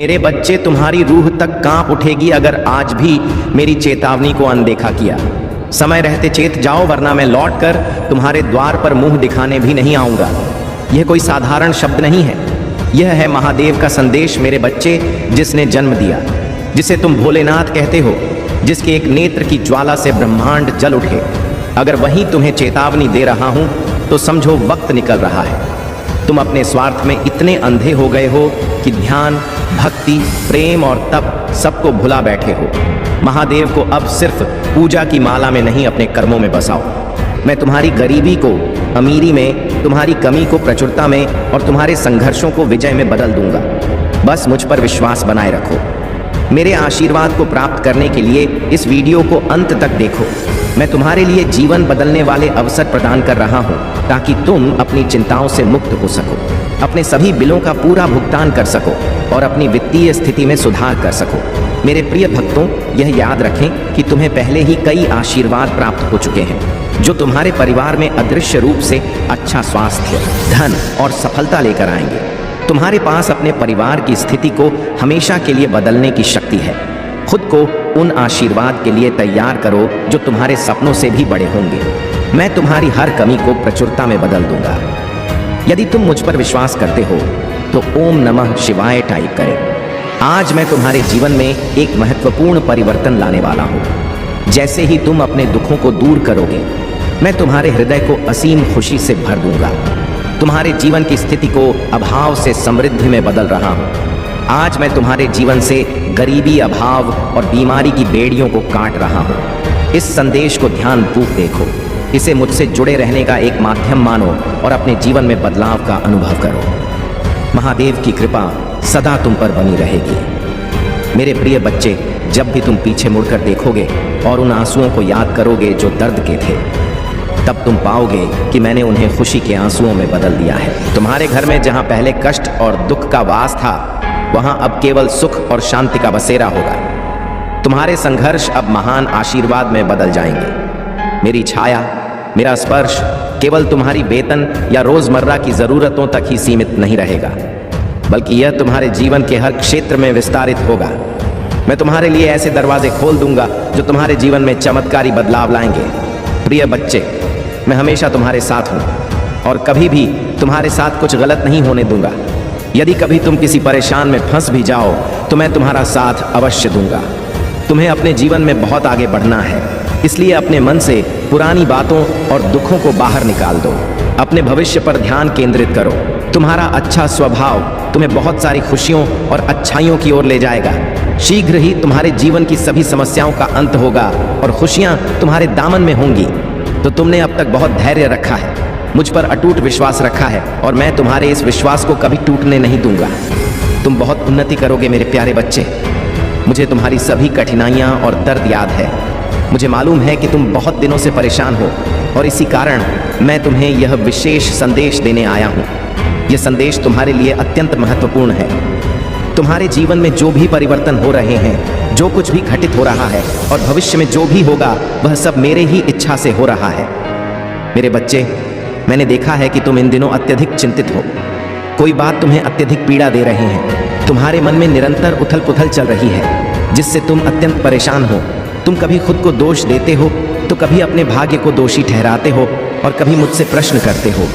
मेरे बच्चे, तुम्हारी रूह तक कांप उठेगी अगर आज भी मेरी चेतावनी को अनदेखा किया। समय रहते चेत जाओ, वरना मैं लौटकर तुम्हारे द्वार पर मुंह दिखाने भी नहीं आऊंगा। यह कोई साधारण शब्द नहीं है, यह है महादेव का संदेश मेरे बच्चे, जिसने जन्म दिया, जिसे तुम भोलेनाथ कहते हो, जिसके एक नेत्र की ज्वाला से ब्रह्मांड जल उठे। अगर वही तुम्हें चेतावनी दे रहा हूं तो समझो वक्त निकल रहा है। तुम अपने स्वार्थ में इतने अंधे हो गए हो कि ध्यान, भक्ति, प्रेम और तप सबको भुला बैठे हो। महादेव को अब सिर्फ पूजा की माला में नहीं, अपने कर्मों में बसाओ। मैं तुम्हारी गरीबी को अमीरी में, तुम्हारी कमी को प्रचुरता में और तुम्हारे संघर्षों को विजय में बदल दूंगा। बस मुझ पर विश्वास बनाए रखो। मेरे आशीर्वाद को प्राप्त करने के लिए इस वीडियो को अंत तक देखो। मैं तुम्हारे लिए जीवन बदलने वाले अवसर प्रदान कर रहा हूं, ताकि तुम अपनी चिंताओं से मुक्त हो सको, अपने सभी बिलों का पूरा भुगतान कर सको और अपनी वित्तीय स्थिति में सुधार कर सको। मेरे प्रिय भक्तों, यह याद रखें कि तुम्हें पहले ही कई आशीर्वाद प्राप्त हो चुके हैं, जो तुम्हारे परिवार में अदृश्य रूप से अच्छा स्वास्थ्य, धन और सफलता लेकर आएंगे। तुम्हारे पास अपने परिवार की स्थिति को हमेशा के लिए बदलने की शक्ति है। खुद को उन आशीर्वाद के लिए तैयार करो जो तुम्हारे सपनों से भी बड़े होंगे। मैं तुम्हारी हर कमी को प्रचुरता में बदल दूंगा। यदि तुम मुझ पर विश्वास करते हो तो ओम नमः शिवाय टाइप करें। आज मैं तुम्हारे जीवन में एक महत्वपूर्ण परिवर्तन लाने वाला हूँ। जैसे ही तुम अपने दुखों को दूर करोगे, मैं तुम्हारे हृदय को असीम खुशी से भर दूंगा। तुम्हारे जीवन की स्थिति को अभाव से समृद्धि में बदल रहा हूँ। आज मैं तुम्हारे जीवन से गरीबी, अभाव और बीमारी की बेड़ियों को काट रहा हूँ। इस संदेश को ध्यानपूर्वक देखो, इसे मुझसे जुड़े रहने का एक माध्यम मानो और अपने जीवन में बदलाव का अनुभव करो। महादेव की कृपा सदा तुम पर बनी रहेगी। मेरे प्रिय बच्चे, जब भी तुम पीछे मुड़कर देखोगे और उन आंसुओं को याद करोगे जो दर्द के थे, तब तुम पाओगे कि मैंने उन्हें खुशी के आंसुओं में बदल दिया है। तुम्हारे घर में जहां पहले कष्ट और दुख का वास था, वहां अब केवल सुख और शांति का बसेरा होगा। तुम्हारे संघर्ष अब महान आशीर्वाद में बदल जाएंगे। मेरी छाया, मेरा स्पर्श केवल तुम्हारी वेतन या रोजमर्रा की जरूरतों तक ही सीमित नहीं रहेगा, बल्कि यह तुम्हारे जीवन के हर क्षेत्र में विस्तारित होगा। मैं तुम्हारे लिए ऐसे दरवाजे खोल दूंगा जो तुम्हारे जीवन में चमत्कारी बदलाव लाएंगे। प्रिय बच्चे, मैं हमेशा तुम्हारे साथ हूँ और कभी भी तुम्हारे साथ कुछ गलत नहीं होने दूंगा। यदि कभी तुम किसी परेशान में फंस भी जाओ तो मैं तुम्हारा साथ अवश्य दूंगा। तुम्हें अपने जीवन में बहुत आगे बढ़ना है, इसलिए अपने मन से पुरानी बातों और दुखों को बाहर निकाल दो। अपने भविष्य पर ध्यान केंद्रित करो। तुम्हारा अच्छा स्वभाव तुम्हें बहुत सारी खुशियों और अच्छाइयों की ओर ले जाएगा। शीघ्र ही तुम्हारे जीवन की सभी समस्याओं का अंत होगा और खुशियां तुम्हारे दामन में होंगी। तो तुमने अब तक बहुत धैर्य रखा है, मुझ पर अटूट विश्वास रखा है और मैं तुम्हारे इस विश्वास को कभी टूटने नहीं दूंगा। तुम बहुत उन्नति करोगे मेरे प्यारे बच्चे। मुझे तुम्हारी सभी कठिनाइयां और दर्द याद है। मुझे मालूम है कि तुम बहुत दिनों से परेशान हो और इसी कारण मैं तुम्हें यह विशेष संदेश देने आया हूँ। यह संदेश तुम्हारे लिए अत्यंत महत्वपूर्ण है। तुम्हारे जीवन में जो भी परिवर्तन हो रहे हैं, जो कुछ भी घटित हो रहा है और भविष्य में जो भी होगा, वह सब मेरे ही इच्छा से हो रहा है। मेरे बच्चे, मैंने देखा है कि तुम इन दिनों अत्यधिक चिंतित हो। कोई बात तुम्हें अत्यधिक पीड़ा दे रही है। तुम्हारे मन में निरंतर उथल पुथल चल रही है, जिससे तुम अत्यंत परेशान हो। तुम कभी खुद को दोष देते हो तो कभी अपने भाग्य को दोषी ठहराते हो और कभी मुझसे प्रश्न करते हो।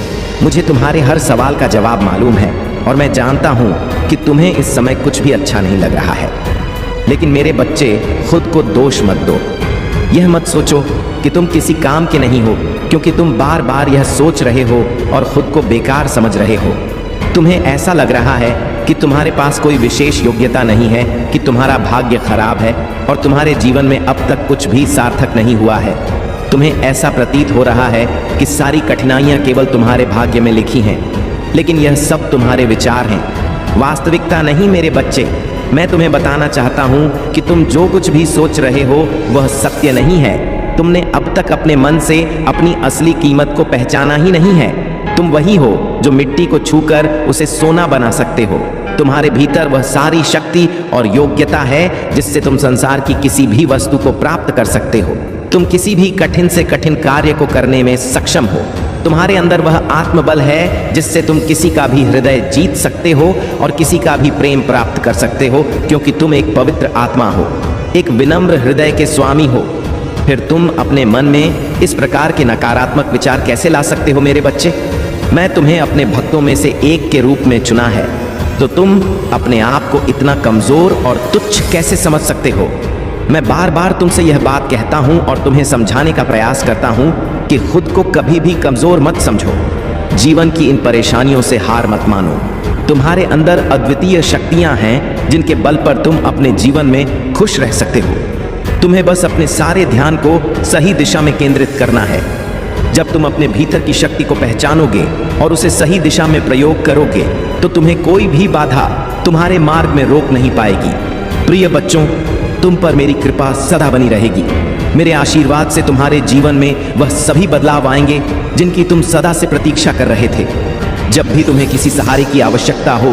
मुझे तुम्हारे हर सवाल का जवाब मालूम है और मैं जानता हूँ कि तुम्हें इस समय कुछ भी अच्छा नहीं लग रहा है। लेकिन मेरे बच्चे, खुद को दोष मत दो। यह मत सोचो कि तुम किसी काम के नहीं हो, क्योंकि तुम बार बार यह सोच रहे हो और खुद को बेकार समझ रहे हो। तुम्हें ऐसा लग रहा है कि तुम्हारे पास कोई विशेष योग्यता नहीं है, कि तुम्हारा भाग्य खराब है और तुम्हारे जीवन में अब तक कुछ भी सार्थक नहीं हुआ है। तुम्हें ऐसा प्रतीत हो रहा है कि सारी कठिनाइयां केवल तुम्हारे भाग्य में लिखी हैं, लेकिन यह सब तुम्हारे विचार हैं, वास्तविकता नहीं। मेरे बच्चे, मैं तुम्हें बताना चाहता हूँ कि तुम जो कुछ भी सोच रहे हो वह सत्य नहीं है। तुमने अब तक अपने मन से अपनी असली कीमत को पहचाना ही नहीं है। तुम वही हो जो मिट्टी को छूकर उसे सोना बना सकते हो। तुम्हारे भीतर वह सारी शक्ति और योग्यता है जिससे तुम संसार की किसी भी वस्तु को प्राप्त कर सकते हो। तुम किसी भी कठिन से कठिन कार्य को करने में सक्षम हो। तुम्हारे अंदर वह आत्मबल है जिससे तुम किसी का भी हृदय जीत सकते हो और किसी का भी प्रेम प्राप्त कर सकते हो, क्योंकि तुम एक पवित्र आत्मा हो, एक विनम्र हृदय के स्वामी हो। फिर तुम अपने मन में इस प्रकार के नकारात्मक विचार कैसे ला सकते हो मेरे बच्चे? मैं तुम्हें अपने भक्तों में से एक के रूप में चुना है, तो तुम अपने आप को इतना कमजोर और तुच्छ कैसे समझ सकते हो? मैं बार बार तुमसे यह बात कहता हूं और तुम्हें समझाने का प्रयास करता हूं कि खुद को कभी भी कमजोर मत समझो। जीवन की इन परेशानियों से हार मत मानो। तुम्हारे अंदर अद्वितीय शक्तियां हैं जिनके बल पर तुम अपने जीवन में खुश रह सकते हो। तुम्हें बस अपने सारे ध्यान को सही दिशा में केंद्रित करना है। जब तुम अपने भीतर की शक्ति को पहचानोगे और उसे सही दिशा में प्रयोग करोगे तो तुम्हें कोई भी बाधा तुम्हारे मार्ग में रोक नहीं पाएगी। प्रिय बच्चों, तुम पर मेरी कृपा सदा बनी रहेगी। मेरे आशीर्वाद से तुम्हारे जीवन में वह सभी बदलाव आएंगे जिनकी तुम सदा से प्रतीक्षा कर रहे थे। जब भी तुम्हें किसी सहारे की आवश्यकता हो,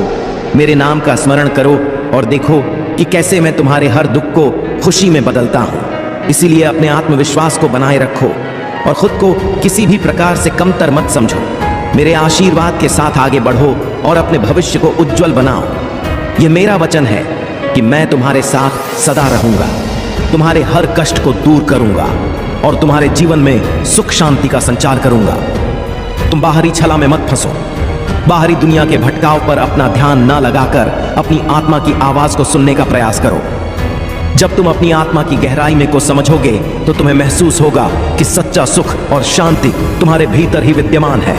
मेरे नाम का स्मरण करो और देखो कि कैसे मैं तुम्हारे हर दुख को खुशी में बदलता हूँ। इसीलिए अपने आत्मविश्वास को बनाए रखो और खुद को किसी भी प्रकार से कमतर मत समझो। मेरे आशीर्वाद के साथ आगे बढ़ो और अपने भविष्य को उज्जवल बनाओ। यह मेरा वचन है कि मैं तुम्हारे साथ सदा रहूंगा, तुम्हारे हर कष्ट को दूर करूंगा और तुम्हारे जीवन में सुख शांति का संचार करूंगा। तुम बाहरी छला में मत फंसो। बाहरी दुनिया के भटकाव पर अपना ध्यान न लगाकर अपनी आत्मा की आवाज को सुनने का प्रयास करो। जब तुम अपनी आत्मा की गहराई में को समझोगे तो तुम्हें महसूस होगा कि सच्चा सुख और शांति तुम्हारे भीतर ही विद्यमान है।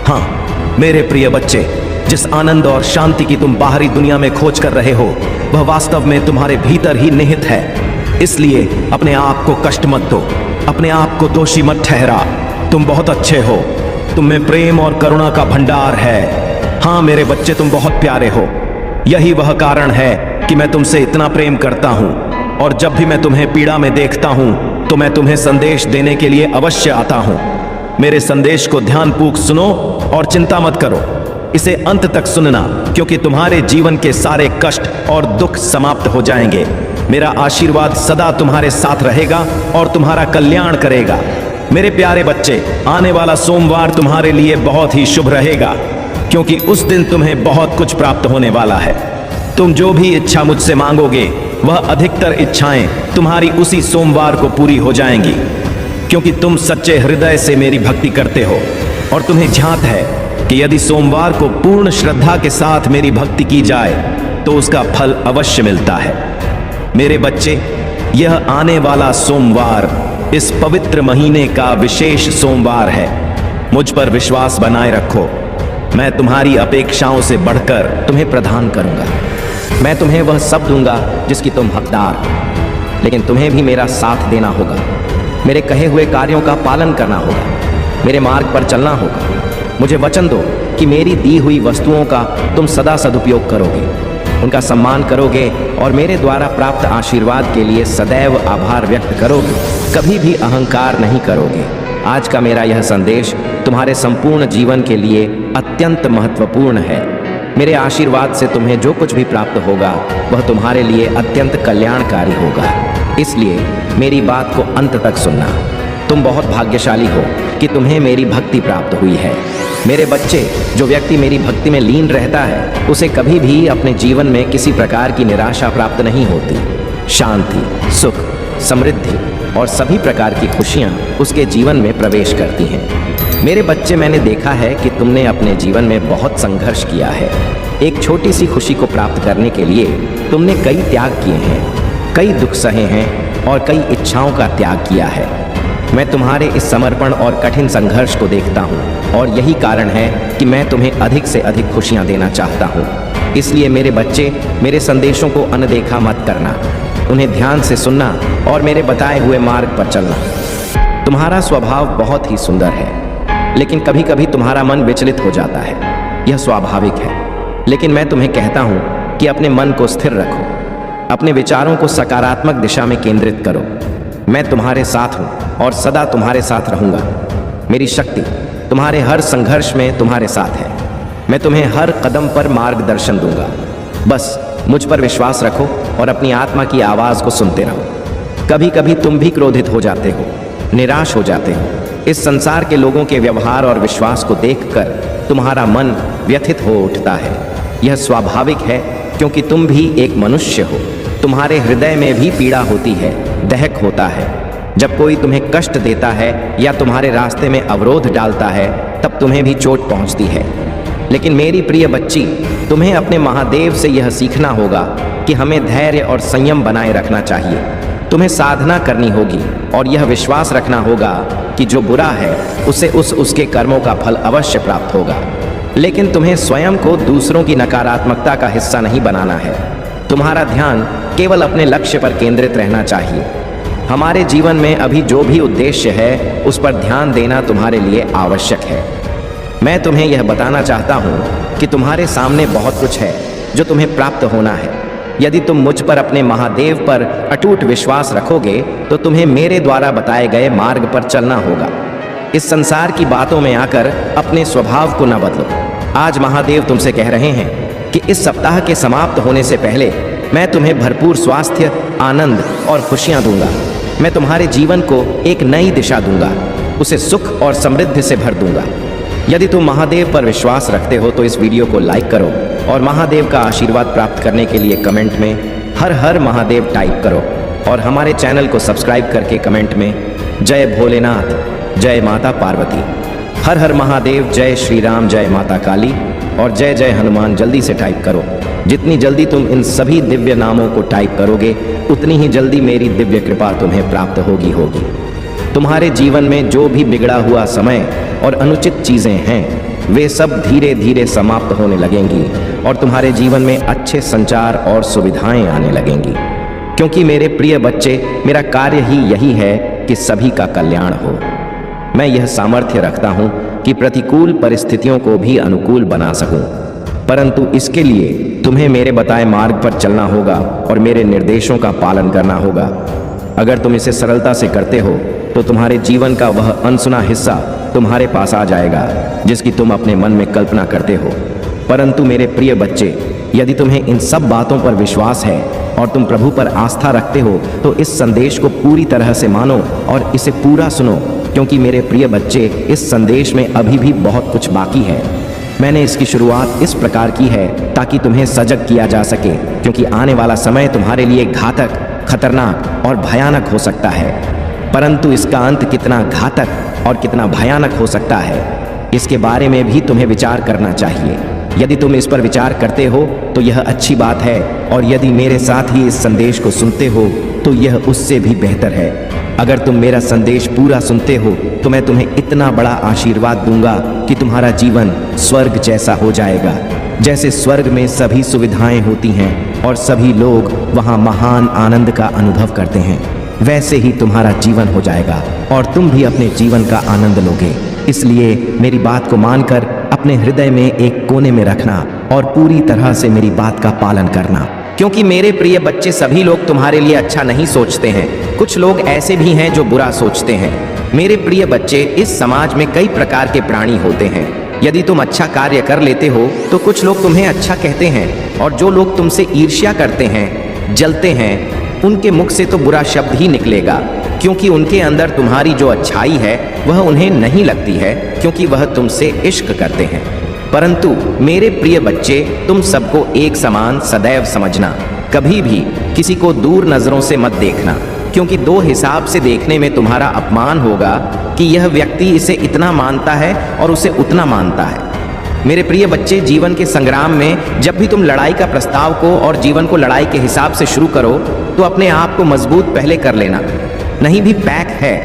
हाँ मेरे प्रिय बच्चे, जिस आनंद और शांति की तुम बाहरी दुनिया में खोज कर रहे हो वह वास्तव में तुम्हारे भीतर ही निहित है। इसलिए अपने आप को कष्ट मत दो, अपने आप को दोषी मत ठहरा। तुम बहुत अच्छे हो, तुम में प्रेम और करुणा का भंडार है। हाँ मेरे बच्चे, तुम बहुत प्यारे हो। यही वह कारण है कि मैं तुमसे इतना प्रेम करता हूँ और जब भी मैं तुम्हें पीड़ा में देखता हूँ तो मैं तुम्हें संदेश देने के लिए अवश्य आता हूँ। मेरे संदेश को ध्यानपूर्वक सुनो और चिंता मत करो। इसे अंत तक सुनना, क्योंकि तुम्हारे जीवन के सारे कष्ट और दुख समाप्त हो जाएंगे। मेरा आशीर्वाद सदा तुम्हारे साथ रहेगा और तुम्हारा कल्याण करेगा। मेरे प्यारे बच्चे, आने वाला सोमवार तुम्हारे लिए बहुत ही शुभ रहेगा, क्योंकि उस दिन तुम्हें बहुत कुछ प्राप्त होने वाला है। तुम जो भी इच्छा मुझसे मांगोगे वह अधिकतर इच्छाएं तुम्हारी उसी सोमवार को पूरी हो जाएंगी, क्योंकि तुम सच्चे हृदय से मेरी भक्ति करते हो और तुम्हें ध्यात है कि यदि सोमवार को पूर्ण श्रद्धा के साथ मेरी भक्ति की जाए तो उसका फल अवश्य मिलता है। मेरे बच्चे, यह आने वाला सोमवार इस पवित्र महीने का विशेष सोमवार है। मुझ पर विश्वास बनाए रखो। मैं तुम्हारी अपेक्षाओं से बढ़कर तुम्हें प्रदान करूंगा। मैं तुम्हें वह सब दूंगा जिसकी तुम हकदार हो, लेकिन तुम्हें भी मेरा साथ देना होगा। मेरे कहे हुए कार्यों का पालन करना होगा, मेरे मार्ग पर चलना होगा। मुझे वचन दो कि मेरी दी हुई वस्तुओं का तुम सदा सदुपयोग करोगे, उनका सम्मान करोगे और मेरे द्वारा प्राप्त आशीर्वाद के लिए सदैव आभार व्यक्त करोगे। कभी भी अहंकार नहीं करोगे। आज का मेरा यह संदेश तुम्हारे संपूर्ण जीवन के लिए अत्यंत महत्वपूर्ण है। मेरे आशीर्वाद से तुम्हें जो कुछ भी प्राप्त होगा वह तुम्हारे लिए अत्यंत कल्याणकारी होगा। इसलिए मेरी बात को अंत तक सुनना। तुम बहुत भाग्यशाली हो कि तुम्हें मेरी भक्ति प्राप्त हुई है। मेरे बच्चे, जो व्यक्ति मेरी भक्ति में लीन रहता है उसे कभी भी अपने जीवन में किसी प्रकार की निराशा प्राप्त नहीं होती। शांति, सुख, समृद्धि और सभी प्रकार की खुशियाँ उसके जीवन में प्रवेश करती हैं। मेरे बच्चे, मैंने देखा है कि तुमने अपने जीवन में बहुत संघर्ष किया है। एक छोटी सी खुशी को प्राप्त करने के लिए तुमने कई त्याग किए हैं, कई दुख सहे हैं और कई इच्छाओं का त्याग किया है। मैं तुम्हारे इस समर्पण और कठिन संघर्ष को देखता हूँ और यही कारण है कि मैं तुम्हें अधिक से अधिक खुशियाँ देना चाहता हूँ। इसलिए मेरे बच्चे, मेरे संदेशों को अनदेखा मत करना, उन्हें ध्यान से सुनना और मेरे बताए हुए मार्ग पर चलना। तुम्हारा स्वभाव बहुत ही सुंदर है, लेकिन कभी कभी तुम्हारा मन विचलित हो जाता है। यह स्वाभाविक है, लेकिन मैं तुम्हें कहता हूँ कि अपने मन को स्थिर रखो, अपने विचारों को सकारात्मक दिशा में केंद्रित करो। मैं तुम्हारे साथ हूँ और सदा तुम्हारे साथ रहूँगा। मेरी शक्ति तुम्हारे हर संघर्ष में तुम्हारे साथ है। मैं तुम्हें हर कदम पर मार्गदर्शन दूंगा। बस मुझ पर विश्वास रखो और अपनी आत्मा की आवाज़ को सुनते रहो। कभी कभी तुम भी क्रोधित हो जाते हो, निराश हो जाते हो, इस संसार के लोगों के व्यवहार और विश्वास को देखकर तुम्हारा मन व्यथित हो उठता है। यह स्वाभाविक है, क्योंकि तुम भी एक मनुष्य हो। तुम्हारे हृदय में भी पीड़ा होती है, दहक होता है। जब कोई तुम्हें कष्ट देता है या तुम्हारे रास्ते में अवरोध डालता है, तब तुम्हें भी चोट पहुंचती है। लेकिन मेरी प्रिय बच्ची, तुम्हें अपने महादेव से यह सीखना होगा कि हमें धैर्य और संयम बनाए रखना चाहिए। तुम्हें साधना करनी होगी और यह विश्वास रखना होगा कि जो बुरा है उसे उसके कर्मों का फल अवश्य प्राप्त होगा। लेकिन तुम्हें स्वयं को दूसरों की नकारात्मकता का हिस्सा नहीं बनाना है। तुम्हारा ध्यान केवल अपने लक्ष्य पर केंद्रित रहना चाहिए। हमारे जीवन में अभी जो भी उद्देश्य है उस पर ध्यान देना तुम्हारे लिए आवश्यक है। मैं तुम्हें यह बताना चाहता हूँ कि तुम्हारे सामने बहुत कुछ है जो तुम्हें प्राप्त होना है। यदि तुम मुझ पर अपने महादेव पर अटूट विश्वास रखोगे तो तुम्हें मेरे द्वारा बताए गए मार्ग पर चलना होगा। इस संसार की बातों में आकर अपने स्वभाव को न बदलो। आज महादेव तुमसे कह रहे हैं कि इस सप्ताह के समाप्त होने से पहले मैं तुम्हें भरपूर स्वास्थ्य, आनंद और खुशियां दूंगा। मैं तुम्हारे जीवन को एक नई दिशा दूंगा, उसे सुख और समृद्धि से भर दूंगा। यदि तुम महादेव पर विश्वास रखते हो तो इस वीडियो को लाइक करो और महादेव का आशीर्वाद प्राप्त करने के लिए कमेंट में हर हर महादेव टाइप करो और हमारे चैनल को सब्सक्राइब करके कमेंट में जय भोलेनाथ, जय माता पार्वती, हर हर महादेव, जय श्री राम, जय माता काली और जय जय हनुमान जल्दी से टाइप करो। जितनी जल्दी तुम इन सभी दिव्य नामों को टाइप करोगे उतनी ही जल्दी मेरी दिव्य कृपा तुम्हें प्राप्त होगी। तुम्हारे जीवन में जो भी बिगड़ा हुआ समय और अनुचित चीजें हैं वे सब धीरे धीरे समाप्त होने लगेंगी और तुम्हारे जीवन में अच्छे संचार और सुविधाएं आने लगेंगी। क्योंकि मेरे प्रिय बच्चे, मेरा कार्य ही यही है कि सभी का कल्याण हो। मैं यह सामर्थ्य रखता हूँ कि प्रतिकूल परिस्थितियों को भी अनुकूल बना सकूं, परंतु इसके लिए तुम्हें मेरे बताए मार्ग पर चलना होगा और मेरे निर्देशों का पालन करना होगा। अगर तुम इसे सरलता से करते हो तो तुम्हारे जीवन का वह अनसुना हिस्सा तुम्हारे पास आ जाएगा जिसकी तुम अपने मन में कल्पना करते हो। परंतु मेरे प्रिय बच्चे, यदि तुम्हें इन सब बातों पर विश्वास है और तुम प्रभु पर आस्था रखते हो तो इस संदेश को पूरी तरह से मानो और इसे पूरा सुनो, क्योंकि मेरे प्रिय बच्चे, इस संदेश में अभी भी बहुत कुछ बाकी है। मैंने इसकी शुरुआत इस प्रकार की है ताकि तुम्हें सजग किया जा सके, क्योंकि आने वाला समय तुम्हारे लिए घातक, खतरनाक और भयानक हो सकता है। परंतु इसका अंत कितना घातक और कितना भयानक हो सकता है, इसके बारे में भी तुम्हें विचार करना चाहिए। यदि तुम इस पर विचार करते हो तो यह अच्छी बात है, और यदि मेरे साथ ही इस संदेश को सुनते हो तो यह उससे भी बेहतर है। अगर तुम मेरा संदेश पूरा सुनते हो तो मैं तुम्हें इतना बड़ा आशीर्वाद दूंगा कि तुम्हारा जीवन स्वर्ग जैसा हो जाएगा। जैसे स्वर्ग में सभी सुविधाएं होती हैं और सभी लोग वहां महान आनंद का अनुभव करते हैं, वैसे ही तुम्हारा जीवन हो जाएगा और तुम भी अपने जीवन का आनंद लोगे। इसलिए मेरी बात को मानकर अपने हृदय में एक कोने में रखना और पूरी तरह से मेरी बात का पालन करना। क्योंकि मेरे प्रिय बच्चे, सभी लोग तुम्हारे लिए अच्छा नहीं सोचते हैं। कुछ लोग ऐसे भी हैं जो बुरा सोचते हैं। मेरे प्रिय बच्चे, इस समाज में कई प्रकार के प्राणी होते हैं। यदि तुम अच्छा कार्य कर लेते हो तो कुछ लोग तुम्हें अच्छा कहते हैं, और जो लोग तुमसे ईर्ष्या करते हैं, जलते हैं, उनके मुख से तो बुरा शब्द ही निकलेगा, क्योंकि उनके अंदर तुम्हारी जो अच्छाई है वह उन्हें नहीं लगती है, क्योंकि वह तुमसे इश्क करते हैं। परंतु मेरे प्रिय बच्चे, तुम सबको एक समान सदैव समझना। कभी भी किसी को दूर नजरों से मत देखना, क्योंकि दो हिसाब से देखने में तुम्हारा अपमान होगा कि यह व्यक्ति इसे इतना मानता है और उसे उतना मानता है। मेरे प्रिय बच्चे, जीवन के संग्राम में जब भी तुम लड़ाई का प्रस्ताव को और जीवन को लड़ाई के हिसाब से शुरू करो तो अपने आप को मजबूत पहले कर लेना। नहीं भी पैक है,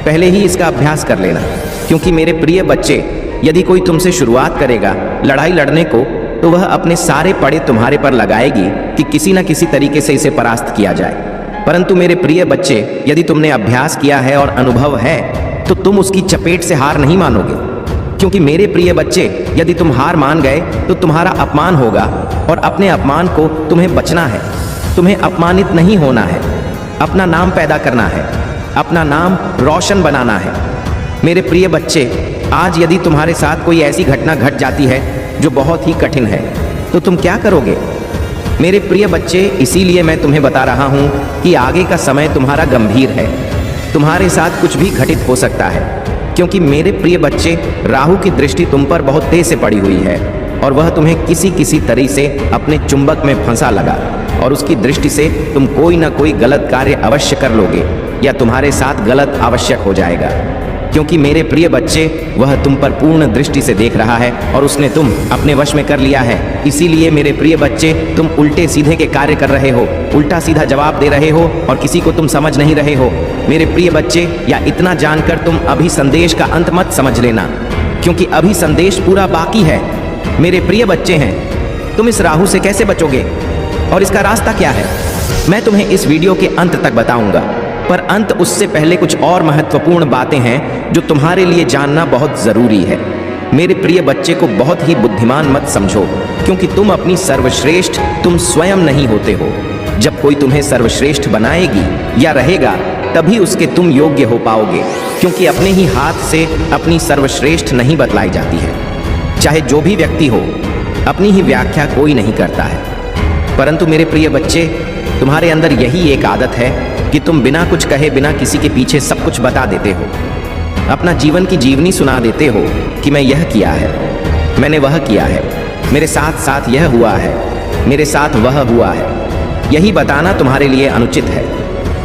पहले ही इसका अभ्यास कर लेना। क्योंकि मेरे प्रिय बच्चे, यदि कोई तुमसे शुरुआत करेगा लड़ाई लड़ने को तो वह अपने सारे पड़े तुम्हारे पर लगाएगी कि किसी न किसी तरीके से इसे परास्त किया जाए। परंतु मेरे प्रिय बच्चे, यदि तुमने अभ्यास किया है और अनुभव है तो तुम उसकी चपेट से हार नहीं मानोगे। क्योंकि मेरे प्रिय बच्चे, यदि तुम हार मान गए तो तुम्हारा अपमान होगा, और अपने अपमान को तुम्हें बचना है। तुम्हें अपमानित नहीं होना है, अपना नाम पैदा करना है, अपना नाम रोशन बनाना है। मेरे प्रिय बच्चे, आज यदि तुम्हारे साथ कोई ऐसी घटना घट जाती है जो बहुत ही कठिन है तो तुम क्या करोगे? मेरे प्रिय बच्चे, इसीलिए मैं तुम्हें बता रहा हूं कि आगे का समय तुम्हारा गंभीर है। तुम्हारे साथ कुछ भी घटित हो सकता है। क्योंकि मेरे प्रिय बच्चे, राहु की दृष्टि तुम पर बहुत तेज से पड़ी हुई है और वह तुम्हें किसी तरह से अपने चुंबक में फंसा लगा और उसकी दृष्टि से तुम कोई ना कोई गलत कार्य अवश्य कर लोगे या तुम्हारे साथ गलत आवश्यक हो जाएगा। क्योंकि मेरे प्रिय बच्चे, वह तुम पर पूर्ण दृष्टि से देख रहा है और उसने तुम अपने वश में कर लिया है। इसीलिए मेरे प्रिय बच्चे, तुम उल्टे सीधे के कार्य कर रहे हो, उल्टा सीधा जवाब दे रहे हो और किसी को तुम समझ नहीं रहे हो। मेरे प्रिय बच्चे, या इतना जानकर तुम अभी संदेश का अंत मत समझ लेना, क्योंकि अभी संदेश पूरा बाकी है। मेरे प्रिय बच्चे हैं, तुम इस राहु से कैसे बचोगे और इसका रास्ता क्या है, मैं तुम्हें इस वीडियो के अंत तक बताऊंगा। पर अंत उससे पहले कुछ और महत्वपूर्ण बातें हैं जो तुम्हारे लिए जानना बहुत जरूरी है। मेरे प्रिय बच्चे को बहुत ही बुद्धिमान मत समझो, क्योंकि तुम अपनी सर्वश्रेष्ठ तुम स्वयं नहीं होते हो। जब कोई तुम्हें सर्वश्रेष्ठ बनाएगी या रहेगा, तभी उसके तुम योग्य हो पाओगे, क्योंकि अपने ही हाथ से अपनी सर्वश्रेष्ठ नहीं बतलाई जाती है। चाहे जो भी व्यक्ति हो, अपनी ही व्याख्या कोई नहीं करता है। परंतु मेरे प्रिय बच्चे, तुम्हारे अंदर यही एक आदत है कि तुम बिना कुछ कहे, बिना किसी के पीछे सब कुछ बता देते हो। अपना जीवन की जीवनी सुना देते हो कि मैं यह किया है, मैंने वह किया है, मेरे साथ साथ यह हुआ है, मेरे साथ वह हुआ है। यही बताना तुम्हारे लिए अनुचित है,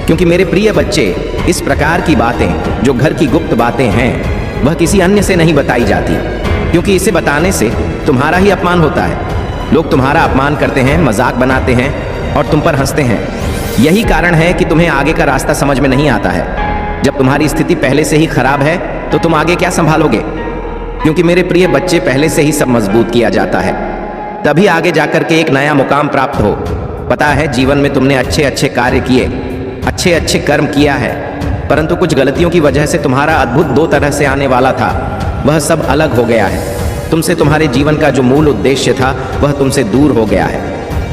क्योंकि मेरे प्रिय बच्चे, इस प्रकार की बातें जो घर की गुप्त बातें हैं, वह किसी अन्य से नहीं बताई जाती, क्योंकि इसे बताने से तुम्हारा ही अपमान होता है। लोग तुम्हारा अपमान करते हैं, मजाक बनाते हैं और तुम पर हंसते हैं। यही कारण है कि तुम्हें आगे का रास्ता समझ में नहीं आता है। जब तुम्हारी स्थिति पहले से ही खराब है तो तुम आगे क्या संभालोगे, क्योंकि मेरे प्रिय बच्चे, पहले से ही सब मजबूत किया जाता है, तभी आगे जाकर के एक नया मुकाम प्राप्त हो। पता है, जीवन में तुमने अच्छे अच्छे कार्य किए, अच्छे अच्छे कर्म किया है, परंतु कुछ गलतियों की वजह से तुम्हारा अद्भुत दो तरह से आने वाला था, वह सब अलग हो गया है। तुमसे तुम्हारे जीवन का जो मूल उद्देश्य था, वह तुमसे दूर हो गया है।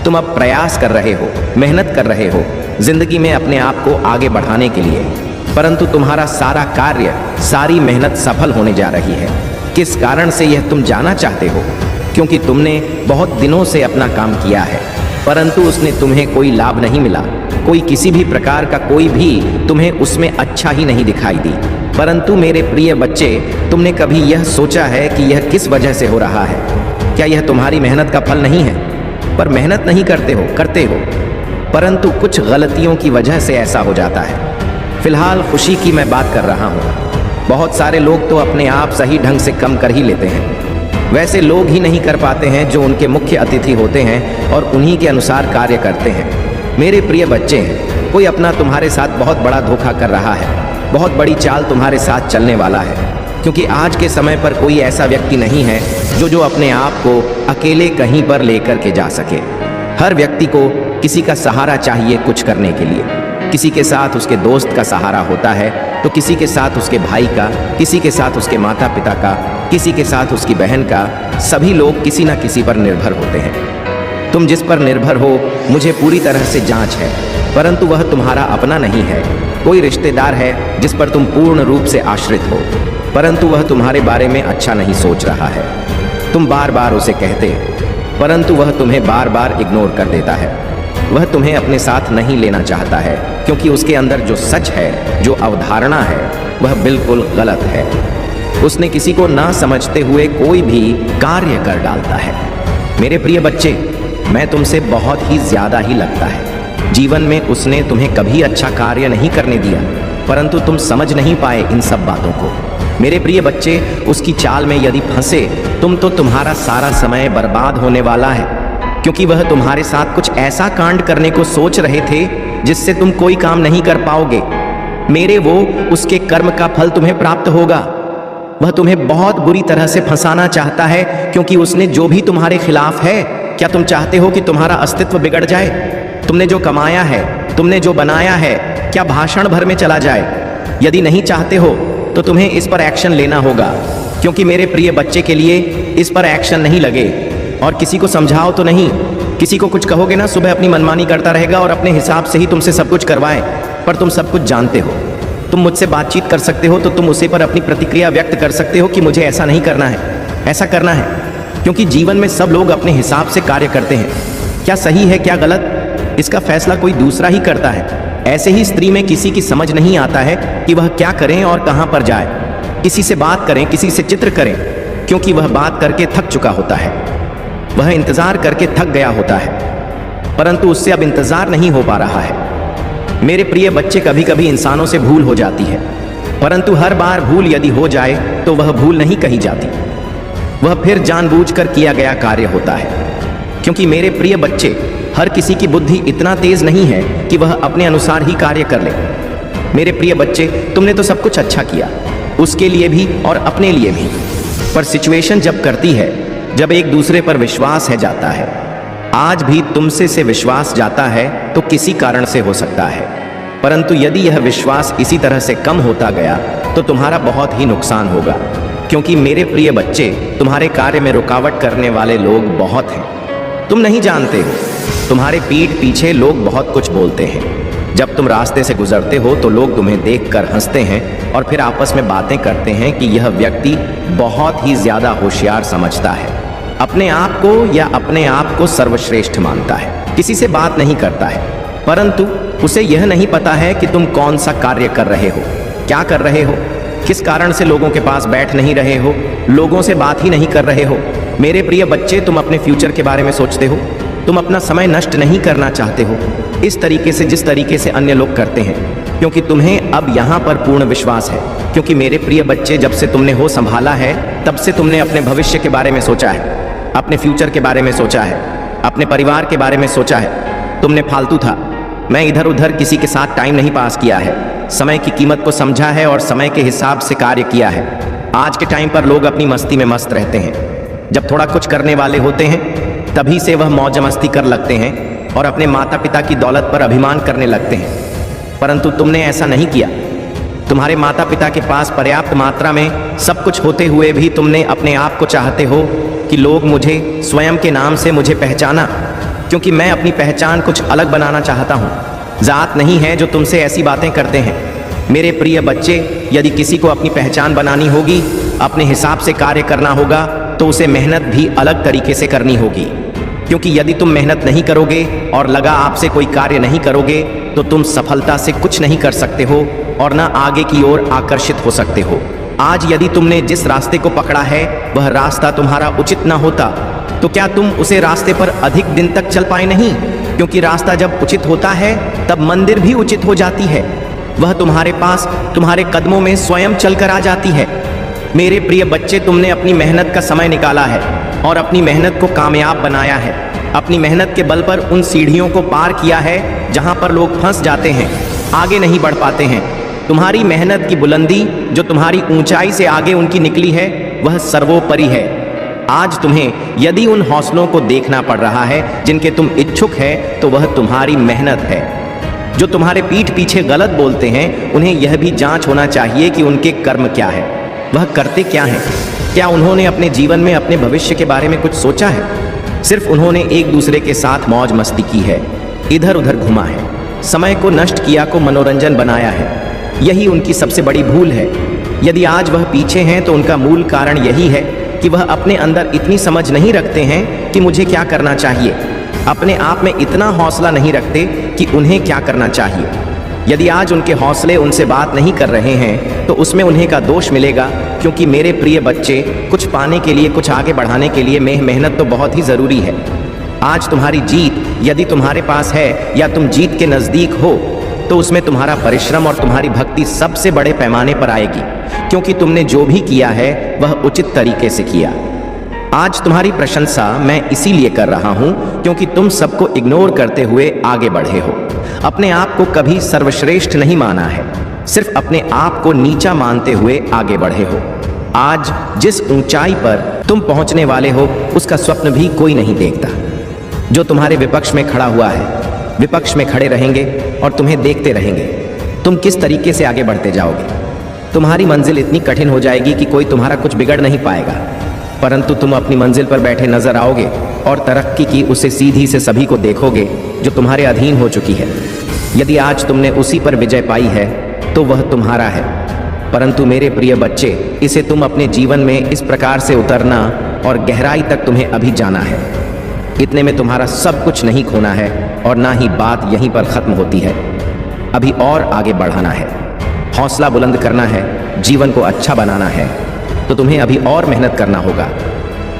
तुम अब प्रयास कर रहे हो, मेहनत कर रहे हो जिंदगी में अपने आप को आगे बढ़ाने के लिए, परंतु तुम्हारा सारा कार्य, सारी मेहनत सफल होने जा रही है। किस कारण से यह तुम जानना चाहते हो? क्योंकि तुमने बहुत दिनों से अपना काम किया है, परंतु उसने तुम्हें कोई लाभ नहीं मिला, कोई किसी भी प्रकार का कोई भी तुम्हें उसमें अच्छा ही नहीं दिखाई दी। परंतु मेरे प्रिय बच्चे, तुमने कभी यह सोचा है कि यह किस वजह से हो रहा है? क्या यह तुम्हारी मेहनत का फल नहीं है? पर मेहनत नहीं करते हो, परंतु कुछ गलतियों की वजह से ऐसा हो जाता है। फिलहाल खुशी की मैं बात कर रहा हूँ। बहुत सारे लोग तो अपने आप सही ढंग से कम कर ही लेते हैं। वैसे लोग ही नहीं कर पाते हैं जो उनके मुख्य अतिथि होते हैं और उन्हीं के अनुसार कार्य करते हैं। मेरे प्रिय बच्चे हैं, कोई अपना तुम्हारे साथ बहुत बड़ा धोखा कर रहा है, बहुत बड़ी चाल तुम्हारे साथ चलने वाला है, क्योंकि आज के समय पर कोई ऐसा व्यक्ति नहीं है जो अपने आप को अकेले कहीं पर लेकर के जा सके। हर व्यक्ति को किसी का सहारा चाहिए कुछ करने के लिए। किसी के साथ उसके दोस्त का सहारा होता है, तो किसी के साथ उसके भाई का, किसी के साथ उसके माता पिता का, किसी के साथ उसकी बहन का। सभी लोग किसी न किसी पर निर्भर होते हैं। तुम जिस पर निर्भर हो, मुझे पूरी तरह से जांच है, परंतु वह तुम्हारा अपना नहीं है। कोई रिश्तेदार है जिस पर तुम पूर्ण रूप से आश्रित हो, परंतु वह तुम्हारे बारे में अच्छा नहीं सोच रहा है। तुम बार बार उसे कहते, परंतु वह तुम्हें बार बार इग्नोर कर देता है। वह तुम्हें अपने साथ नहीं लेना चाहता है, क्योंकि उसके अंदर जो सच है, जो अवधारणा है, वह बिल्कुल गलत है। उसने किसी को ना समझते हुए कोई भी कार्य कर डालता है। मेरे प्रिय बच्चे, मैं तुमसे बहुत ही ज्यादा ही लगता है। जीवन में उसने तुम्हें कभी अच्छा कार्य नहीं करने दिया, परंतु तुम समझ नहीं पाए इन सब बातों को। मेरे प्रिय बच्चे, उसकी चाल में यदि फंसे तुम, तो तुम्हारा सारा समय बर्बाद होने वाला है, क्योंकि वह तुम्हारे साथ कुछ ऐसा कांड करने को सोच रहे थे जिससे तुम कोई काम नहीं कर पाओगे। मेरे वो उसके कर्म का फल तुम्हें प्राप्त होगा। वह तुम्हें बहुत बुरी तरह से फंसाना चाहता है, क्योंकि उसने जो भी तुम्हारे खिलाफ है। क्या तुम चाहते हो कि तुम्हारा अस्तित्व बिगड़ जाए? तुमने जो कमाया है, तुमने जो बनाया है, क्या भाषण भर में चला जाए? यदि नहीं चाहते हो तो तुम्हें इस पर एक्शन लेना होगा, क्योंकि मेरे प्रिय बच्चे के लिए इस पर एक्शन नहीं लगे। और किसी को समझाओ तो नहीं, किसी को कुछ कहोगे ना, सुबह अपनी मनमानी करता रहेगा और अपने हिसाब से ही तुमसे सब कुछ करवाए। पर तुम सब कुछ जानते हो। तुम मुझसे बातचीत कर सकते हो तो तुम उसी पर अपनी प्रतिक्रिया व्यक्त कर सकते हो कि मुझे ऐसा नहीं करना है, ऐसा करना है, क्योंकि जीवन में सब लोग अपने हिसाब से कार्य करते हैं। क्या सही है क्या गलत, इसका फैसला कोई दूसरा ही करता है। ऐसे ही स्त्री में किसी की समझ नहीं आता है कि वह क्या करें और कहां पर जाए। किसी से बात करें, किसी से चित्र करें, क्योंकि वह बात करके थक चुका होता है, वह इंतजार करके थक गया होता है, परंतु उससे अब इंतजार नहीं हो पा रहा है। मेरे प्रिय बच्चे, कभी कभी इंसानों से भूल हो जाती है, परंतु हर बार भूल यदि हो जाए तो वह भूल नहीं कही जाती, वह फिर जानबूझकर किया गया कार्य होता है। क्योंकि मेरे प्रिय बच्चे, हर किसी की बुद्धि इतना तेज नहीं है कि वह अपने अनुसार ही कार्य कर ले। मेरे प्रिय बच्चे, तुमने तो सब कुछ अच्छा किया, उसके लिए भी और अपने लिए भी, पर सिचुएशन जब करती है, जब एक दूसरे पर विश्वास है जाता है, आज भी तुमसे से विश्वास जाता है तो किसी कारण से हो सकता है, परंतु यदि यह विश्वास इसी तरह से कम होता गया तो तुम्हारा बहुत ही नुकसान होगा। क्योंकि मेरे प्रिय बच्चे, तुम्हारे कार्य में रुकावट करने वाले लोग बहुत हैं। तुम नहीं जानते हो, तुम्हारे पीठ पीछे लोग बहुत कुछ बोलते हैं। जब तुम रास्ते से गुजरते हो तो लोग तुम्हें देखकर हंसते हैं और फिर आपस में बातें करते हैं कि यह व्यक्ति बहुत ही ज्यादा होशियार समझता है, अपने आप को या अपने आप को सर्वश्रेष्ठ मानता है, किसी से बात नहीं करता है, परंतु उसे यह नहीं पता है कि तुम कौन सा कार्य कर रहे हो, क्या कर रहे हो, किस कारण से लोगों के पास बैठ नहीं रहे हो, लोगों से बात ही नहीं कर रहे हो। मेरे प्रिय बच्चे, तुम अपने फ्यूचर के बारे में सोचते हो, तुम अपना समय नष्ट नहीं करना चाहते हो इस तरीके से जिस तरीके से अन्य लोग करते हैं, क्योंकि तुम्हें अब यहाँ पर पूर्ण विश्वास है। क्योंकि मेरे प्रिय बच्चे, जब से तुमने हो संभाला है तब से तुमने अपने भविष्य के बारे में सोचा है, अपने फ्यूचर के बारे में सोचा है, अपने परिवार के बारे में सोचा है। तुमने फालतू था, मैं इधर उधर किसी के साथ टाइम नहीं पास किया है, समय की कीमत को समझा है और समय के हिसाब से कार्य किया है। आज के टाइम पर लोग अपनी मस्ती में मस्त रहते हैं, जब थोड़ा कुछ करने वाले होते हैं तभी से वह मौज मस्ती कर लगते हैं और अपने माता पिता की दौलत पर अभिमान करने लगते हैं, परंतु तुमने ऐसा नहीं किया। तुम्हारे माता पिता के पास पर्याप्त मात्रा में सब कुछ होते हुए भी तुमने अपने आप को चाहते हो कि लोग मुझे स्वयं के नाम से मुझे पहचाना, क्योंकि मैं अपनी पहचान कुछ अलग बनाना चाहता हूँ। जात नहीं है जो तुमसे ऐसी बातें करते हैं। मेरे प्रिय बच्चे, यदि किसी को अपनी पहचान बनानी होगी, अपने हिसाब से कार्य करना होगा, तो उसे मेहनत भी अलग तरीके से करनी होगी। क्योंकि यदि तुम मेहनत नहीं करोगे और लगा आपसे कोई कार्य नहीं करोगे तो तुम सफलता से कुछ नहीं कर सकते हो और ना आगे की ओर आकर्षित हो सकते हो। आज यदि तुमने जिस रास्ते को पकड़ा है वह रास्ता तुम्हारा उचित ना होता तो क्या तुम उसे रास्ते पर अधिक दिन तक चल पाए नहीं? क्योंकि रास्ता जब उचित होता है तब मंदिर भी उचित हो जाती है, वह तुम्हारे पास तुम्हारे कदमों में स्वयं चलकर आ जाती है। मेरे प्रिय बच्चे, तुमने अपनी मेहनत का समय निकाला है और अपनी मेहनत को कामयाब बनाया है। अपनी मेहनत के बल पर उन सीढ़ियों को पार किया है जहां पर लोग फंस जाते हैं, आगे नहीं बढ़ पाते हैं। तुम्हारी मेहनत की बुलंदी जो तुम्हारी ऊंचाई से आगे उनकी निकली है वह सर्वोपरि है। आज तुम्हें यदि उन हौसलों को देखना पड़ रहा है जिनके तुम इच्छुक है तो वह तुम्हारी मेहनत है। जो तुम्हारे पीठ पीछे गलत बोलते हैं उन्हें यह भी जांच होना चाहिए कि उनके कर्म क्या है, वह करते क्या हैं। क्या उन्होंने अपने जीवन में अपने भविष्य के बारे में कुछ सोचा है? सिर्फ उन्होंने एक दूसरे के साथ मौज मस्ती की है, इधर उधर घुमा है, समय को नष्ट किया, को मनोरंजन बनाया है। यही उनकी सबसे बड़ी भूल है। यदि आज वह पीछे हैं तो उनका मूल कारण यही है कि वह अपने अंदर इतनी समझ नहीं रखते हैं कि मुझे क्या करना चाहिए, अपने आप में इतना हौसला नहीं रखते कि उन्हें क्या करना चाहिए। यदि आज उनके हौसले उनसे बात नहीं कर रहे हैं तो उसमें उन्हें का दोष मिलेगा, क्योंकि मेरे प्रिय बच्चे, कुछ पाने के लिए, कुछ आगे बढ़ाने के लिए मेहनत तो बहुत ही ज़रूरी है। आज तुम्हारी जीत यदि तुम्हारे पास है या तुम जीत के नज़दीक हो तो उसमें तुम्हारा परिश्रम और तुम्हारी भक्ति सबसे बड़े पैमाने पर आएगी, क्योंकि तुमने जो भी किया है वह उचित तरीके से किया। आज तुम्हारी प्रशंसा मैं इसीलिए कर रहा हूं क्योंकि तुम सबको इग्नोर करते हुए आगे बढ़े हो। अपने आप को कभी सर्वश्रेष्ठ नहीं माना है, सिर्फ अपने आप को नीचा मानते हुए आगे बढ़े हो। आज जिस ऊंचाई पर तुम पहुंचने वाले हो उसका स्वप्न भी कोई नहीं देखता। जो तुम्हारे विपक्ष में खड़ा हुआ है, विपक्ष में खड़े रहेंगे और तुम्हें देखते रहेंगे तुम किस तरीके से आगे बढ़ते जाओगे। तुम्हारी मंजिल इतनी कठिन हो जाएगी कि कोई तुम्हारा कुछ बिगड़ नहीं पाएगा, परंतु तुम अपनी मंजिल पर बैठे नजर आओगे और तरक्की की उसे सीधी से सभी को देखोगे जो तुम्हारे अधीन हो चुकी है। यदि आज तुमने उसी पर विजय पाई है तो वह तुम्हारा है, परंतु मेरे प्रिय बच्चे, इसे तुम अपने जीवन में इस प्रकार से उतरना और गहराई तक तुम्हें अभी जाना है। इतने में तुम्हारा सब कुछ नहीं खोना है और ना ही बात यहीं पर खत्म होती है। अभी और आगे बढ़ाना है, हौसला बुलंद करना है जीवन को अच्छा बनाना है तो तुम्हें अभी और मेहनत करना होगा।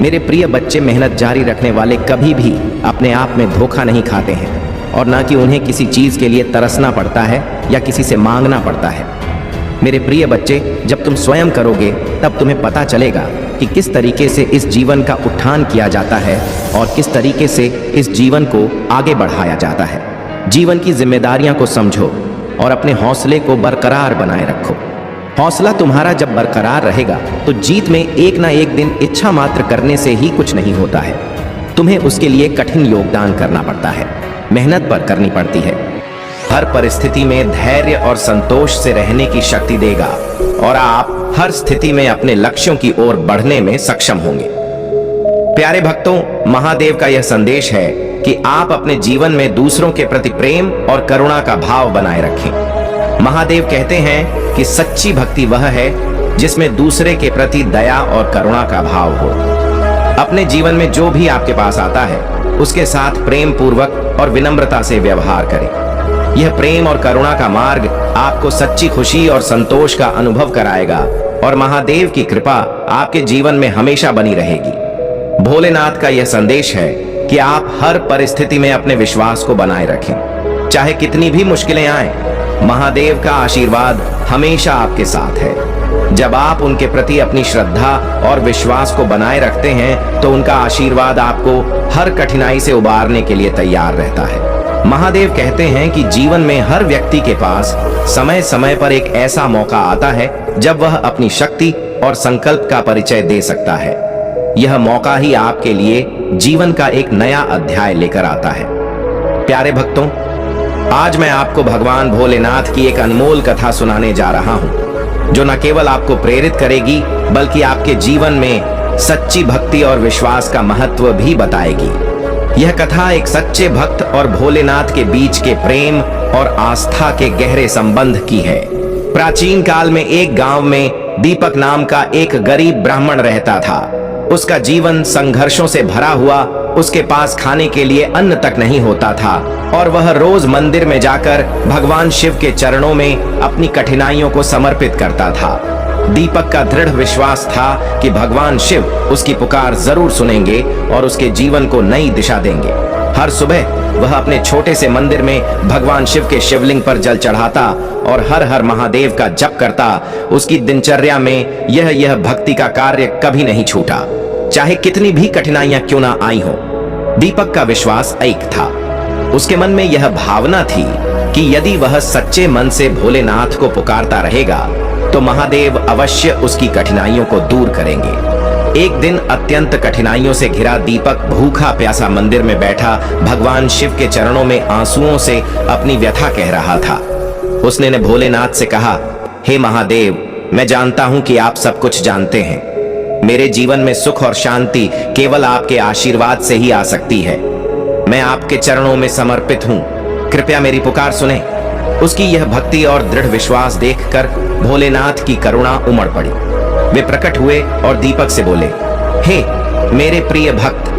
मेरे प्रिय बच्चे, मेहनत जारी रखने वाले कभी भी अपने आप में धोखा नहीं खाते हैं और ना कि उन्हें किसी चीज़ के लिए तरसना पड़ता है या किसी से मांगना पड़ता है। मेरे प्रिय बच्चे, जब तुम स्वयं करोगे तब तुम्हें पता चलेगा कि किस तरीके से इस जीवन का उत्थान किया जाता है और किस तरीके से इस जीवन को आगे बढ़ाया जाता है। जीवन की जिम्मेदारियां को समझो और अपने हौसले को बरकरार बनाए रखो। हौसला तुम्हारा जब बरकरार रहेगा तो जीत में एक ना एक दिन इच्छा मात्र करने से ही कुछ नहीं होता है। तुम्हें उसके लिए कठिन योगदान करना पड़ता है, मेहनत पर करनी पड़ती है। हर परिस्थिति में धैर्य और संतोष से रहने की शक्ति देगा और आप हर स्थिति में अपने लक्ष्यों की ओर बढ़ने में सक्षम होंगे। प्यारे भक्तों, महादेव का यह संदेश है कि आप अपने जीवन में दूसरों के प्रति प्रेम और करुणा का भाव बनाए रखें। महादेव कहते हैं कि सच्ची भक्ति वह है जिसमें दूसरे के प्रति दया और करुणा का भाव हो। अपने जीवन में जो भी आपके पास आता है उसके साथ प्रेम पूर्वक और विनम्रता से व्यवहार करें। यह प्रेम और करुणा का मार्ग आपको सच्ची खुशी और संतोष का अनुभव कराएगा और महादेव की कृपा आपके जीवन में हमेशा बनी रहेगी। भोलेनाथ का यह संदेश है कि आप हर परिस्थिति में अपने विश्वास को बनाए रखें, चाहे कितनी भी मुश्किलें आएं। महादेव का आशीर्वाद हमेशा आपके साथ है। जब आप उनके प्रति अपनी श्रद्धा और विश्वास को बनाए रखते हैं तो उनका आशीर्वाद आपको हर कठिनाई से उबारने के लिए तैयार रहता है। महादेव कहते हैं कि जीवन में हर व्यक्ति के पास समय समय पर एक ऐसा मौका आता है जब वह अपनी शक्ति और संकल्प का परिचय दे सकता है। यह मौका ही आपके लिए जीवन का एक नया अध्याय लेकर आता है। प्यारे भक्तों, आज मैं आपको भगवान भोलेनाथ की एक अनमोल कथा सुनाने जा रहा हूं, जो न केवल आपको प्रेरित करेगी बल्कि आपके जीवन में सच्ची भक्ति और विश्वास का महत्व भी बताएगी। यह कथा एक सच्चे भक्त और भोलेनाथ के बीच के प्रेम और आस्था के गहरे संबंध की है। प्राचीन काल में एक गांव में दीपक नाम का एक गरीब ब्राह्मण रहता था। उसका जीवन संघर्षों से भरा हुआ, उसके पास खाने के लिए अन्न तक नहीं होता था और वह रोज मंदिर में जाकर भगवान शिव के चरणों में अपनी कठिनाइयों को समर्पित करता था। दीपक का दृढ़ विश्वास था कि भगवान शिव उसकी पुकार जरूर सुनेंगे और उसके जीवन को नई दिशा देंगे। हर सुबह वह अपने छोटे से मंदिर में भगवान शिव के शिवलिंग पर जल चढ़ाता और हर हर महादेव का जप करता। उसकी दिनचर्या में यह भक्ति का कार्य कभी नहीं छूटा, चाहे कितनी भी कठिनाइयां क्यों ना आई हो। दीपक का विश्वास एक था। उसके मन में यह भावना थी कि यदि वह सच्चे मन से भोलेनाथ को पुकारता रहेगा तो महादेव अवश्य उसकी कठिनाइयों को दूर करेंगे। एक दिन अत्यंत कठिनाइयों से घिरा दीपक भूखा प्यासा मंदिर में बैठा भगवान शिव के चरणों में आंसुओं से अपनी व्यथा कह रहा था। उसने भोलेनाथ से कहा, हे महादेव, मैं जानता हूं कि आप सब कुछ जानते हैं। मेरे जीवन में सुख और शांति केवल आपके आशीर्वाद से ही आ सकती है। मैं आपके चरणों में समर्पित हूं, कृपया मेरी पुकार सुने। उसकी यह भक्ति और दृढ़ विश्वास देखकर भोलेनाथ की करुणा उमड़ पड़ी। वे प्रकट हुए और दीपक से बोले, हे मेरे प्रिय भक्त,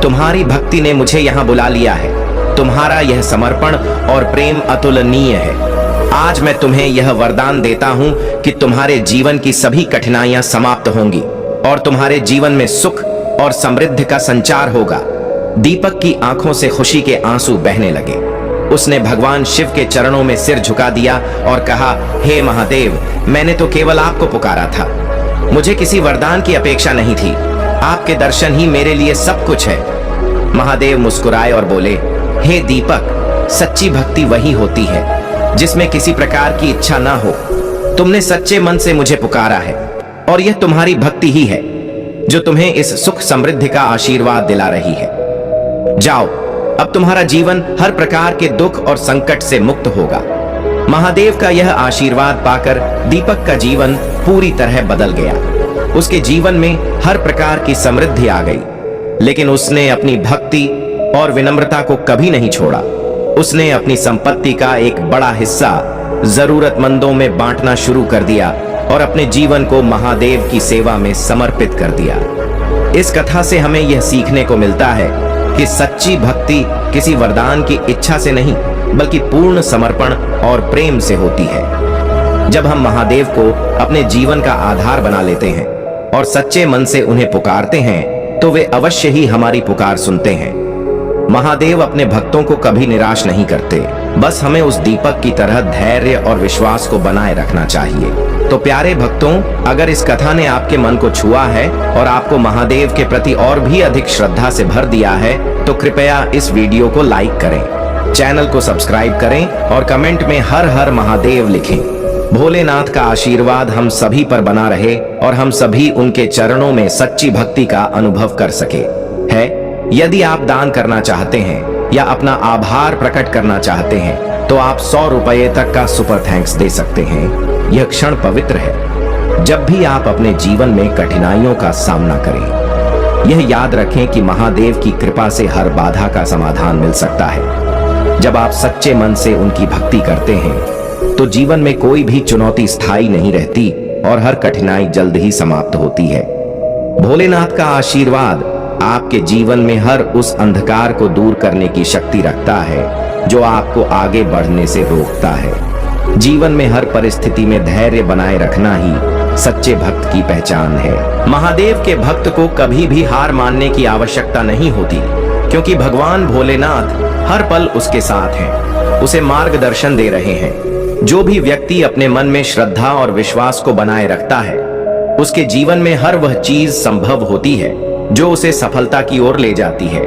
तुम्हारी भक्ति ने मुझे यहाँ बुला लिया है। तुम्हारा यह समर्पण और प्रेम अतुलनीय है। आज मैं तुम्हें यह वरदान देता हूँ कि तुम्हारे जीवन की सभी कठिनाइयां समाप्त होंगी और तुम्हारे जीवन में सुख और समृद्धि का संचार होगा। दीपक की आंखों से खुशी के आंसू बहने लगे। उसने भगवान शिव के चरणों में सिर झुका दिया और कहा, हे महादेव, मैंने तो केवल आपको पुकारा था। मुझे किसी वरदान की अपेक्षा नहीं थी। आपके दर्शन ही मेरे लिए सब कुछ है। महादेव मुस्कुराए और बोले, हे दीपक, सच्ची भक्ति वही होती है जिसमें किसी प्रकार की इच्छा ना हो। तुमने सच्चे मन से मुझे पुकारा है और यह तुम्हारी भक्ति ही है जो तुम्हें इस सुख समृद्धि का आशीर्वाद दिला रही है। जाओ, अब तुम्हारा जीवन हर प्रकार के दुख और संकट से मुक्त होगा। महादेव का यह आशीर्वाद पाकर दीपक का जीवन पूरी तरह बदल गया। उसके जीवन में हर प्रकार की समृद्धि आ गई, लेकिन उसने अपनी भक्ति और विनम्रता को कभी नहीं छोड़ा। उसने अपनी संपत्ति का एक बड़ा हिस्सा जरूरतमंदों में बांटना शुरू कर दिया और अपने जीवन को महादेव की सेवा में समर्पित कर दिया। इस कथा से हमें यह सीखने को मिलता है कि सच्ची भक्ति किसी वरदान की इच्छा से नहीं बल्कि पूर्ण समर्पण और प्रेम से होती है। जब हम महादेव को अपने जीवन का आधार बना लेते हैं और सच्चे मन से उन्हें पुकारते हैं तो वे अवश्य ही हमारी पुकार सुनते हैं। महादेव अपने भक्तों को कभी निराश नहीं करते, बस हमें उस दीपक की तरह धैर्य और विश्वास को बनाए रखना चाहिए। तो प्यारे भक्तों, अगर इस कथा ने आपके मन को छुआ है और आपको महादेव के प्रति और भी अधिक श्रद्धा से भर दिया है तो कृपया इस वीडियो को लाइक करें, चैनल को सब्सक्राइब करें और कमेंट में हर हर महादेव लिखें। भोलेनाथ का आशीर्वाद हम सभी पर बना रहे और हम सभी उनके चरणों में सच्ची भक्ति का अनुभव कर सके। यदि आप दान करना चाहते हैं या अपना आभार प्रकट करना चाहते हैं तो आप 100 रुपये तक का सुपर थैंक्स दे सकते हैं। यह क्षण पवित्र है जब भी आप अपने जीवन में कठिनाइयों का सामना करें। यह याद रखें कि महादेव की कृपा से हर बाधा का समाधान मिल सकता है। जब आप सच्चे मन से उनकी भक्ति करते हैं तो जीवन में कोई भी चुनौती स्थायी नहीं रहती और हर कठिनाई जल्द ही समाप्त होती है। भोलेनाथ का आशीर्वाद आपके जीवन में हर उस अंधकार को दूर करने की शक्ति रखता है जो आपको आगे बढ़ने से रोकता है। जीवन में हर परिस्थिति में धैर्य बनाए रखना ही सच्चे भक्त की पहचान है। महादेव के भक्त को कभी भी हार मानने की आवश्यकता नहीं होती, क्योंकि भगवान भोलेनाथ हर पल उसके साथ हैं, उसे मार्गदर्शन दे रहे हैं। जो भी व्यक्ति अपने मन में श्रद्धा और विश्वास को बनाए रखता है उसके जीवन में हर वह चीज संभव होती है जो उसे सफलता की ओर ले जाती है।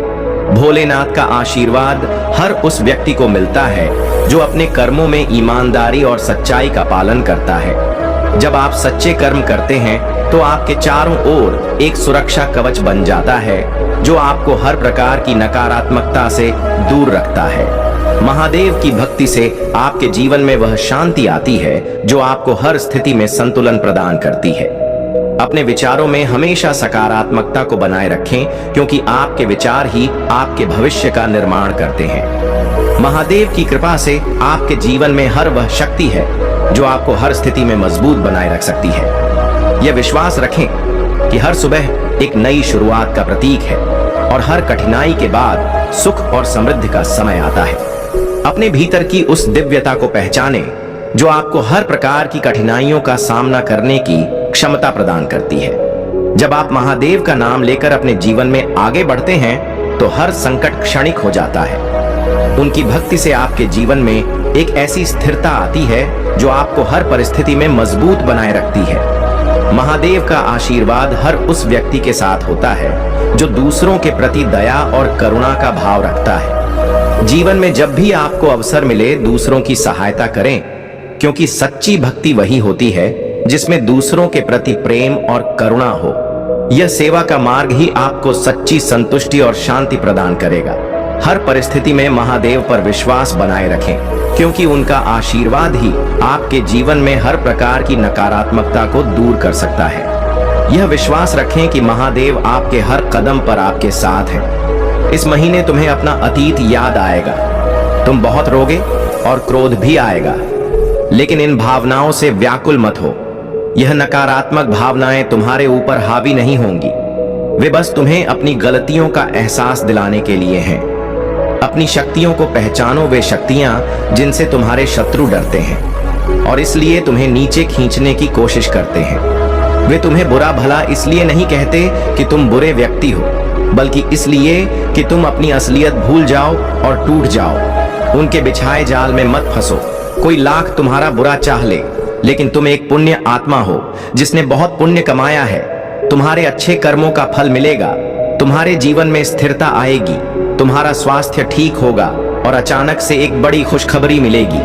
भोलेनाथ का आशीर्वाद हर उस व्यक्ति को मिलता है जो अपने कर्मों में ईमानदारी और सच्चाई का पालन करता है। जब आप सच्चे कर्म करते हैं तो आपके चारों ओर एक सुरक्षा कवच बन जाता है जो आपको हर प्रकार की नकारात्मकता से दूर रखता है। महादेव की भक्ति से आपके जीवन में वह शांति आती है जो आपको हर स्थिति में संतुलन प्रदान करती है। अपने विचारों में हमेशा सकारात्मकता को बनाए रखें, क्योंकि आपके विचार ही आपके भविष्य का निर्माण करते हैं। महादेव की कृपा से आपके जीवन में हर वह शक्ति है जो आपको हर स्थिति में मजबूत बनाए रख सकती है। यह विश्वास रखें कि हर सुबह एक नई शुरुआत का प्रतीक है और हर कठिनाई के बाद सुख और समृद्धि का समय आता है। अपने भीतर की उस दिव्यता को पहचानें जो आपको हर प्रकार की कठिनाइयों का सामना करने की क्षमता प्रदान करती है। जब आप महादेव का नाम लेकर अपने जीवन में आगे बढ़ते हैं तो हर संकट क्षणिक हो जाता है। उनकी भक्ति से आपके जीवन में एक ऐसी स्थिरता आती है जो आपको हर परिस्थिति में मजबूत बनाए रखती है। महादेव का आशीर्वाद हर उस व्यक्ति के साथ होता है जो दूसरों के प्रति दया और करुणा का भाव रखता है। जीवन में जब भी आपको अवसर मिले दूसरों की सहायता करें, क्योंकि सच्ची भक्ति वही होती है जिसमें दूसरों के प्रति प्रेम और करुणा हो। यह सेवा का मार्ग ही आपको सच्ची संतुष्टि और शांति प्रदान करेगा। हर परिस्थिति में महादेव पर विश्वास बनाए रखें, क्योंकि उनका आशीर्वाद ही आपके जीवन में हर प्रकार की नकारात्मकता को दूर कर सकता है। यह विश्वास रखें कि महादेव आपके हर कदम पर आपके साथ हैं। इस महीने तुम्हें अपना अतीत याद आएगा, तुम बहुत रोगे और क्रोध भी आएगा, लेकिन इन भावनाओं से व्याकुल मत हो। यह नकारात्मक भावनाएं तुम्हारे ऊपर हावी नहीं होंगी, वे बस तुम्हें अपनी गलतियों का एहसास दिलाने के लिए हैं। अपनी शक्तियों को पहचानो, वे शक्तियां जिनसे तुम्हारे शत्रु डरते हैं और इसलिए तुम्हें नीचे खींचने की कोशिश करते हैं। वे तुम्हें बुरा भला इसलिए नहीं कहते कि तुम बुरे व्यक्ति हो, बल्कि इसलिए कि तुम अपनी असलियत भूल जाओ और टूट जाओ। उनके बिछाए जाल में मत फंसो। कोई लाख तुम्हारा बुरा चाह ले, लेकिन तुम एक पुण्य आत्मा हो जिसने बहुत पुण्य कमाया है। तुम्हारे अच्छे कर्मों का फल मिलेगा, तुम्हारे जीवन में स्थिरता आएगी, तुम्हारा स्वास्थ्य ठीक होगा और अचानक से एक बड़ी खुशखबरी मिलेगी।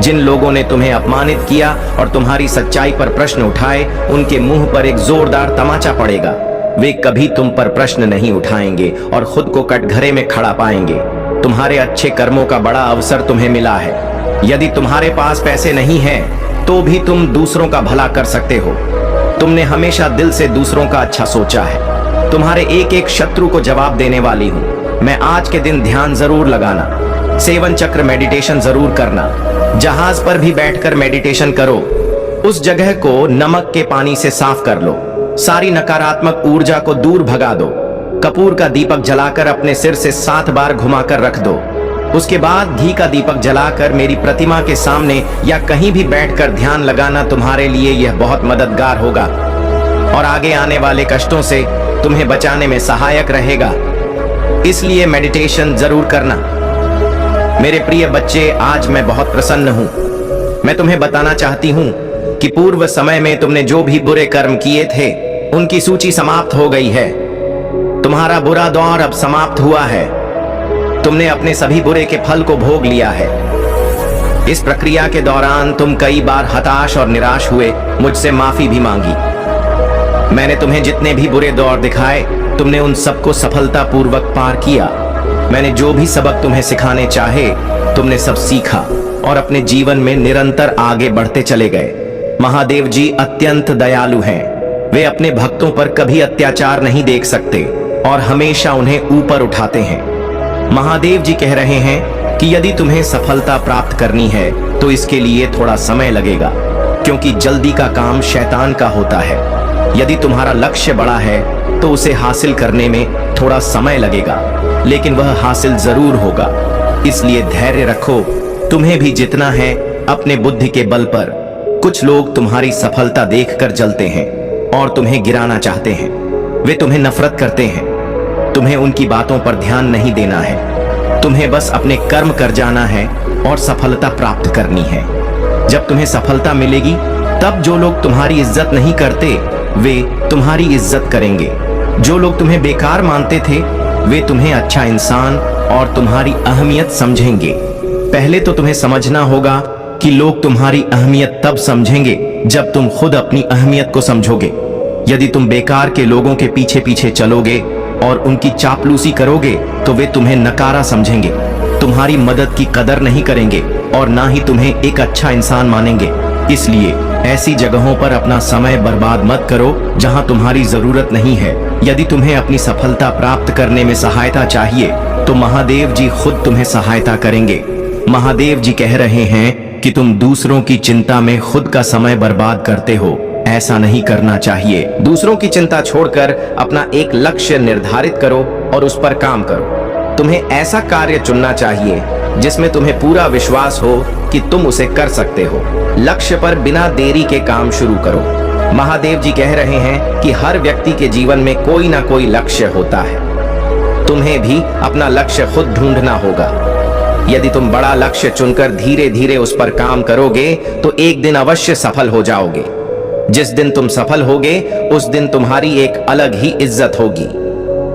जिन लोगों ने तुम्हें अपमानित किया और तुम्हारी सच्चाई पर प्रश्न उठाए, उनके मुंह पर एक जोरदार तमाचा पड़ेगा। वे कभी तुम पर प्रश्न नहीं उठाएंगे और खुद को कटघरे में खड़ा पाएंगे। तुम्हारे अच्छे कर्मों का बड़ा अवसर तुम्हें मिला है। यदि तुम्हारे पास पैसे नहीं हैं तो भी तुम दूसरों का भला कर सकते हो। तुमने हमेशा दिल से दूसरों का अच्छा सोचा है। तुम्हारे एक एक शत्रु को जवाब देने वाली हूँ मैं। आज के दिन ध्यान जरूर लगाना, सेवन चक्र मेडिटेशन जरूर करना। जहाज पर भी बैठकर मेडिटेशन करो। उस जगह को नमक के पानी से साफ कर लो। सारी नकारात्मक ऊर्जा को दूर भगा दो। कपूर का दीपक जलाकर अपने सिर से 7 बार घुमाकर रख दो। उसके बाद घी का दीपक जलाकर मेरी प्रतिमा के सामने या कहीं भी बैठकर ध्यान लगाना तुम्हारे लिए यह बहुत मददगार होगा और आगे आने वाले कष्टों से तुम्हें बचाने में सहायक रहेगा। इसलिए मेडिटेशन जरूर करना। मेरे प्रिय बच्चे, आज मैं बहुत प्रसन्न हूं। मैं तुम्हें बताना चाहती हूं कि पूर्व समय में तुमने जो भी बुरे कर्म किए थे उनकी सूची समाप्त हो गई है। तुम्हारा बुरा दौर अब समाप्त हुआ है। तुमने अपने सभी बुरे के फल को भोग लिया है। इस प्रक्रिया के दौरान तुम कई बार हताश और निराश हुए, मुझसे माफी भी मांगी। मैंने तुम्हें जितने भी बुरे दौर दिखाए तुमने उन सबको सफलतापूर्वक पार किया। मैंने जो भी सबक तुम्हें सिखाने चाहे तुमने सब सीखा और अपने जीवन में निरंतर आगे बढ़ते चले गए। महादेव जी अत्यंत दयालु हैं। वे अपने भक्तों पर कभी अत्याचार नहीं देख सकते और हमेशा उन्हें ऊपर उठाते हैं। महादेव जी कह रहे हैं कि यदि तुम्हें सफलता प्राप्त करनी है तो इसके लिए थोड़ा समय लगेगा, क्योंकि जल्दी का काम शैतान का होता है। यदि तुम्हारा लक्ष्य बड़ा है तो उसे हासिल करने में थोड़ा समय लगेगा, लेकिन वह हासिल जरूर होगा। इसलिए धैर्य रखो। तुम्हें भी जितना है अपने बुद्धि के बल पर। कुछ लोग तुम्हारी सफलता देखकर जलते हैं और तुम्हें गिराना चाहते हैं। वे तुम्हें नफरत करते हैं। तुम्हें उनकी बातों पर ध्यान नहीं देना है। तुम्हें बस अपने कर्म कर जाना है और सफलता प्राप्त करनी है। जब तुम्हें सफलता मिलेगी तब जो लोग तुम्हारी इज्जत नहीं करते वे तुम्हारी इज्जत करेंगे। जो लोग तुम्हें बेकार मानते थे वे तुम्हें अच्छा इंसान और तुम्हारी अहमियत समझेंगे। पहले तो तुम्हें समझना होगा कि लोग तुम्हारी अहमियत तब समझेंगे जब तुम खुद अपनी अहमियत को समझोगे। यदि तुम बेकार के लोगों के पीछे पीछे चलोगे और उनकी चापलूसी करोगे तो वे तुम्हें नकारा समझेंगे, तुम्हारी मदद की कदर नहीं करेंगे और ना ही तुम्हें एक अच्छा इंसान मानेंगे। इसलिए ऐसी जगहों पर अपना समय बर्बाद मत करो जहां तुम्हारी जरूरत नहीं है। यदि तुम्हें अपनी सफलता प्राप्त करने में सहायता चाहिए तो महादेव जी खुद तुम्हें सहायता करेंगे। महादेव जी कह रहे हैं कि तुम दूसरों की चिंता में खुद का समय बर्बाद करते हो। ऐसा नहीं करना चाहिए। दूसरों की चिंता छोड़कर अपना एक लक्ष्य निर्धारित करो और उस पर काम करो। तुम्हें ऐसा कार्य चुनना चाहिए जिसमें तुम्हें पूरा विश्वास हो कि तुम उसे कर सकते हो। लक्ष्य पर बिना देरी के काम शुरू करो। महादेव जी कह रहे हैं कि हर व्यक्ति के जीवन में कोई ना कोई लक्ष्य होता है। तुम्हें भी अपना लक्ष्य खुद ढूंढना होगा। यदि तुम बड़ा लक्ष्य चुनकर धीरे धीरे उस पर काम करोगे तो एक दिन अवश्य सफल हो जाओगे। जिस दिन तुम सफल होगे उस दिन तुम्हारी एक अलग ही इज्जत होगी।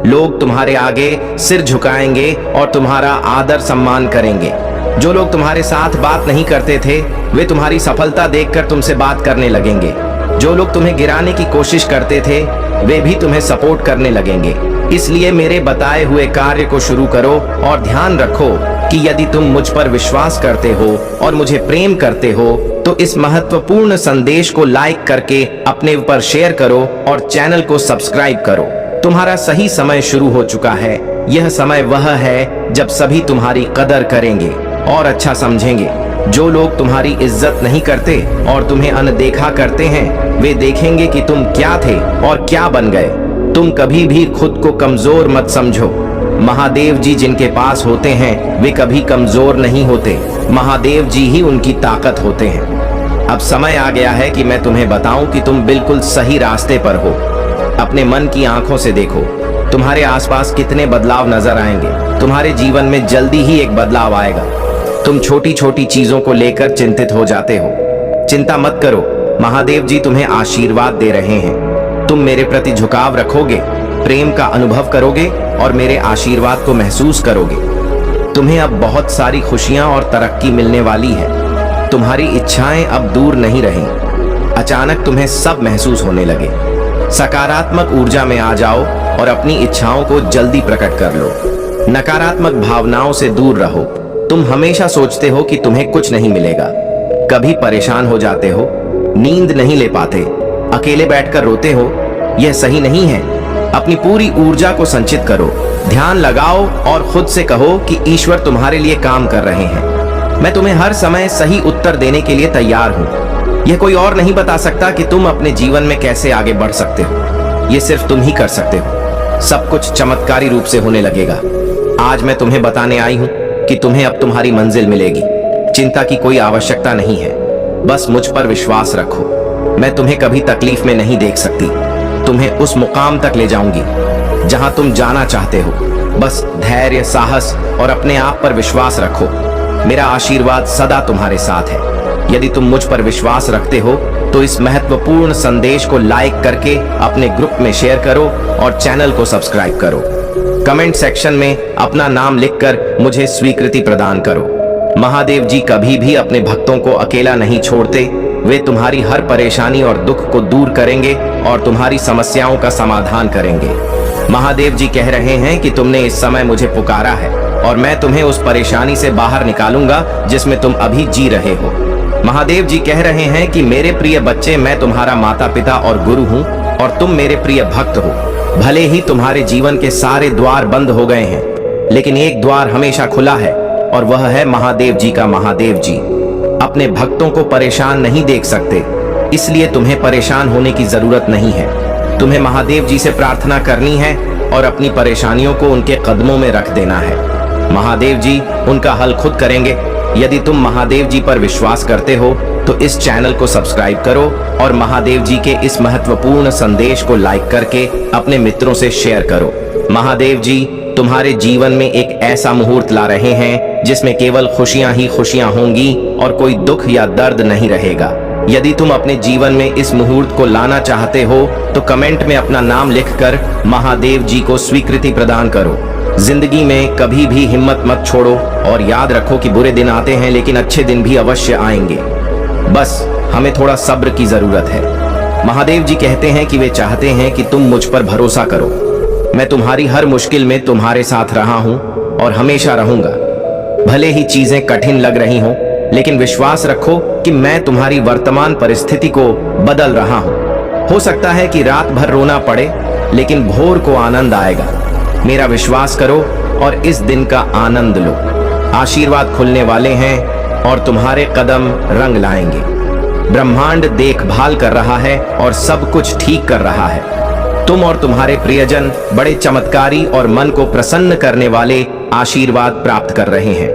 लोग तुम्हारे आगे सिर झुकाएंगे और तुम्हारा आदर सम्मान करेंगे। जो लोग तुम्हारे साथ बात नहीं करते थे वे तुम्हारी सफलता देखकर तुमसे बात करने लगेंगे। जो लोग तुम्हें गिराने की कोशिश करते थे वे भी तुम्हें सपोर्ट करने लगेंगे। इसलिए मेरे बताए हुए कार्य को शुरू करो और ध्यान रखो कि यदि तुम मुझ पर विश्वास करते हो और मुझे प्रेम करते हो तो इस महत्वपूर्ण संदेश को लाइक करके अपने ऊपर शेयर करो और चैनल को सब्सक्राइब करो। तुम्हारा सही समय शुरू हो चुका है। यह समय वह है जब सभी तुम्हारी कदर करेंगे और अच्छा समझेंगे। जो लोग तुम्हारी इज्जत नहीं करते और तुम्हें अनदेखा करते हैं वे देखेंगे कि तुम क्या थे और क्या बन गए। तुम कभी भी खुद को कमजोर मत समझो। महादेव जी जिनके पास होते हैं वे कभी कमजोर नहीं होते। महादेव जी ही उनकी ताकत होते हैं। अब समय आ गया है कि मैं तुम्हें बताऊं कि तुम बिल्कुल सही रास्ते पर हो। अपने मन की आंखों से देखो, तुम्हारे आसपास कितने बदलाव नजर आएंगे। तुम्हारे जीवन में जल्दी ही एक बदलाव आएगा। तुम छोटी छोटी चीजों को लेकर चिंतित हो जाते हो। चिंता मत करो, महादेव जी तुम्हें आशीर्वाद दे रहे हैं। तुम मेरे प्रति झुकाव रखोगे, प्रेम का अनुभव करोगे और मेरे आशीर्वाद को महसूस करोगे। तुम्हें अब बहुत सारी खुशियां और तरक्की मिलने वाली है। तुम्हारी इच्छाएं अब दूर नहीं रहीं। अचानक तुम्हें सब महसूस होने लगे। सकारात्मक ऊर्जा में आ जाओ और अपनी इच्छाओं को जल्दी प्रकट कर लो। नकारात्मक भावनाओं से दूर रहो। तुम हमेशा सोचते हो कि तुम्हें कुछ नहीं मिलेगा। कभी परेशान हो जाते हो, नींद नहीं ले पाते, अकेले बैठकर रोते हो। यह सही नहीं है। अपनी पूरी ऊर्जा को संचित करो, ध्यान लगाओ और खुद से कहो कि ईश्वर तुम्हारे लिए काम कर रहे हैं। मैं तुम्हें हर समय सही उत्तर देने के लिए तैयार हूँ। यह कोई और नहीं बता सकता कि तुम अपने जीवन में कैसे आगे बढ़ सकते हो। यह सिर्फ तुम ही कर सकते हो। सब कुछ चमत्कारी रूप से होने लगेगा। आज मैं तुम्हें बताने आई हूँ कि तुम्हें अब तुम्हारी मंजिल मिलेगी। चिंता की कोई आवश्यकता नहीं है, बस मुझ पर विश्वास रखो। मैं तुम्हें कभी तकलीफ में नहीं देख सकती, तुम्हें उस मुकाम तक ले जाऊंगी जहां तुम जाना चाहते हो। बस धैर्य, साहस और अपने आप पर विश्वास रखो। मेरा आशीर्वाद सदा तुम्हारे साथ है। यदि तुम मुझ पर विश्वास रखते हो तो इस महत्वपूर्ण संदेश को लाइक करके अपने ग्रुप में शेयर करो और चैनल को सब्सक्राइब करो। कमेंट सेक्शन में अपना नाम लिखकर मुझे स्वीकृति प्रदान करो। महादेव जी कभी भी अपने भक्तों को अकेला नहीं छोड़ते। वे तुम्हारी हर परेशानी और दुख को दूर करेंगे और तुम्हारी समस्याओं का समाधान करेंगे। महादेव जी कह रहे हैं कि तुमने इस समय मुझे पुकारा है और मैं तुम्हें उस परेशानी से बाहर निकालूंगा जिसमें तुम अभी जी रहे हो। महादेव जी कह रहे हैं कि मेरे प्रिय बच्चे, मैं तुम्हारा माता पिता और गुरु हूँ और तुम मेरे प्रिय भक्त हो। भले ही तुम्हारे जीवन के सारे द्वार बंद हो गए हैं, लेकिन एक द्वार हमेशा खुला है और वह है महादेव जी का। महादेव जी अपने भक्तों को परेशान नहीं देख सकते, इसलिए तुम्हें परेशान होने की जरूरत नहीं है। तुम्हें महादेव जी से प्रार्थना करनी है और अपनी परेशानियों को उनके कदमों में रख देना है। महादेव जी उनका हल खुद करेंगे। यदि तुम महादेव जी पर विश्वास करते हो तो इस चैनल को सब्सक्राइब करो और महादेव जी के इस महत्वपूर्ण संदेश को लाइक करके अपने मित्रों से शेयर करो। महादेव जी तुम्हारे जीवन में एक ऐसा मुहूर्त ला रहे हैं जिसमें केवल खुशियां ही खुशियां होंगी और कोई दुख या दर्द नहीं रहेगा। यदि तुम अपने जीवन में इस मुहूर्त को लाना चाहते हो तो कमेंट में अपना नाम लिखकर महादेव जी को स्वीकृति प्रदान करो। जिंदगी में कभी भी हिम्मत मत छोड़ो और याद रखो कि बुरे दिन आते हैं लेकिन अच्छे दिन भी अवश्य आएंगे। बस हमें थोड़ा सब्र की जरूरत है। महादेव जी कहते हैं कि वे चाहते हैं कि तुम मुझ पर भरोसा करो। मैं तुम्हारी हर मुश्किल में तुम्हारे साथ रहा हूं और हमेशा रहूंगा। भले ही चीजें कठिन लग रही हों, लेकिन विश्वास रखो कि मैं तुम्हारी वर्तमान परिस्थिति को बदल रहा हूं। हो सकता है कि रात भर रोना पड़े, लेकिन भोर को आनंद आएगा। मेरा विश्वास करो और इस दिन का आनंद लो। आशीर्वाद खुलने वाले हैं और तुम्हारे कदम रंग लाएंगे। ब्रह्मांड देखभाल कर रहा है और सब कुछ ठीक कर रहा है। तुम और तुम्हारे प्रियजन बड़े चमत्कारी और मन को प्रसन्न करने वाले आशीर्वाद प्राप्त कर रहे हैं।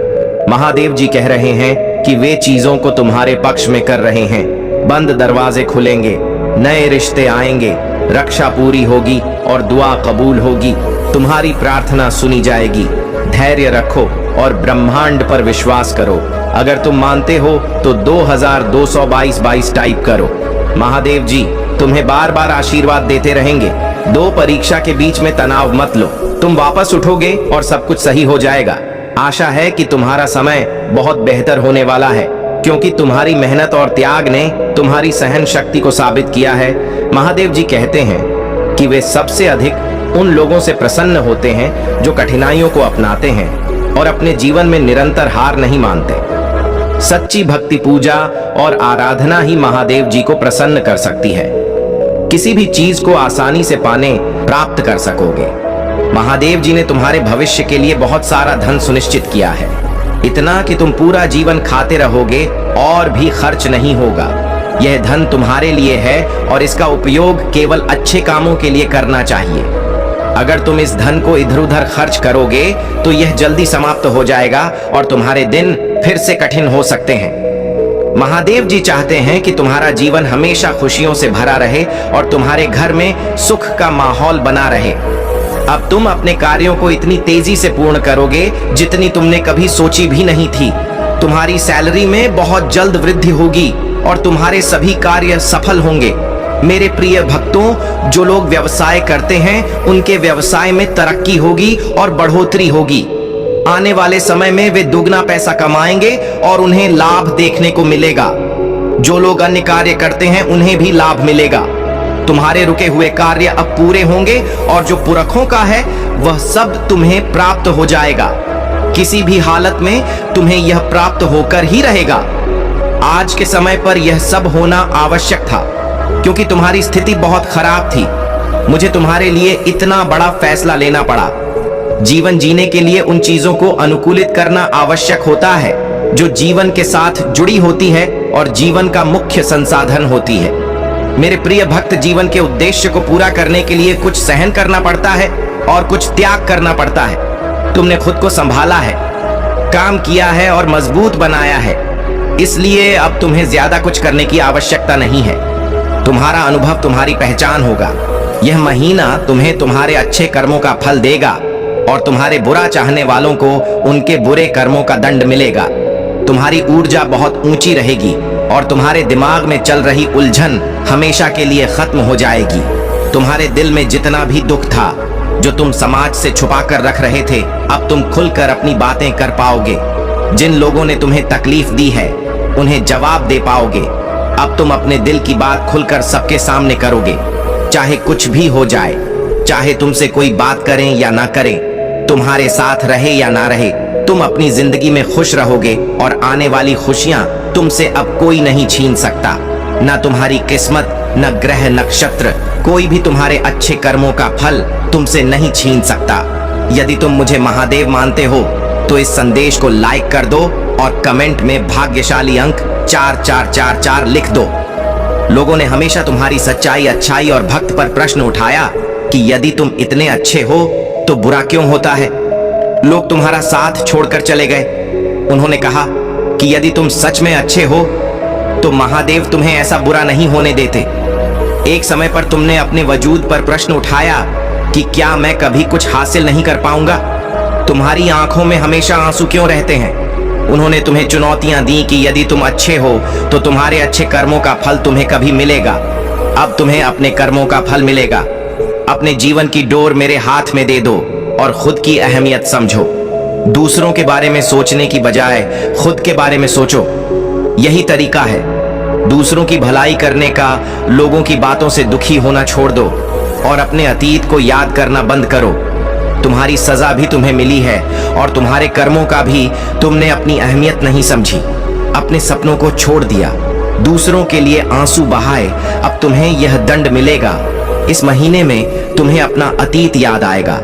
महादेव जी कह रहे हैं कि वे चीजों को तुम्हारे पक्ष में कर रहे हैं। बंद दरवाजे खुलेंगे, नए रिश्ते आएंगे, रक्षा पूरी होगी और दुआ कबूल होगी। तुम्हारी प्रार्थना सुनी जाएगी। धैर्य रखो और ब्रह्मांड पर विश्वास करो। अगर तुम मानते हो तो 2222 टाइप करो। महादेव जी तुम्हें बार बार आशीर्वाद देते रहेंगे। दो परीक्षा के बीच में तनाव मत लो। तुम वापस उठोगे और सब कुछ सही हो जाएगा। आशा है कि तुम्हारा समय बहुत बेहतर होने वाला है, क्योंकि तुम्हारी मेहनत और त्याग ने तुम्हारी सहन शक्ति को साबित किया है। महादेव जी कहते हैं कि वे सबसे अधिक उन लोगों से प्रसन्न होते हैं जो कठिनाइयों को अपनाते हैं और अपने जीवन में निरंतर हार नहीं मानते। सच्ची भक्ति, पूजा और आराधना ही महादेव जी को प्रसन्न कर सकती है। किसी भी चीज को आसानी से पाने प्राप्त कर सकोगे। महादेव जी ने तुम्हारे भविष्य के लिए बहुत सारा धन सुनिश्चित किया है, इतना कि तुम पूरा जीवन खाते रहोगे और भी खर्च नहीं होगा। यह धन तुम्हारे लिए है और इसका उपयोग केवल अच्छे कामों के लिए करना चाहिए। अगर तुम इस धन को इधर उधर खर्च करोगे तो यह जल्दी समाप्त हो जाएगा और तुम्हारे दिन फिर से कठिन हो सकते हैं। महादेव जी चाहते हैं कि तुम्हारा जीवन हमेशा खुशियों से भरा रहे और तुम्हारे घर में सुख का माहौल बना रहे। अब तुम अपने कार्यों को इतनी तेजी से पूर्ण करोगे जितनी तुमने कभी सोची भी नहीं थी। तुम्हारी सैलरी में बहुत जल्द वृद्धि होगी और तुम्हारे सभी कार्य सफल होंगे। मेरे प्रिय भक्तों, जो लोग व्यवसाय करते हैं उनके व्यवसाय में तरक्की होगी और बढ़ोतरी होगी। आने वाले समय में वे दुगना पैसा कमाएंगे और उन्हें लाभ देखने को मिलेगा। जो लोग अन्य कार्य करते हैं उन्हें भी लाभ मिलेगा। तुम्हारे रुके हुए कार्य अब पूरे होंगे और जो पुरखों का है वह सब तुम्हें प्राप्त हो जाएगा। किसी भी हालत में तुम्हें यह प्राप्त होकर ही रहेगा। आज के समय पर यह सब होना आवश्यक था, क्योंकि तुम्हारी स्थिति बहुत खराब थी। मुझे तुम्हारे लिए इतना बड़ा फैसला लेना पड़ा। जीवन जीने के लिए उन चीजों को अनुकूलित करना आवश्यक होता है जो जीवन के साथ जुड़ी होती है और जीवन का मुख्य संसाधन होती है। मेरे प्रिय भक्त, जीवन के उद्देश्य को पूरा करने के लिए कुछ सहन करना पड़ता है और कुछ त्याग करना पड़ता है। तुमने खुद को संभाला है, काम किया है और मजबूत बनाया है, इसलिए अब तुम्हें ज्यादा कुछ करने की आवश्यकता नहीं है। तुम्हारा अनुभव तुम्हारी पहचान होगा। यह महीना तुम्हें तुम्हारे अच्छे कर्मों का फल देगा और तुम्हारे बुरा चाहने वालों को उनके बुरे कर्मों का दंड मिलेगा। तुम्हारी ऊर्जा बहुत ऊंची रहेगी और तुम्हारे दिमाग में चल रही उलझन हमेशा के लिए खत्म हो जाएगी। तुम्हारे दिल में जितना भी दुख था जो तुम समाज से छुपा कर रख रहे थे, अब तुम खुलकर अपनी बातें कर पाओगे। जिन लोगों ने तुम्हें तकलीफ दी है उन्हें जवाब दे पाओगे। अब तुम अपने दिल की बात खुलकर सबके सामने करोगे, चाहे कुछ भी हो जाए, चाहे तुमसे कोई बात करें या ना करें, तुम्हारे साथ रहे या ना रहे, तुम अपनी जिंदगी में खुश रहोगे और आने वाली खुशियां तुमसे अब कोई नहीं छीन सकता। न तुम्हारी किस्मत, न ग्रह नक्षत्र, कोई भी तुम्हारे अच्छे कर्मों का फल तुमसे नहीं छीन सकता। यदि तुम मुझे महादेव मानते हो तो इस संदेश को लाइक कर दो और कमेंट में भाग्यशाली अंक 4444 लिख दो। लोगों ने हमेशा तुम्हारी सच्चाई, अच्छाई और भक्त पर प्रश्न उठाया कि यदि तुम इतने अच्छे हो तो बुरा क्यों होता है। लोग तुम्हारा साथ छोड़कर चले गए। उन्होंने कहा कि यदि तुम सच में अच्छे हो तो महादेव तुम्हें ऐसा बुरा नहीं होने देते। एक समय पर तुमने अपने वजूद पर प्रश्न उठाया कि क्या मैं कभी कुछ हासिल नहीं कर पाऊंगा। तुम्हारी आंखों में हमेशा आंसू क्यों रहते हैं। उन्होंने तुम्हें चुनौतियां दी कि यदि तुम अच्छे हो तो तुम्हारे अच्छे कर्मों का फल तुम्हें कभी मिलेगा। अब तुम्हें अपने कर्मों का फल मिलेगा। अपने जीवन की डोर मेरे हाथ में दे दो और खुद की अहमियत समझो। दूसरों के बारे में सोचने की बजाय खुद के बारे में सोचो। यही तरीका है दूसरों की भलाई करने का। लोगों की बातों से दुखी होना छोड़ दो और अपने अतीत को याद करना बंद करो। तुम्हारी सजा भी तुम्हें मिली है और तुम्हारे कर्मों का भी। तुमने अपनी अहमियत नहीं समझी, अपने सपनों को छोड़ दिया, दूसरों के लिए आंसू बहाए। अब तुम्हें यह दंड मिलेगा। इस महीने में तुम्हें अपना अतीत याद आएगा।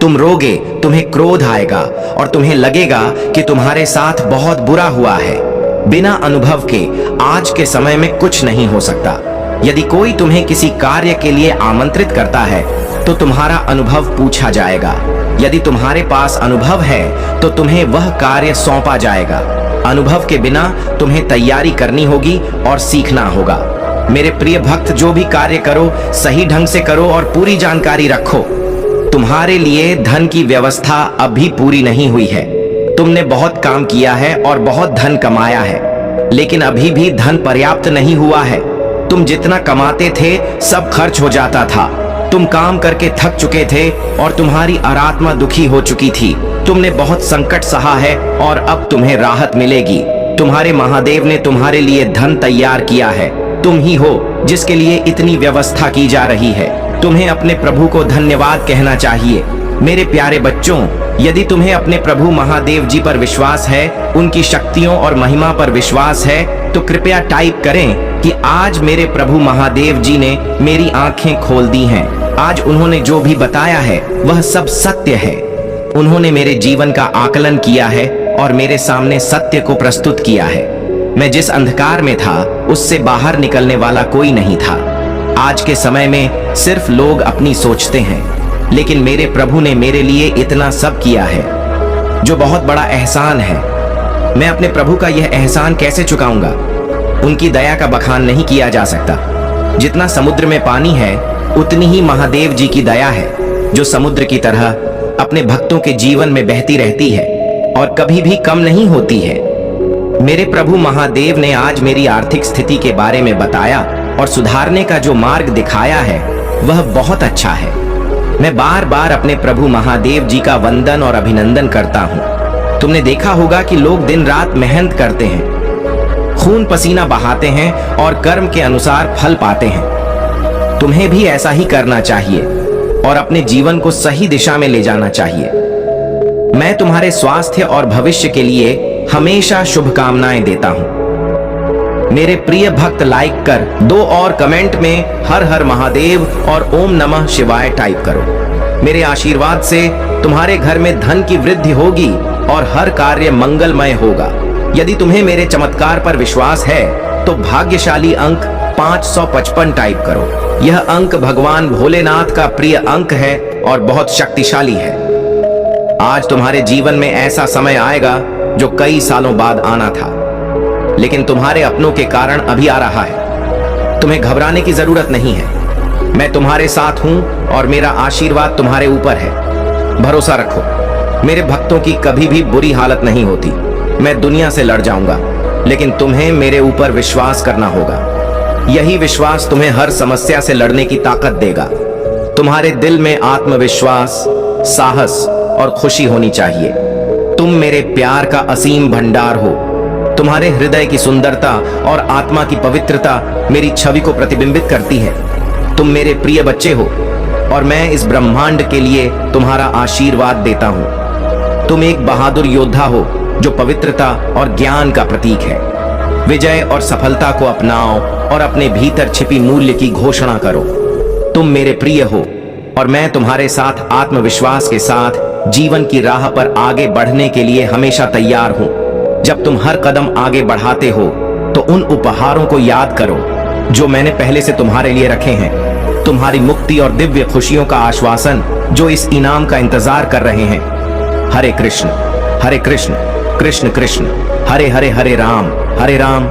तुम रोगे, तुम्हें क्रोध आएगा और तुम्हें लगेगा कि तुम्हारे साथ बहुत बुरा हुआ है। बिना अनुभव के आज के समय में कुछ नहीं हो सकता। यदि कोई तुम्हें किसी कार्य के लिए आमंत्रित करता है तो तुम्हारा अनुभव पूछा जाएगा। यदि तुम्हारे पास अनुभव है तो तुम्हें वह कार्य सौंपा जाएगा। अनुभव के बिना तुम्हें तैयारी करनी होगी और सीखना होगा। मेरे प्रिय भक्त, जो भी कार्य करो सही ढंग से करो और पूरी जानकारी रखो। तुम्हारे लिए धन की व्यवस्था अभी पूरी नहीं हुई है। तुमने बहुत काम किया है और बहुत धन कमाया है, लेकिन अभी भी धन पर्याप्त नहीं हुआ है। तुम जितना कमाते थे सब खर्च हो जाता था। तुम काम करके थक चुके थे और तुम्हारी आत्मा दुखी हो चुकी थी। तुमने बहुत संकट सहा है और अब तुम्हें राहत मिलेगी। तुम्हारे महादेव ने तुम्हारे लिए धन तैयार किया है। तुम ही हो जिसके लिए इतनी व्यवस्था की जा रही है। तुम्हें अपने प्रभु को धन्यवाद कहना चाहिए। मेरे प्यारे बच्चों, यदि तुम्हें अपने प्रभु महादेव जी पर विश्वास है, उनकी शक्तियों और महिमा पर विश्वास है, तो कृपया टाइप करें कि आज मेरे प्रभु महादेव जी ने मेरी आंखें खोल दी हैं। आज उन्होंने जो भी बताया है वह सब सत्य है। उन्होंने मेरे जीवन का आकलन किया है और मेरे सामने सत्य को प्रस्तुत किया है। मैं जिस अंधकार में था उससे बाहर निकलने वाला कोई नहीं था। आज के समय में सिर्फ लोग अपनी सोचते हैं, लेकिन मेरे प्रभु ने मेरे लिए इतना सब किया है जो बहुत बड़ा एहसान है। मैं अपने प्रभु का यह एहसान कैसे चुकाऊंगा। उनकी दया का बखान नहीं किया जा सकता। जितना समुद्र में पानी है उतनी ही महादेव जी की दया है, जो समुद्र की तरह अपने भक्तों के जीवन में बहती रहती है और कभी भी कम नहीं होती है। मेरे प्रभु महादेव ने आज मेरी आर्थिक स्थिति के बारे में बताया और सुधारने का जो मार्ग दिखाया है वह बहुत अच्छा है। मैं बार बार अपने प्रभु महादेव जी का वंदन और अभिनंदन करता हूँ। तुमने देखा होगा कि लोग दिन रात मेहनत करते हैं, खून पसीना बहाते हैं और कर्म के अनुसार फल पाते हैं। तुम्हें भी ऐसा ही करना चाहिए और अपने जीवन को सही दिशा में ले जाना चाहिए। मैं तुम्हारे स्वास्थ्य और भविष्य के लिए हमेशा शुभकामनाएं देता हूं। मेरे प्रिय भक्त, लाइक कर दो और कमेंट में हर हर महादेव और ओम नमः शिवाय टाइप करो। मेरे आशीर्वाद से तुम्हारे घर में धन की वृद्धि होगी और हर कार्य मंगलमय होगा। यदि तुम्हें मेरे चमत्कार पर विश्वास है तो भाग्यशाली अंक 555 टाइप करो। यह अंक भगवान भोलेनाथ का प्रिय अंक है और बहुत शक्तिशाली है। आज तुम्हारे जीवन में ऐसा समय आएगा जो कई सालों बाद आना था, लेकिन तुम्हारे अपनों के कारण अभी आ रहा है। तुम्हें घबराने की जरूरत नहीं है। मैं तुम्हारे साथ हूं और मेरा आशीर्वाद तुम्हारे ऊपर है। भरोसा रखो, मेरे भक्तों की कभी भी बुरी हालत नहीं होती। मैं दुनिया से लड़ जाऊंगा, लेकिन तुम्हें मेरे ऊपर विश्वास करना होगा। यही विश्वास तुम्हें हर समस्या से लड़ने की ताकत देगा। तुम्हारे दिल में आत्मविश्वास, साहस और खुशी होनी चाहिए। तुम मेरे प्यार का असीम भंडार हो। तुम्हारे हृदय की सुंदरता और आत्मा की पवित्रता मेरी छवि को प्रतिबिंबित करती है। तुम मेरे प्रिय बच्चे हो और मैं इस ब्रह्मांड के लिए तुम्हारा आशीर्वाद देता हूं। तुम एक बहादुर योद्धा हो जो पवित्रता और ज्ञान का प्रतीक है। विजय और सफलता को अपनाओ और अपने भीतर छिपी मूल्य की घोषणा करो। तुम मेरे प्रिय हो और मैं तुम्हारे साथ आत्मविश्वास के साथ जीवन की राह पर आगे बढ़ने के लिए हमेशा तैयार हूं। जब तुम हर कदम आगे बढ़ाते हो तो उन उपहारों को याद करो जो मैंने पहले से तुम्हारे लिए रखे हैं। तुम्हारी मुक्ति और दिव्य खुशियों का आश्वासन जो इस इनाम का इंतजार कर रहे हैं। हरे कृष्ण कृष्ण कृष्ण हरे हरे, हरे राम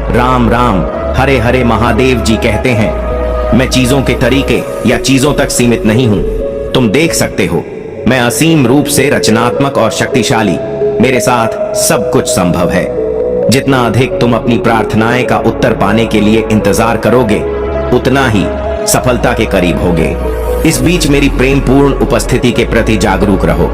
राम राम हरे हरे। महादेव जी कहते हैं, मैं चीजों के तरीके या चीजों तक सीमित नहीं हूं। तुम देख सकते हो, मैं असीम रूप से रचनात्मक और शक्तिशाली। मेरे साथ सब कुछ संभव है। जितना अधिक तुम अपनी प्रार्थनाएं का उत्तर पाने के लिए इंतजार करोगे, उतना ही सफलता के करीब होगे। इस बीच मेरी प्रेमपूर्ण उपस्थिति के प्रति जागरूक रहो।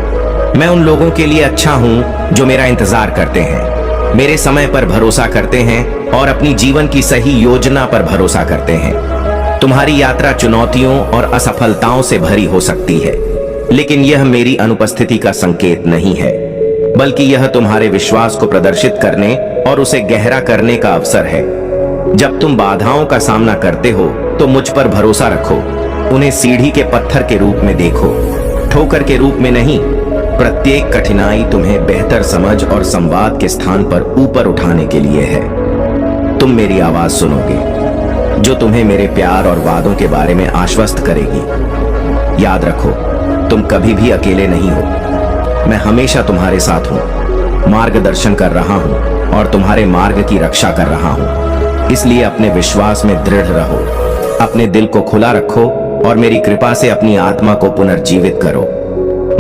मैं उन लोगों के लिए अच्छा हूं जो मेरा इंतजार करते हैं, मेरे समय पर भरोसा करते हैं और अपनी जीवन की सही योजना पर भरोसा करते हैं। तुम्हारी यात्रा चुनौतियों और असफलताओं से भरी हो सकती है, लेकिन यह मेरी अनुपस्थिति का संकेत नहीं है, बल्कि यह तुम्हारे विश्वास को प्रदर्शित करने और उसे गहरा करने का अवसर है। जब तुम बाधाओं का सामना करते हो तो मुझ पर भरोसा रखो। उन्हें सीढ़ी के पत्थर के रूप में देखो, ठोकर के रूप में नहीं। प्रत्येक कठिनाई तुम्हें बेहतर समझ और संवाद के स्थान पर ऊपर उठाने के लिए है। तुम मेरी आवाज सुनोगे जो तुम्हें मेरे प्यार और वादों के बारे में आश्वस्त करेगी। याद रखो, तुम कभी भी अकेले नहीं हो। मैं हमेशा तुम्हारे साथ हूं, मार्गदर्शन कर रहा हूं और तुम्हारे मार्ग की रक्षा कर रहा हूं। इसलिए अपने विश्वास में दृढ़ रहो, अपने दिल को खुला रखो और मेरी कृपा से अपनी आत्मा को पुनर्जीवित करो।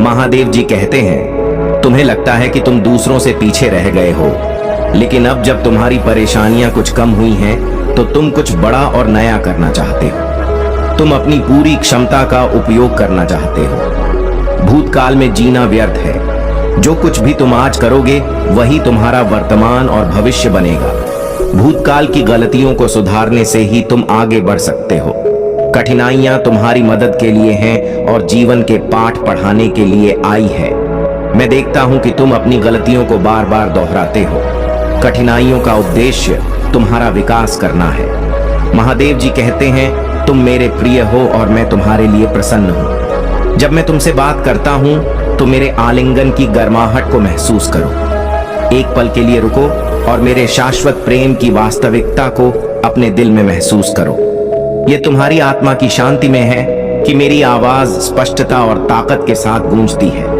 महादेव जी कहते हैं, तुम्हें लगता है कि तुम दूसरों से पीछे रह गए हो, लेकिन अब जब तुम्हारी परेशानियां कुछ कम हुई हैं, तो तुम कुछ बड़ा और नया करना चाहते हो। तुम अपनी पूरी क्षमता का उपयोग करना चाहते हो। भूतकाल में जीना व्यर्थ है। जो कुछ भी तुम आज करोगे वही तुम्हारा वर्तमान और भविष्य बनेगा। भूतकाल की गलतियों को सुधारने से ही तुम आगे बढ़ सकते हो। कठिनाइयां तुम्हारी मदद के लिए हैं और जीवन के पाठ पढ़ाने के लिए आई है। मैं देखता हूं कि तुम अपनी गलतियों को बार बार दोहराते हो। कठिनाइयों का उद्देश्य तुम्हारा विकास करना है। महादेव जी कहते हैं, तुम मेरे प्रिय हो और मैं तुम्हारे लिए प्रसन्न हूं। जब मैं तुमसे बात करता हूं तो मेरे आलिंगन की गर्माहट को महसूस करो। एक पल के लिए रुको और मेरे शाश्वत प्रेम की वास्तविकता को अपने दिल में महसूस करो। यह तुम्हारी आत्मा की शांति में है कि मेरी आवाज स्पष्टता और ताकत के साथ गूंजती है।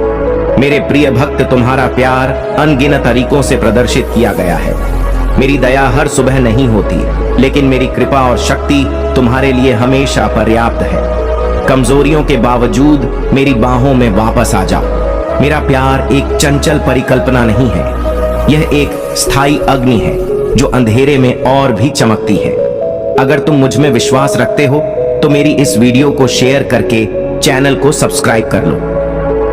मेरे प्रिय भक्त, तुम्हारा प्यार अनगिनत तरीकों से प्रदर्शित किया गया है। मेरी दया हर सुबह नहीं होती, लेकिन मेरी कृपा और शक्ति तुम्हारे लिए हमेशा पर्याप्त है। कमजोरियों के बावजूद मेरी बाहों में वापस आ जाओ। मेरा प्यार एक चंचल परिकल्पना नहीं है, यह एक स्थायी अग्नि है जो अंधेरे में और भी चमकती है। अगर तुम मुझ में विश्वास रखते हो तो मेरी इस वीडियो को शेयर करके चैनल को सब्सक्राइब कर लो।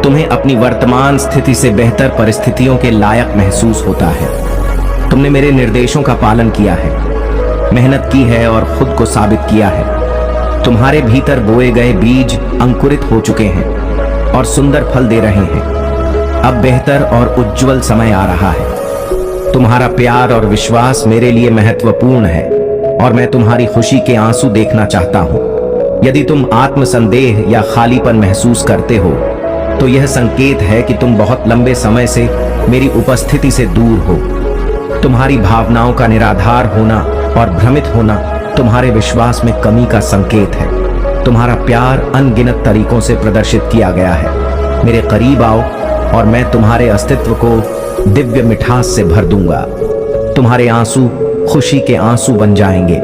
तुम्हें अपनी वर्तमान स्थिति से बेहतर परिस्थितियों के लायक महसूस होता है। तुमने मेरे निर्देशों का पालन किया है, मेहनत की है और खुद को साबित किया है। तुम्हारे भीतर बोए गए बीज अंकुरित हो चुके हैं और सुंदर फल दे रहे हैं। अब बेहतर और उज्जवल समय आ रहा है। तुम्हारा प्यार और विश्वास मेरे लिए महत्वपूर्ण है और मैं तुम्हारी खुशी के आंसू देखना चाहता हूं। यदि तुम आत्मसंदेह या खालीपन महसूस करते हो तो यह संकेत है कि तुम बहुत लंबे समय से मेरी उपस्थिति से दूर हो। तुम्हारी भावनाओं का निराधार होना और भ्रमित होना तुम्हारे विश्वास में कमी का संकेत है। तुम्हारा प्यार अनगिनत तरीकों से प्रदर्शित किया गया है। मेरे करीब आओ और मैं तुम्हारे अस्तित्व को दिव्य मिठास से भर दूंगा। तुम्हारे आंसू खुशी के आंसू बन जाएंगे।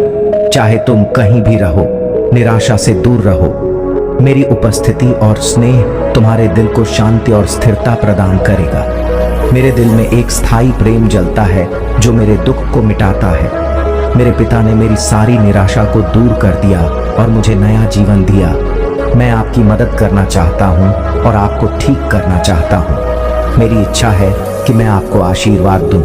चाहे तुम कहीं भी रहो, निराशा से दूर रहो। मेरी उपस्थिति और स्नेह तुम्हारे दिल को शांति और स्थिरता प्रदान करेगा। मेरे दिल में एक स्थायी प्रेम जलता है जो मेरे दुख को मिटाता है। मेरे पिता ने मेरी सारी निराशा को दूर कर दिया और मुझे नया जीवन दिया। मैं आपकी मदद करना चाहता हूँ और आपको ठीक करना चाहता हूँ। मेरी इच्छा है कि मैं आपको आशीर्वाद दूं,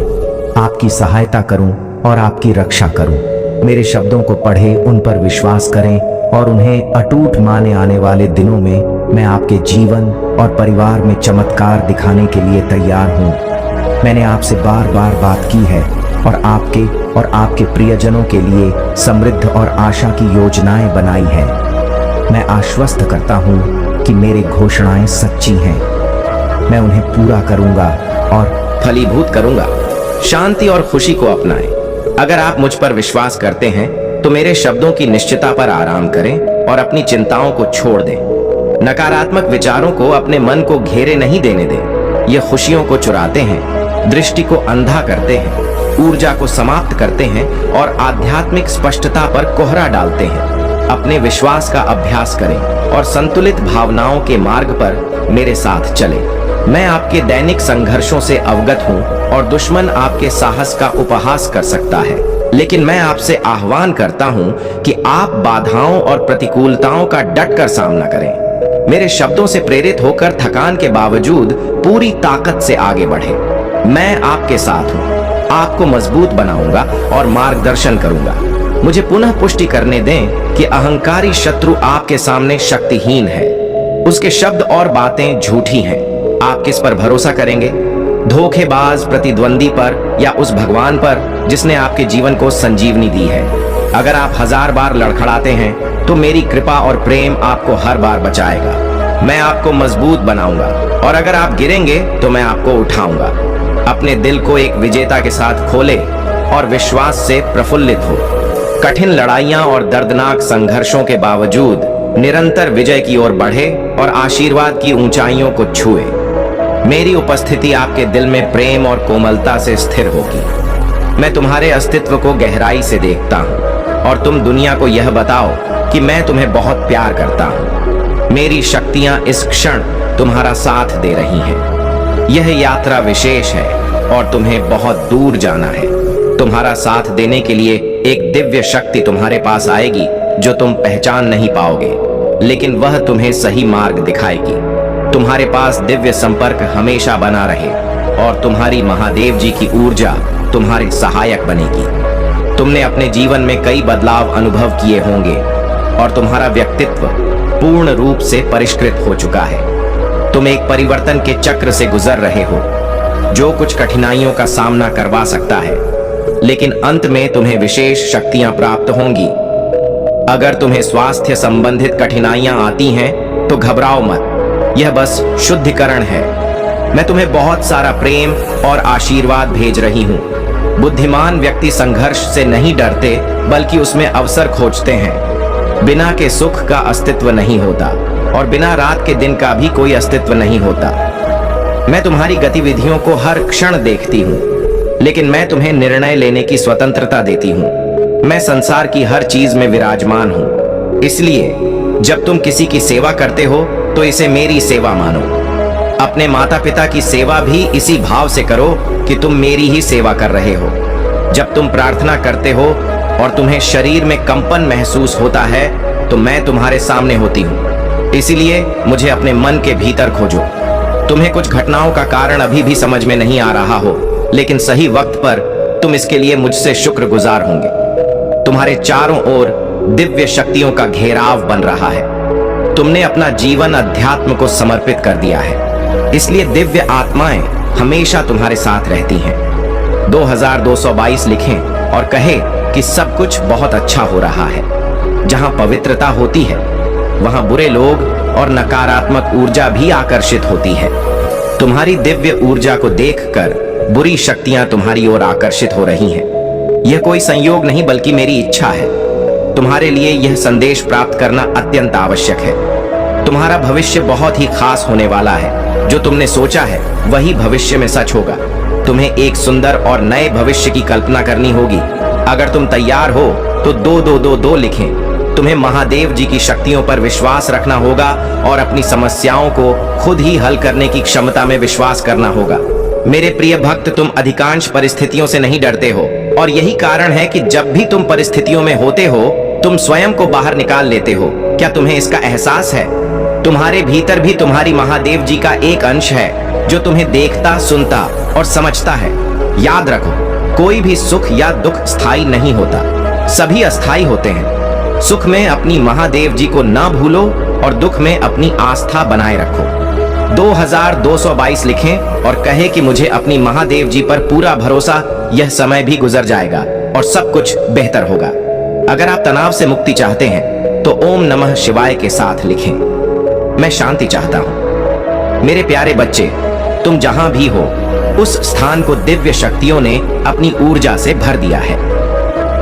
आपकी सहायता करूं और आपकी रक्षा करूं। मेरे शब्दों को पढ़े, उन पर विश्वास करें और उन्हें अटूट माने। आने वाले दिनों में मैं आपके जीवन और परिवार में चमत्कार दिखाने के लिए तैयार हूं। मैंने आपसे बार बार बात की है और आपके प्रियजनों के लिए समृद्ध और आशा की योजनाएं बनाई है। मैं आश्वस्त करता हूं कि मेरी घोषणाएं सच्ची हैं। मैं उन्हें पूरा करूंगा और फलीभूत करूंगा। शांति और खुशी को अपनाएं। अगर आप मुझ पर विश्वास करते हैं तो मेरे शब्दों की निश्चितता पर आराम करें और अपनी चिंताओं को छोड़ दें। नकारात्मक विचारों को अपने मन को घेरे नहीं देने दें। ये खुशियों को चुराते हैं, दृष्टि को अंधा करते हैं, ऊर्जा को समाप्त करते हैं और आध्यात्मिक स्पष्टता पर कोहरा डालते हैं। अपने विश्वास का अभ्यास करें और संतुलित भावनाओं के मार्ग पर मेरे साथ चलें। मैं आपके दैनिक संघर्षों से अवगत हूं और दुश्मन आपके साहस का उपहास कर सकता है, लेकिन मैं आपसे आह्वान करता हूं कि आप बाधाओं और प्रतिकूलताओं का डटकर सामना करें। मेरे शब्दों से प्रेरित होकर थकान के बावजूद पूरी ताकत से आगे बढ़ें। मैं आपके साथ हूं, आपको मजबूत बनाऊंगा और मार्गदर्शन करूंगा। मुझे पुनः पुष्टि करने दें कि अहंकारी शत्रु आपके सामने शक्तिहीन है। उसके शब्द और बातें झूठी हैं। आप किस पर भरोसा करेंगे? धोखेबाज प्रतिद्वंदी पर या उस भगवान पर जिसने आपके जीवन को संजीवनी दी है? अगर आप 1000 बार लड़खड़ाते हैं तो मेरी कृपा और प्रेम आपको हर बार बचाएगा। मैं आपको मजबूत बनाऊंगा और अगर आप गिरेंगे तो मैं आपको उठाऊंगा। अपने दिल को एक विजेता के साथ खोले और विश्वास से प्रफुल्लित हो। कठिन लड़ाइयां और दर्दनाक संघर्षों के बावजूद निरंतर विजय की ओर बढ़े और आशीर्वाद की ऊंचाइयों को छुए। मेरी उपस्थिति आपके दिल में प्रेम और कोमलता से स्थिर होगी। मैं तुम्हारे अस्तित्व को गहराई से देखता हूँ और तुम दुनिया को यह बताओ कि मैं तुम्हें बहुत प्यार करता हूँ। मेरी शक्तियां इस क्षण तुम्हारा साथ दे रही हैं। यह यात्रा विशेष है और तुम्हें बहुत दूर जाना है। तुम्हारा साथ देने के लिए एक दिव्य शक्ति तुम्हारे पास आएगी जो तुम पहचान नहीं पाओगे, लेकिन वह तुम्हें सही मार्ग दिखाएगी। तुम्हारे पास दिव्य संपर्क हमेशा बना रहे और तुम्हारी महादेव जी की ऊर्जा तुम्हारे सहायक बनेगी। तुमने अपने जीवन में कई बदलाव अनुभव किए होंगे और तुम्हारा व्यक्तित्व पूर्ण रूप से परिष्कृत हो चुका है। तुम एक परिवर्तन के चक्र से गुजर रहे हो जो कुछ कठिनाइयों का सामना करवा सकता है, लेकिन अंत में तुम्हें विशेष शक्तियां प्राप्त होंगी। अगर तुम्हें स्वास्थ्य संबंधित कठिनाइयां आती हैं तो घबराओ मत, यह बस शुद्धिकरण है। मैं तुम्हें बहुत सारा प्रेम और आशीर्वाद भेज रही हूँ। बुद्धिमान व्यक्ति संघर्ष से नहीं डरते बल्कि उसमें अवसर खोजते हैं। बिना के सुख का अस्तित्व नहीं होता और बिना रात के दिन का भी कोई अस्तित्व नहीं होता। मैं तुम्हारी गतिविधियों को हर क्षण देखती हूँ, लेकिन मैं तुम्हें निर्णय लेने की स्वतंत्रता देती हूँ। मैं संसार की हर चीज में विराजमान हूँ, इसलिए जब तुम किसी की सेवा करते हो तो इसे मेरी सेवा मानो। अपने माता पिता की सेवा भी इसी भाव से करो कि तुम मेरी ही सेवा कर रहे हो। जब तुम प्रार्थना करते हो और तुम्हें शरीर में कंपन महसूस होता है तो मैं तुम्हारे सामने होती हूँ। इसीलिए मुझे अपने मन के भीतर खोजो। तुम्हें कुछ घटनाओं का कारण अभी भी समझ में नहीं आ रहा हो, लेकिन सही वक्त पर तुम इसके लिए मुझसे शुक्रगुजार होंगे। तुम्हारे चारों ओर दिव्य शक्तियों का घेराव बन रहा है। तुमने अपना जीवन अध्यात्म को समर्पित कर दिया है, इसलिए दिव्य आत्माएं हमेशा तुम्हारे साथ रहती हैं। 2222 लिखें और कहें कि सब कुछ बहुत अच्छा हो रहा है। जहां पवित्रता होती है वहां बुरे लोग और नकारात्मक ऊर्जा भी आकर्षित होती है। तुम्हारी दिव्य ऊर्जा को देखकर बुरी शक्तियां तुम्हारी ओर आकर्षित हो रही हैं। यह कोई संयोग नहीं बल्कि मेरी इच्छा है। तुम्हारे लिए यह संदेश प्राप्त करना अत्यंत आवश्यक है। तुम्हारा भविष्य बहुत ही खास होने वाला है। जो तुमने सोचा है वही भविष्य में सच होगा। तुम्हें एक सुंदर और नए भविष्य की कल्पना करनी होगी। अगर तुम तैयार हो तो 2222 लिखें। तुम्हें महादेव जी की शक्तियों पर विश्वास रखना होगा और अपनी समस्याओं को खुद ही हल करने की क्षमता में विश्वास करना होगा। मेरे प्रिय भक्त, तुम अधिकांश परिस्थितियों से नहीं डरते हो और यही कारण है कि जब भी तुम परिस्थितियों में होते हो तुम स्वयं को बाहर निकाल लेते हो। क्या तुम्हें इसका एहसास है? तुम्हारे भीतर भी तुम्हारी महादेव जी का एक अंश है जो तुम्हें देखता, सुनता और समझता है। याद रखो, कोई भी सुख या दुख स्थायी नहीं होता, सभी अस्थायी होते हैं। सुख में अपनी महादेव जी को ना भूलो और दुख में अपनी आस्था बनाए रखो। 2222 लिखें और कहे कि मुझे अपनी महादेव जी पर पूरा भरोसा, यह समय भी गुजर जाएगा और सब कुछ बेहतर होगा। अगर आप तनाव से मुक्ति चाहते हैं तो ओम नमः शिवाय के साथ लिखें। मैं शांति चाहता हूं। मेरे प्यारे बच्चे, तुम जहां भी हो उस स्थान को दिव्य शक्तियों ने अपनी ऊर्जा से भर दिया है।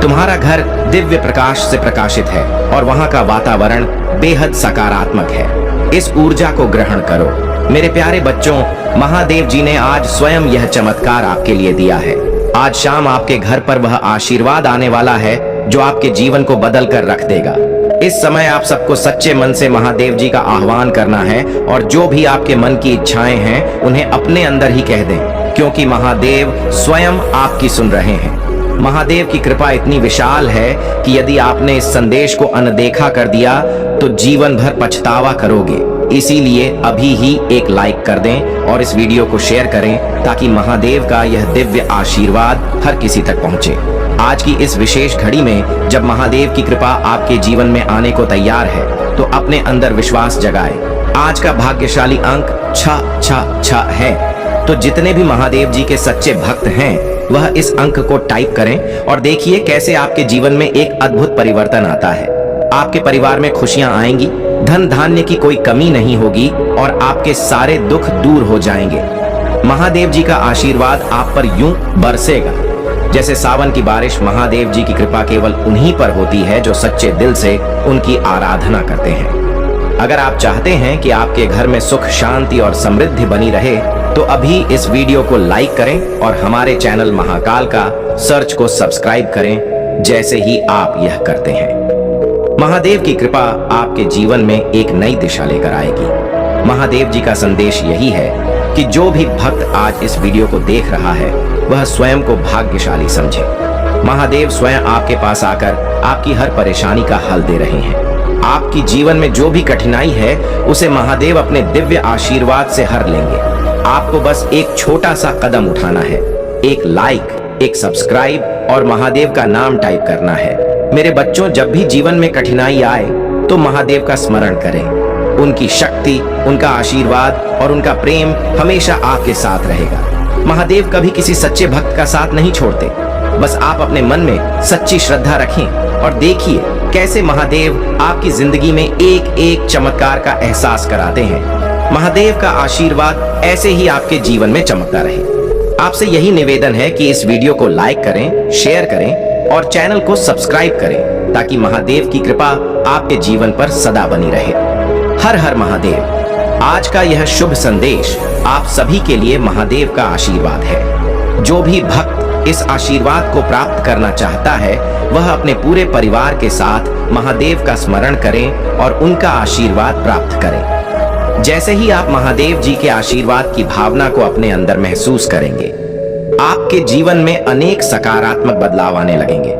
तुम्हारा घर दिव्य प्रकाश से प्रकाशित है और वहां का वातावरण बेहद सकारात्मक है। इस ऊर्जा को ग्रहण करो। मेरे प्यारे बच्चों, महादेव जी ने आज स्वयं यह चमत्कार आपके लिए दिया है। आज शाम आपके घर पर वह आशीर्वाद आने वाला है जो आपके जीवन को बदल कर रख देगा। इस समय आप सबको सच्चे मन से महादेव जी का आह्वान करना है और जो भी आपके मन की इच्छाएं हैं उन्हें अपने अंदर ही कह दें, क्योंकि महादेव स्वयं आपकी सुन रहे हैं। महादेव की कृपा इतनी विशाल है कि यदि आपने इस संदेश को अनदेखा कर दिया तो जीवन भर पछतावा करोगे। इसीलिए अभी ही एक लाइक कर दें और इस वीडियो को शेयर करें ताकि महादेव का यह दिव्य आशीर्वाद हर किसी तक पहुंचे। आज की इस विशेष घड़ी में जब महादेव की कृपा आपके जीवन में आने को तैयार है तो अपने अंदर विश्वास जगाएं। आज का भाग्यशाली अंक 666 है। तो जितने भी महादेव जी के सच्चे भक्त हैं वह इस अंक को टाइप करें और देखिए कैसे आपके जीवन में एक अद्भुत परिवर्तन आता है। आपके परिवार में खुशियां आएंगी, धन धान्य की कोई कमी नहीं होगी और आपके सारे दुख दूर हो जाएंगे। महादेव जी का आशीर्वाद आप पर यूं बरसेगा जैसे सावन की बारिश। महादेव जी की कृपा केवल उन्हीं पर होती है जो सच्चे दिल से उनकी आराधना करते हैं। अगर आप चाहते हैं कि आपके घर में सुख, शांति और समृद्धि बनी रहे तो अभी इस वीडियो को लाइक करें और हमारे चैनल महाकाल का सर्च को सब्सक्राइब करें जैसे ही आप यह करते हैं। महादेव की कृपा आपके जीवन में एक नई दिशा लेकर आएगी। महादेव जी का संदेश यही है कि जो भी भक्त आज इस वीडियो को देख रहा है वह स्वयं को भाग्यशाली समझे। महादेव स्वयं आपके पास आकर आपकी हर परेशानी का हल दे रहे हैं। आपकी जीवन में जो भी कठिनाई है उसे महादेव अपने दिव्य आशीर्वाद से हर लेंगे। आपको बस एक छोटा सा कदम उठाना है, एक लाइक, एक सब्सक्राइब और महादेव का नाम टाइप करना है। मेरे बच्चों, जब भी जीवन में कठिनाई आए तो महादेव का स्मरण करें। उनकी शक्ति, उनका आशीर्वाद और उनका प्रेम हमेशा आपके साथ रहेगा। महादेव कभी किसी सच्चे भक्त का साथ नहीं छोड़ते। बस आप अपने मन में सच्ची श्रद्धा रखें और देखिए कैसे महादेव आपकी जिंदगी में एक एक चमत्कार का एहसास कराते हैं। महादेव का आशीर्वाद ऐसे ही आपके जीवन में चमकता रहे। आपसे यही निवेदन है कि इस वीडियो को लाइक करें, शेयर करें और चैनल को सब्सक्राइब करें ताकि महादेव की कृपा आपके जीवन पर सदा बनी रहे। हर हर महादेव। आज का यह शुभ संदेश आप सभी के लिए महादेव का आशीर्वाद है। जो भी भक्त इस आशीर्वाद को प्राप्त करना चाहता है वह अपने पूरे परिवार के साथ महादेव का स्मरण करें और उनका आशीर्वाद प्राप्त करें। जैसे ही आप महादेव जी के आशीर्वाद की भावना को अपने अंदर महसूस करेंगे, आपके जीवन में अनेक सकारात्मक बदलाव आने लगेंगे।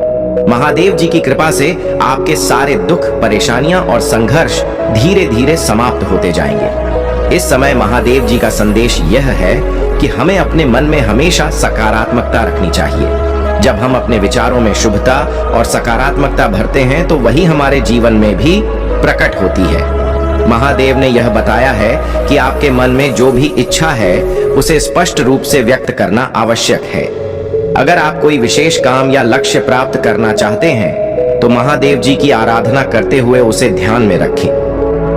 महादेव जी की कृपा से आपके सारे दुख, परेशानियां और संघर्ष धीरे धीरे समाप्त होते जाएंगे। इस समय महादेव जी का संदेश यह है कि हमें अपने मन में हमेशा सकारात्मकता रखनी चाहिए। जब हम अपने विचारों में शुभता और सकारात्मकता भरते हैं तो वही हमारे जीवन में भी प्रकट होती है। महादेव ने यह बताया है कि आपके मन में जो भी इच्छा है उसे स्पष्ट रूप से व्यक्त करना आवश्यक है। अगर आप कोई विशेष काम या लक्ष्य प्राप्त करना चाहते हैं तो महादेव जी की आराधना करते हुए उसे ध्यान में रखें।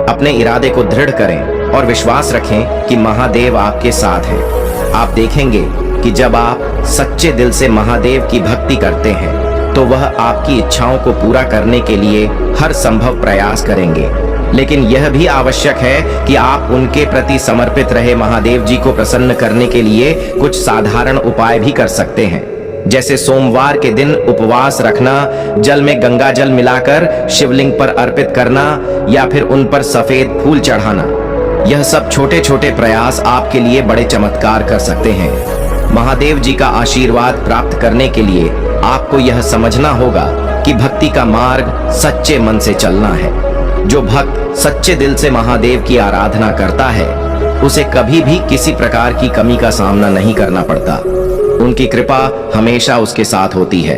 अपने इरादे को दृढ़ करें और विश्वास रखें कि महादेव आपके साथ हैं। आप देखेंगे कि जब आप सच्चे दिल से महादेव की भक्ति करते हैं तो वह आपकी इच्छाओं को पूरा करने के लिए हर संभव प्रयास करेंगे। लेकिन यह भी आवश्यक है कि आप उनके प्रति समर्पित रहे महादेव जी को प्रसन्न करने के लिए कुछ साधारण उपाय भी कर सकते हैं, जैसे सोमवार के दिन उपवास रखना, जल में गंगा जल मिलाकर शिवलिंग पर अर्पित करना या फिर उन पर सफेद फूल चढ़ाना। यह सब छोटे छोटे प्रयास आपके लिए बड़े चमत्कार कर सकते हैं। महादेव जी का आशीर्वाद प्राप्त करने के लिए आपको यह समझना होगा कि भक्ति का मार्ग सच्चे मन से चलना है। जो भक्त सच्चे दिल से महादेव की आराधना करता है उसे कभी भी किसी प्रकार की कमी का सामना नहीं करना पड़ता। उनकी कृपा हमेशा उसके साथ होती है।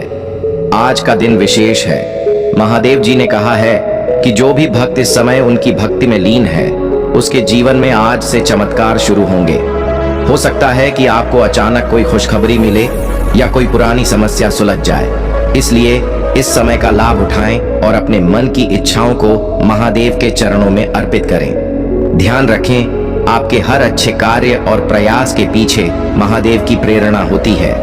आज का दिन विशेष है। महादेव जी ने कहा है कि जो भी भक्त इस समय उनकी भक्ति में लीन है उसके जीवन में आज से चमत्कार शुरू होंगे। हो सकता है कि आपको अचानक कोई खुशखबरी मिले या कोई पुरानी समस्या सुलझ जाए। इसलिए इस समय का लाभ उठाएं और अपने मन की इच्छाओं को महादेव के चरणों में अर्पित करें। ध्यान रखें, आपके हर अच्छे कार्य और प्रयास के पीछे महादेव की प्रेरणा होती है।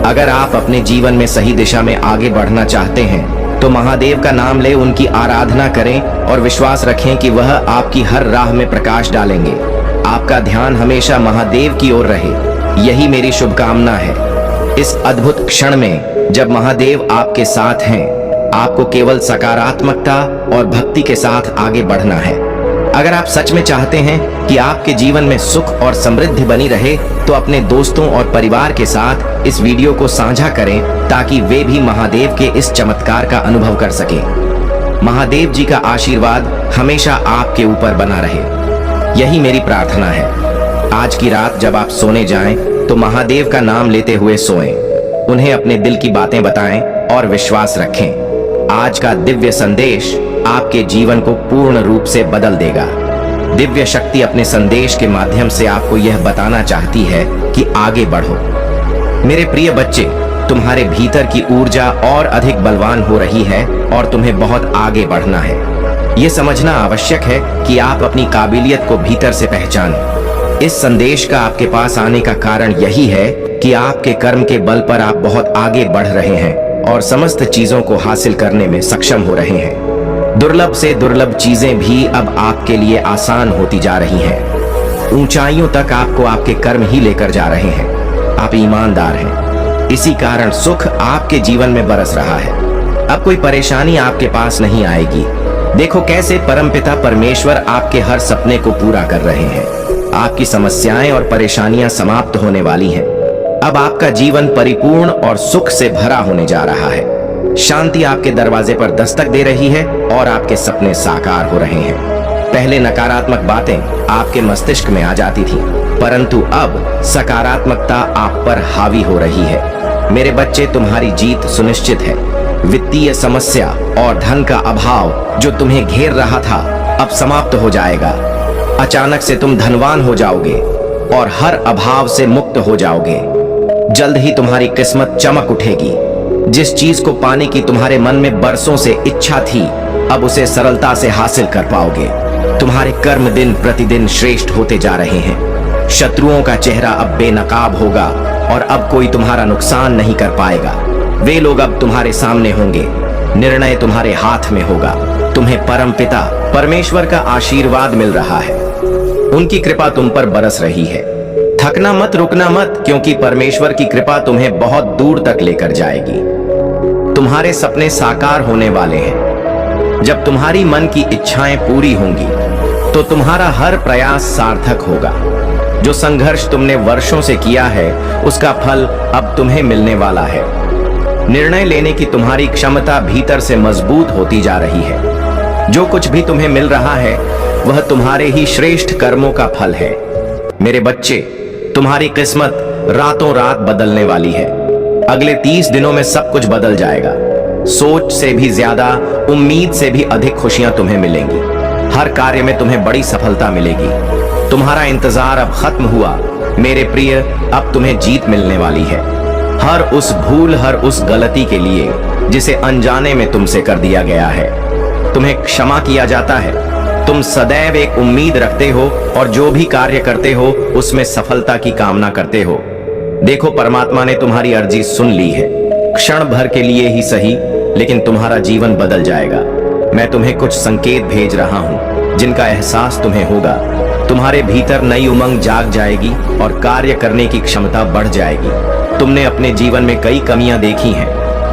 अगर आप अपने जीवन में सही दिशा में आगे बढ़ना चाहते हैं तो महादेव का नाम ले उनकी आराधना करें और विश्वास रखें कि वह आपकी हर राह में प्रकाश डालेंगे। आपका ध्यान हमेशा महादेव की ओर रहे, यही मेरी शुभकामना है। इस अद्भुत क्षण में जब महादेव आपके साथ हैं, आपको केवल सकारात्मकता और भक्ति के साथ आगे बढ़ना है। अगर आप सच में चाहते हैं कि आपके जीवन में सुख और समृद्धि बनी रहे तो अपने दोस्तों और परिवार के साथ इस वीडियो को साझा करें ताकि वे भी महादेव के इस चमत्कार का अनुभव कर सकें। महादेव जी का आशीर्वाद हमेशा आपके ऊपर बना रहे, यही मेरी प्रार्थना है। आज की रात जब आप सोने जाएं तो महादेव का नाम लेते हुए सोएं, उन्हें अपने दिल की बातें बताएं और विश्वास रखें। आज का दिव्य संदेश आपके जीवन को पूर्ण रूप से बदल देगा। दिव्य शक्ति अपने संदेश के माध्यम से आपको यह बताना चाहती है कि आगे बढ़ो। मेरे प्रिय बच्चे, तुम्हारे भीतर की ऊर्जा और अधिक बलवान हो रही है और तुम्हें बहुत आगे बढ़ना है। यह समझना आवश्यक है कि आप अपनी काबिलियत को भीतर से पहचानें। इस संदेश का आपके पास आने का कारण यही है कि आपके कर्म के बल पर आप बहुत आगे बढ़ रहे हैं और समस्त चीजों को हासिल करने में सक्षम हो रहे हैं। दुर्लभ से दुर्लभ चीजें भी अब आपके लिए आसान होती जा रही हैं। ऊंचाइयों तक आपको आपके कर्म ही लेकर जा रहे हैं। आप ईमानदार हैं, इसी कारण सुख आपके जीवन में बरस रहा है। अब कोई परेशानी आपके पास नहीं आएगी। देखो कैसे परमपिता परमेश्वर आपके हर सपने को पूरा कर रहे हैं। आपकी समस्याएं और परेशानियां समाप्त होने वाली हैं। अब आपका जीवन परिपूर्ण और सुख से भरा होने जा रहा है। शांति आपके दरवाजे पर दस्तक दे रही है और आपके सपने साकार हो रहे हैं। पहले नकारात्मक बातें आपके मस्तिष्क में आ जाती थी, परंतु अब सकारात्मकता आप पर हावी हो रही है। मेरे बच्चे, तुम्हारी जीत सुनिश्चित है। वित्तीय समस्या और धन का अभाव जो तुम्हें घेर रहा था अब समाप्त हो जाएगा। अचानक से तुम धनवान हो जाओगे और हर अभाव से मुक्त हो जाओगे। जल्द ही तुम्हारी किस्मत चमक उठेगी। जिस चीज को पाने की तुम्हारे मन में बरसों से इच्छा थी, अब उसे सरलता से हासिल कर पाओगे। तुम्हारे कर्म दिन प्रतिदिन श्रेष्ठ होते जा रहे हैं। शत्रुओं का चेहरा अब बेनकाब होगा और अब कोई तुम्हारा नुकसान नहीं कर पाएगा। वे लोग अब तुम्हारे सामने होंगे। निर्णय तुम्हारे हाथ में होगा। तुम्हें परमपिता परमेश्वर का आशीर्वाद मिल रहा है। उनकी कृपा तुम पर बरस रही है। थकना मत, रुकना मत, क्योंकि परमेश्वर की कृपा तुम्हें बहुत दूर तक लेकर जाएगी। तुम्हारे सपने साकार होने वाले हैं। जब तुम्हारी मन की इच्छाएं पूरी होंगी तो तुम्हारा हर प्रयास सार्थक होगा। जो संघर्ष तुमने वर्षों से किया है उसका फल अब तुम्हें मिलने वाला है। निर्णय लेने की तुम्हारी क्षमता भीतर से मजबूत होती जा रही है। जो कुछ भी तुम्हें मिल रहा है वह तुम्हारे ही श्रेष्ठ कर्मों का फल है। मेरे बच्चे, तुम्हारी किस्मत रातों रात बदलने वाली है। अगले 30 दिनों में सब कुछ बदल जाएगा। सोच से भी ज्यादा, उम्मीद से भी अधिक खुशियां तुम्हें मिलेंगी। हर कार्य में तुम्हें बड़ी सफलता मिलेगी। तुम्हारा इंतजार अब खत्म हुआ। मेरे प्रिय, अब तुम्हें जीत मिलने वाली है। हर उस भूल, हर उस गलती के लिए जिसे अनजाने में तुमसे कर दिया गया है, तुम्हें क्षमा किया जाता है। तुम सदैव एक उम्मीद रखते हो और जो भी कार्य करते हो उसमें सफलता की कामना करते हो। देखो, परमात्मा ने तुम्हारी अर्जी सुन ली है। क्षण भर के लिए ही सही, लेकिन तुम्हारा जीवन बदल जाएगा। मैं तुम्हें कुछ संकेत भेज रहा हूं जिनका एहसास तुम्हें होगा। तुम्हारे भीतर नई उमंग जाग जाएगी और कार्य करने की क्षमता बढ़ जाएगी। तुमने अपने जीवन में कई कमियां देखी हैं,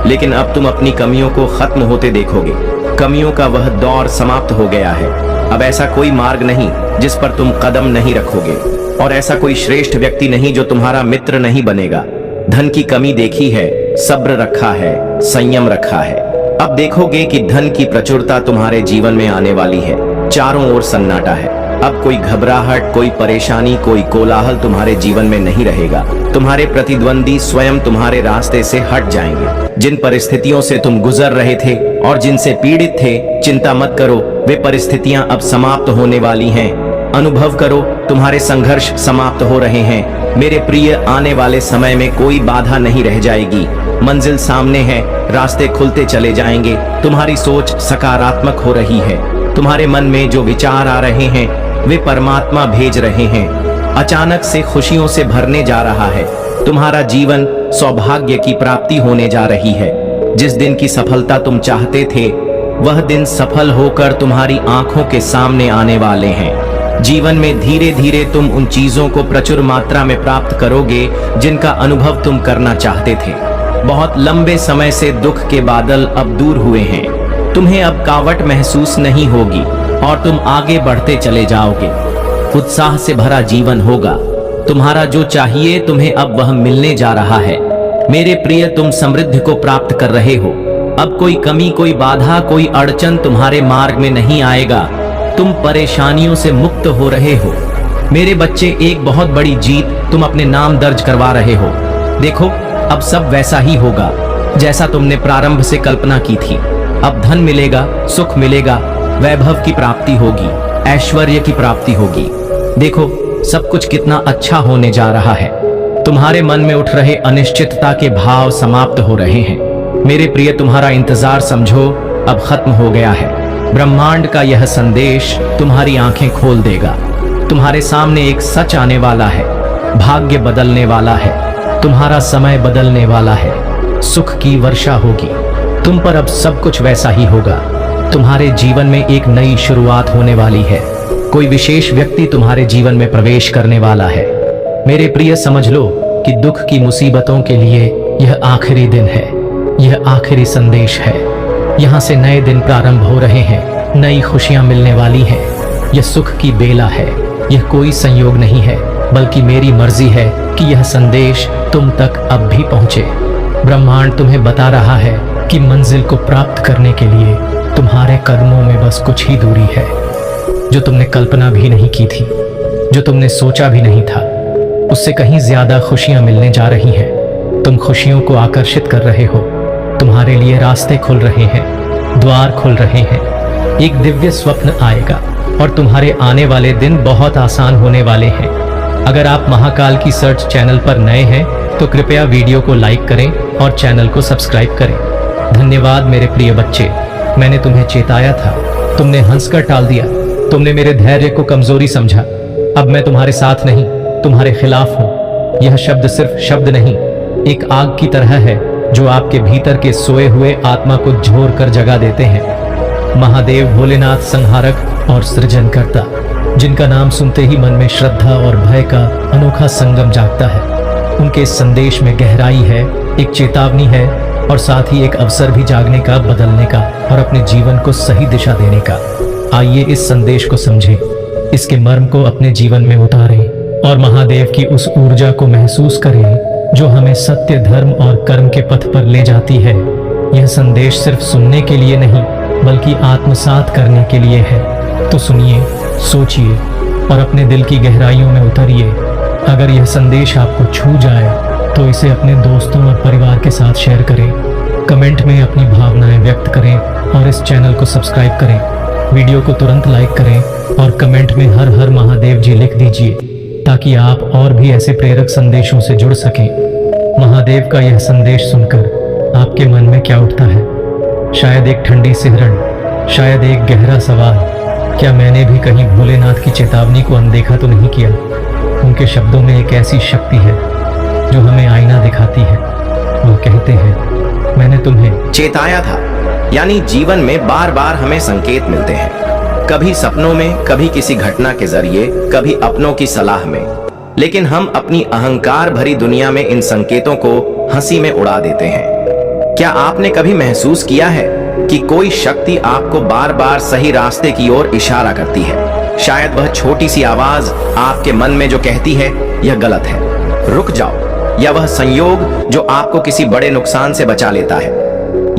लेकिन अब तुम अपनी कमियों को खत्म होते देखोगे। कमियों का वह दौर समाप्त हो गया है। अब ऐसा कोई मार्ग नहीं जिस पर तुम कदम नहीं रखोगे, और ऐसा कोई श्रेष्ठ व्यक्ति नहीं जो तुम्हारा मित्र नहीं बनेगा। धन की कमी देखी है, सब्र रखा है, संयम रखा है। अब देखोगे कि धन की प्रचुरता तुम्हारे जीवन में आने वाली है। चारों ओर सन्नाटा है। अब कोई घबराहट, कोई परेशानी, कोई कोलाहल तुम्हारे जीवन में नहीं रहेगा। तुम्हारे प्रतिद्वंदी स्वयं तुम्हारे रास्ते से हट जाएंगे। जिन परिस्थितियों से तुम गुजर रहे थे और जिनसे पीड़ित थे, चिंता मत करो, वे परिस्थितियां अब समाप्त होने वाली हैं। अनुभव करो, तुम्हारे संघर्ष समाप्त हो रहे हैं। मेरे प्रिय, आने वाले समय में कोई बाधा नहीं रह जाएगी। मंजिल सामने है, रास्ते खुलते चले जाएंगे। तुम्हारी सोच सकारात्मक हो रही है। तुम्हारे मन में जो विचार आ रहे हैं वे परमात्मा भेज रहे हैं। अचानक से खुशियों से भरने जा रहा है। तुम्हारा जीवन सौभाग्य की प्राप्ति होने जा रही है। जिस दिन की सफलता तुम चाहते थे, वह दिन सफल होकर तुम्हारी आंखों के सामने आने वाले हैं। जीवन में धीरे धीरे तुम उन चीजों को प्रचुर मात्रा में प्राप्त करोगे जिनका अनुभव तुम करना चाहते थे। बहुत लंबे समय से दुख के बादल अब दूर हुए हैं। तुम्हें अब कावट महसूस नहीं होगी और तुम आगे बढ़ते चले जाओगे। उत्साह से भरा जीवन होगा। तुम्हारा जो चाहिए तुम्हें अब वह मिलने जा रहा है। मेरे प्रिय, तुम समृद्धि को प्राप्त कर रहे हो। अब कोई कमी, कोई बाधा, कोई अड़चन तुम्हारे मार्ग में नहीं आएगा। तुम परेशानियों से मुक्त हो रहे हो। मेरे बच्चे, एक बहुत बड़ी जीत तुम अपने नाम दर्ज करवा रहे हो। देखो, अब सब वैसा ही होगा जैसा तुमने प्रारंभ से कल्पना की थी। अब धन मिलेगा, सुख मिलेगा, वैभव की प्राप्ति होगी, ऐश्वर्य की प्राप्ति होगी। देखो, सब कुछ कितना अच्छा होने जा रहा है। तुम्हारे मन में उठ रहे अनिश्चितता के भाव समाप्त हो रहे हैं। मेरे प्रिय, तुम्हारा इंतजार समझो अब खत्म हो गया है। ब्रह्मांड का यह संदेश तुम्हारी आंखें खोल देगा। तुम्हारे सामने एक सच आने वाला है। भाग्य बदलने वाला है। तुम्हारा समय बदलने वाला है। सुख की वर्षा होगी। तुम पर अब सब कुछ वैसा ही होगा। तुम्हारे जीवन में एक नई शुरुआत होने वाली है। कोई विशेष व्यक्ति तुम्हारे जीवन में प्रवेश करने वाला है। मेरे प्रिय, समझ लो कि दुख की मुसीबतों के लिए यह आखिरी दिन है। यह आखिरी संदेश है। यहाँ से नए दिन प्रारंभ हो रहे हैं। नई खुशियां मिलने वाली हैं। यह सुख की बेला है। यह कोई संयोग नहीं है, बल्कि मेरी मर्जी है कि यह संदेश तुम तक अब भी पहुंचे। ब्रह्मांड तुम्हें बता रहा है कि मंजिल को प्राप्त करने के लिए तुम्हारे कदमों में बस कुछ ही दूरी है। जो तुमने कल्पना भी नहीं की थी, जो तुमने सोचा भी नहीं था, उससे कहीं ज्यादा खुशियां मिलने जा रही हैं। तुम खुशियों को आकर्षित कर रहे हो। तुम्हारे लिए रास्ते खुल रहे हैं, द्वार खुल रहे हैं। एक दिव्य स्वप्न आएगा और तुम्हारे आने वाले दिन बहुत आसान होने वाले हैं। अगर आप महाकाल की सर्च चैनल पर नए हैं तो कृपया वीडियो को लाइक करें और चैनल को सब्सक्राइब करें। धन्यवाद मेरे प्रिय बच्चे। मैंने तुम्हें चेताया था, तुमने हंसकर टाल दिया। तुमने मेरे धैर्य को कमजोरी समझा। अब मैं तुम्हारे साथ नहीं, तुम्हारे खिलाफ हूँ। यह शब्द सिर्फ शब्द नहीं, एक आग की तरह है जो आपके भीतर के सोए हुए आत्मा को झोर कर जगा देते हैं। महादेव भोलेनाथ संहारक और सृजनकर्ता, जिनका नाम सुनते ही मन में श्रद्धा और भय का अनोखा संगम जागता है। उनके इस संदेश में गहराई है, एक चेतावनी है और साथ ही एक अवसर भी जागने का, बदलने का और अपने जीवन को सही दिशा देने का। आइए इस संदेश को समझें, इसके मर्म को अपने जीवन में उतारें और महादेव की उस ऊर्जा को महसूस करें जो हमें सत्य, धर्म और कर्म के पथ पर ले जाती है। यह संदेश सिर्फ सुनने के लिए नहीं, बल्कि आत्मसात करने के लिए है। तो सुनिए, सोचिए और अपने दिल की गहराइयों में उतरिए। अगर यह संदेश आपको छू जाए तो इसे अपने दोस्तों और परिवार के साथ शेयर करें। कमेंट में अपनी भावनाएं व्यक्त करें और इस चैनल को सब्सक्राइब करें। वीडियो को तुरंत लाइक करें और कमेंट में हर हर महादेव जी लिख दीजिए ताकि आप और भी ऐसे प्रेरक संदेशों से जुड़ सकें। महादेव का यह संदेश सुनकर आपके मन में क्या उठता है? शायद एक ठंडी सिहरन, शायद एक गहरा सवाल, क्या मैंने भी कहीं भोलेनाथ की चेतावनी को अनदेखा तो नहीं किया? उनके शब्दों में एक ऐसी शक्ति है जो हमें आईना दिखाती है। वो कहते हैं, मैंने तुम्हें चेताया था। यानी जीवन में बार बार हमें संकेत मिलते हैं, कभी सपनों में, कभी किसी घटना के जरिए, कभी अपनों की सलाह में। लेकिन हम अपनी अहंकार भरी दुनिया में इन संकेतों को हंसी में उड़ा देते हैं। क्या आपने कभी महसूस किया है कि कोई शक्ति आपको बार बार सही रास्ते की ओर इशारा करती है? शायद वह छोटी सी आवाज आपके मन में जो कहती है यह गलत है, रुक जाओ, या वह संयोग जो आपको किसी बड़े नुकसान से बचा लेता है।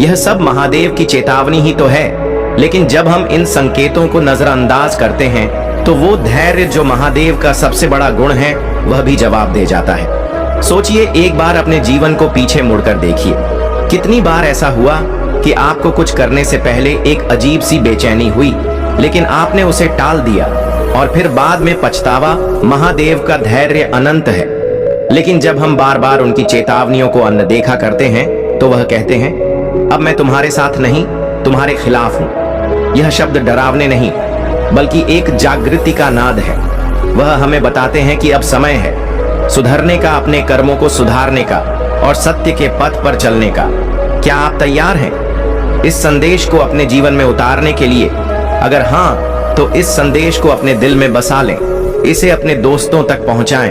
यह सब महादेव की चेतावनी ही तो है। लेकिन जब हम इन संकेतों को नजरअंदाज करते हैं तो वो धैर्य जो महादेव का सबसे बड़ा गुण है वह भी जवाब दे जाता है। सोचिए, एक बार अपने जीवन को पीछे मुड़कर देखिए। कितनी बार ऐसा हुआ कि आपको कुछ करने से पहले एक अजीब सी बेचैनी हुई, लेकिन आपने उसे टाल दिया और फिर बाद में पछतावा? महादेव का धैर्य अनंत है, लेकिन जब हम बार बार उनकी चेतावनियों को अनदेखा करते हैं तो वह कहते हैं, अब मैं तुम्हारे साथ नहीं, तुम्हारे खिलाफ हूं। यह शब्द डरावने नहीं बल्कि एक जागृति का नाद है। वह हमें बताते हैं कि अब समय है सुधरने का, अपने कर्मों को सुधारने का और सत्य के पथ पर चलने का। क्या आप तैयार हैं इस संदेश को अपने जीवन में उतारने के लिए? अगर हां, तो इस संदेश को अपने दिल में बसा लें, इसे अपने दोस्तों तक पहुंचाएं।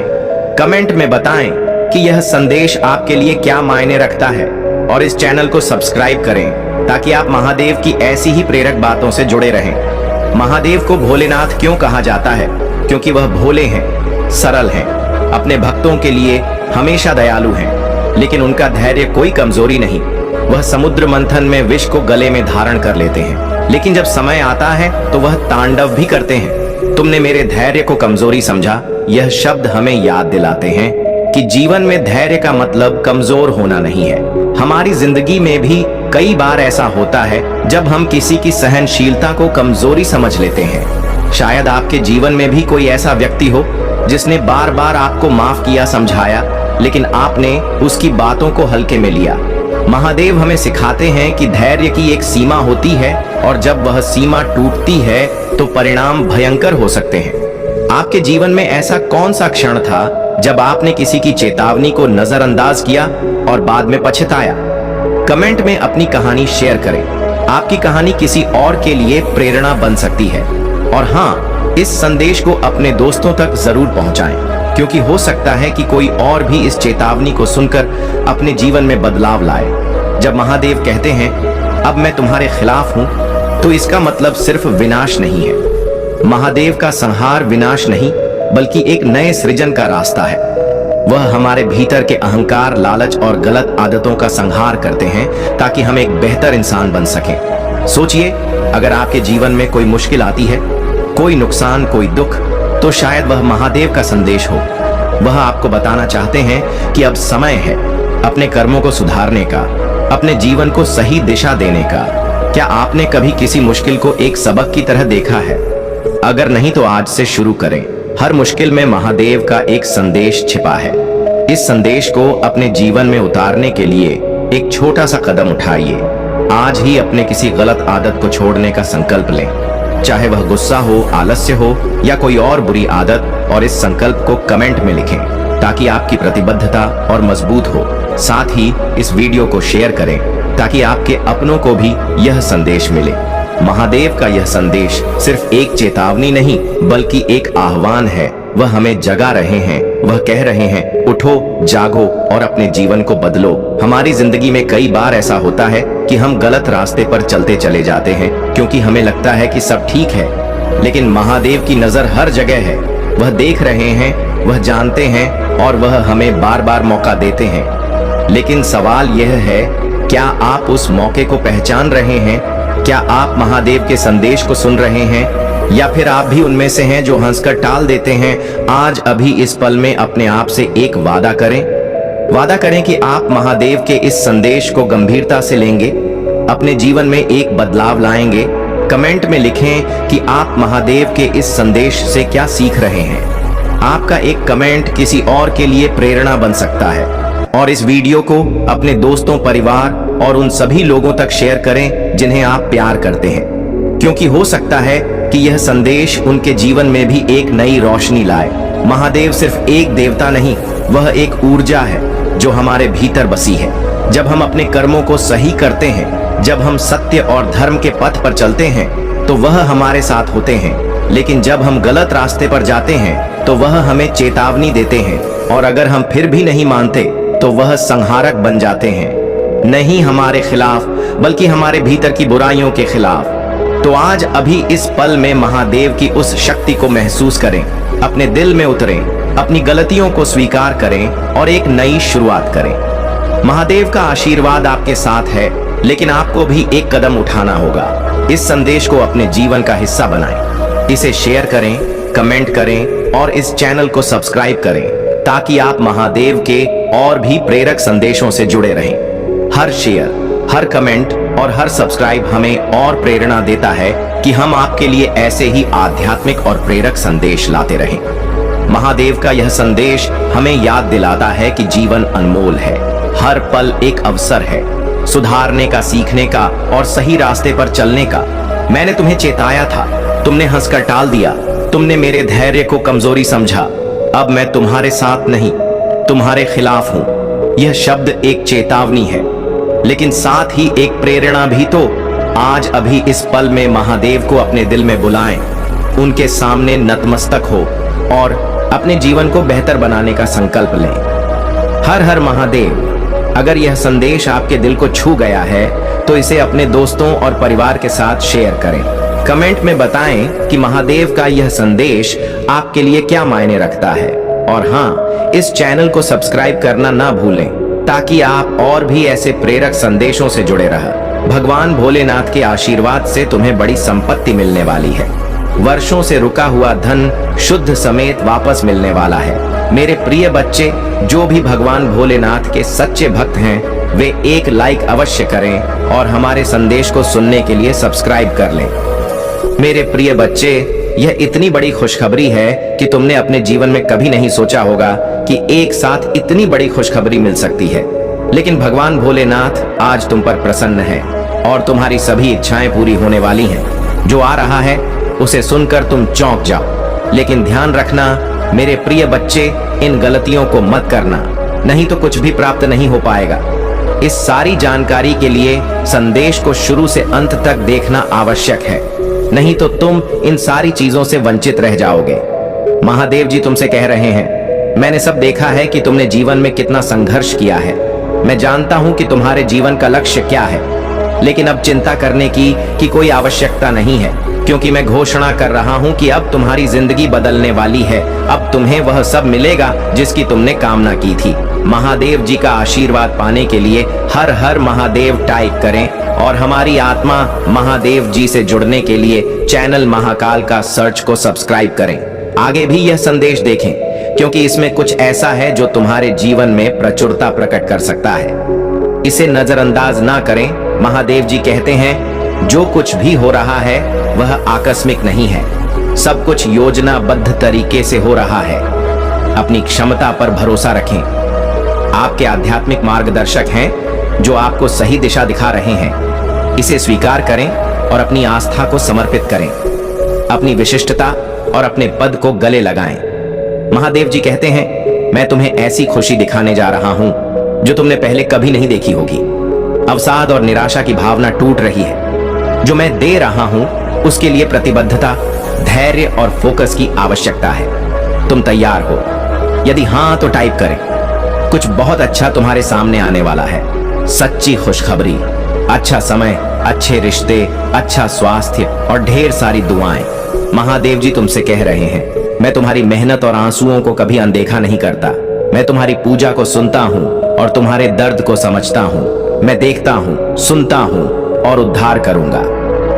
कमेंट में बताएं कि यह संदेश आपके लिए क्या मायने रखता है और इस चैनल को सब्सक्राइब करें ताकि आप महादेव की ऐसी ही प्रेरक बातों से जुड़े रहें। महादेव को भोलेनाथ क्यों कहा जाता है? क्योंकि वह भोले हैं, सरल हैं, अपने भक्तों के लिए हमेशा दयालु हैं, लेकिन उनका धैर्य कोई कमजोरी नहीं। वह समुद्र मंथन में विष को गले में धारण कर लेते हैं, लेकिन जब समय आता है तो वह तांडव भी करते हैं। तुमने मेरे धैर्य को कमजोरी समझा? यह शब्द हमें याद दिलाते हैं कि जीवन में धैर्य का मतलब कमजोर होना नहीं है। हमारी जिंदगी में भी कई बार ऐसा होता है जब हम किसी की सहनशीलता को कमजोरी समझ लेते हैं। शायद आपके जीवन में भी कोई ऐसा व्यक्ति हो जिसने बार बार आपको माफ किया, समझाया, लेकिन आपने उसकी बातों को हल्के में लिया। महादेव हमें सिखाते हैं कि धैर्य की एक सीमा होती है और जब वह सीमा टूटती है तो परिणाम भयंकर हो सकते हैं। आपके जीवन में ऐसा कौन सा क्षण था जब आपने किसी की चेतावनी को नजरअंदाज किया और बाद में पछताया? कमेंट में अपनी कहानी शेयर करें। आपकी कहानी किसी और के लिए प्रेरणा बन सकती है। और हाँ, इस संदेश को अपने दोस्तों तक जरूर पहुंचाएं, क्योंकि हो सकता है कि कोई और भी इस चेतावनी को सुनकर अपने जीवन में बदलाव लाए। जब महादेव कहते हैं अब मैं तुम्हारे खिलाफ हूं, तो इसका मतलब सिर्फ विनाश नहीं है। महादेव का संहार विनाश नहीं बल्कि एक नए सृजन का रास्ता है। वह हमारे भीतर के अहंकार, लालच और गलत आदतों का संहार करते हैं ताकि हम एक बेहतर इंसान बन सकें। सोचिए, अगर आपके जीवन में कोई मुश्किल आती है, कोई नुकसान, कोई दुख, तो शायद वह महादेव का संदेश हो। वह आपको बताना चाहते हैं कि अब समय है अपने कर्मों को सुधारने का, अपने जीवन को सही दिशा देने का। क्या आपने कभी किसी मुश्किल को एक सबक की तरह देखा है? अगर नहीं तो आज से शुरू करें। हर मुश्किल में महादेव का एक संदेश छिपा है। इस संदेश को अपने जीवन में उतारने के लिए एक छोटा सा कदम उठाइए। आज ही अपने किसी गलत आदत को छोड़ने का संकल्प लें, चाहे वह गुस्सा हो, आलस्य हो या कोई और बुरी आदत, और इस संकल्प को कमेंट में लिखें ताकि आपकी प्रतिबद्धता और मजबूत हो। साथ ही इस वीडियो को शेयर करें ताकि आपके अपनों को भी यह संदेश मिले। महादेव का यह संदेश सिर्फ एक चेतावनी नहीं बल्कि एक आह्वान है। वह हमें जगा रहे हैं, वह कह रहे हैं उठो, जागो और अपने जीवन को बदलो। हमारी जिंदगी में कई बार ऐसा होता है कि हम गलत रास्ते पर चलते चले जाते हैं क्योंकि हमें लगता है कि सब ठीक है, लेकिन महादेव की नजर हर जगह है। वह देख रहे हैं, वह जानते हैं और वह हमें बार बार मौका देते हैं। लेकिन सवाल यह है, क्या आप उस मौके को पहचान रहे हैं? क्या आप महादेव के संदेश को सुन रहे हैं, या फिर आप भी उनमें से हैं जो हंसकर टाल देते हैं? आज अभी इस पल में अपने आप से एक वादा करें। वादा करें कि आप महादेव के इस संदेश को गंभीरता से लेंगे, अपने जीवन में एक बदलाव लाएंगे। कमेंट में लिखें कि आप महादेव के इस संदेश से क्या सीख रहे हैं। आपका एक कमेंट किसी और के लिए प्रेरणा बन सकता है। और इस वीडियो को अपने दोस्तों, परिवार और उन सभी लोगों तक शेयर करें जिन्हें आप प्यार करते हैं, क्योंकि हो सकता है कि यह संदेश उनके जीवन में भी एक नई रोशनी लाए। महादेव सिर्फ एक देवता नहीं, वह एक ऊर्जा है जो हमारे भीतर बसी है। जब हम अपने कर्मों को सही करते हैं, जब हम सत्य और धर्म के पथ पर चलते हैं तो वह हमारे साथ होते हैं, लेकिन जब हम गलत रास्ते पर जाते हैं तो वह हमें चेतावनी देते हैं, और अगर हम फिर भी नहीं मानते तो वह संहारक बन जाते हैं, नहीं हमारे खिलाफ बल्कि हमारे भीतर की बुराइयों के खिलाफ। तो आज अभी इस पल में महादेव की उस शक्ति को महसूस करें, अपने दिल में उतरें, अपनी गलतियों को स्वीकार करें और एक नई शुरुआत करें। महादेव का आशीर्वाद आपके साथ है, लेकिन आपको भी एक कदम उठाना होगा। इस संदेश को अपने जीवन का हिस्सा बनाएं, इसे शेयर करें, कमेंट करें और इस चैनल को सब्सक्राइब करें, ताकि आप महादेव के और भी प्रेरक संदेशों से जुड़े रहें। हर शेयर, हर कमेंट और हर सब्सक्राइब हमें और प्रेरणा देता है कि हम आपके लिए ऐसे ही आध्यात्मिक और प्रेरक संदेश लाते रहें। महादेव का यह संदेश हमें याद दिलाता है कि जीवन अनमोल है, हर पल एक अवसर है सुधारने का, सीखने का और सही रास्ते पर चलने का। मैंने तुम्हें चेताया था, तुमने हंसकर टाल दिया, तुमने मेरे धैर्य को कमजोरी समझा। अब मैं तुम्हारे साथ नहीं, तुम्हारे खिलाफ हूं। यह शब्द एक चेतावनी है, लेकिन साथ ही एक प्रेरणा भी। तो आज अभी इस पल में महादेव को अपने दिल में बुलाएं, उनके सामने नतमस्तक हो और अपने जीवन को बेहतर बनाने का संकल्प लें। हर हर महादेव। अगर यह संदेश आपके दिल को छू गया है तो इसे अपने दोस्तों और परिवार के साथ शेयर करें। कमेंट में बताएं कि महादेव का यह संदेश आपके लिए क्या मायने रखता है। और हाँ, इस चैनल को सब्सक्राइब करना ना भूलें, ताकि आप और भी ऐसे प्रेरक संदेशों से जुड़े रहें। भगवान भोलेनाथ के आशीर्वाद से तुम्हें बड़ी संपत्ति मिलने वाली है। वर्षों से रुका हुआ धन शुद्ध समेत वापस मिलने वाला है। मेरे प्रिय बच्चे, जो भी भगवान भोलेनाथ के सच्चे भक्त हैं, वे एक लाइक अवश्य करें और हमारे संदेश को सुनने के लिए सब्सक्राइब कर लें। मेरे प्रिय बच्चे, यह इतनी बड़ी खुशखबरी है कि तुमने अपने जीवन में कभी नहीं सोचा होगा कि एक साथ इतनी बड़ी खुशखबरी मिल सकती है। लेकिन भगवान भोलेनाथ आज तुम पर प्रसन्न है और तुम्हारी सभी इच्छाएं पूरी होने वाली हैं। जो आ रहा है उसे सुनकर तुम चौंक जाओ, लेकिन ध्यान रखना मेरे प्रिय बच्चे, इन गलतियों को मत करना, नहीं तो कुछ भी प्राप्त नहीं हो पाएगा। इस सारी जानकारी के लिए संदेश को शुरू से अंत तक देखना आवश्यक है, नहीं तो तुम इन सारी चीजों से वंचित रह जाओगे। महादेव जी तुमसे कह रहे हैं, मैंने सब देखा है कि तुमने जीवन में कितना संघर्ष किया है। मैं जानता हूं कि तुम्हारे जीवन का लक्ष्य क्या है, लेकिन अब चिंता करने की कोई आवश्यकता नहीं है, क्योंकि मैं घोषणा कर रहा हूं कि अब तुम्हारी जिंदगी बदलने वाली है। अब तुम्हें वह सब मिलेगा जिसकी तुमने कामना की थी। महादेव जी का आशीर्वाद पाने के लिए हर हर महादेव टाइप करें और हमारी आत्मा महादेव जी से जुड़ने के लिए चैनल महाकाल का सर्च को सब्सक्राइब करें। आगे भी यह संदेश देखें, क्योंकि इसमें कुछ ऐसा है जो तुम्हारे जीवन में प्रचुरता प्रकट कर सकता है। इसे नजरअंदाज ना करें। महादेव जी कहते हैं, जो कुछ भी हो रहा है वह आकस्मिक नहीं है, सब कुछ योजनाबद्ध तरीके से हो रहा है। अपनी क्षमता पर भरोसा रखें। आपके आध्यात्मिक मार्गदर्शक हैं जो आपको सही दिशा दिखा रहे हैं। इसे स्वीकार करें और अपनी आस्था को समर्पित करें। अपनी विशिष्टता और अपने पद को गले लगाएं। महादेव जी कहते हैं, मैं तुम्हें ऐसी खुशी दिखाने जा रहा हूं जो तुमने पहले कभी नहीं देखी होगी। अवसाद और निराशा की भावना टूट रही है। जो मैं दे रहा हूं उसके लिए प्रतिबद्धता, धैर्य और फोकस की आवश्यकता है। तुम तैयार हो? यदि हां तो टाइप करें। कुछ बहुत अच्छा तुम्हारे सामने आने वाला है। सच्ची खुशखबरी, अच्छा समय, अच्छे रिश्ते, अच्छा स्वास्थ्य और ढेर सारी दुआएं। महादेव जी तुमसे कह रहे हैं, मैं तुम्हारी मेहनत और आंसुओं को कभी अनदेखा नहीं करता। मैं तुम्हारी पूजा को सुनता हूं और तुम्हारे दर्द को समझता हूं। मैं देखता हूं, सुनता हूं और उद्धार करूंगा।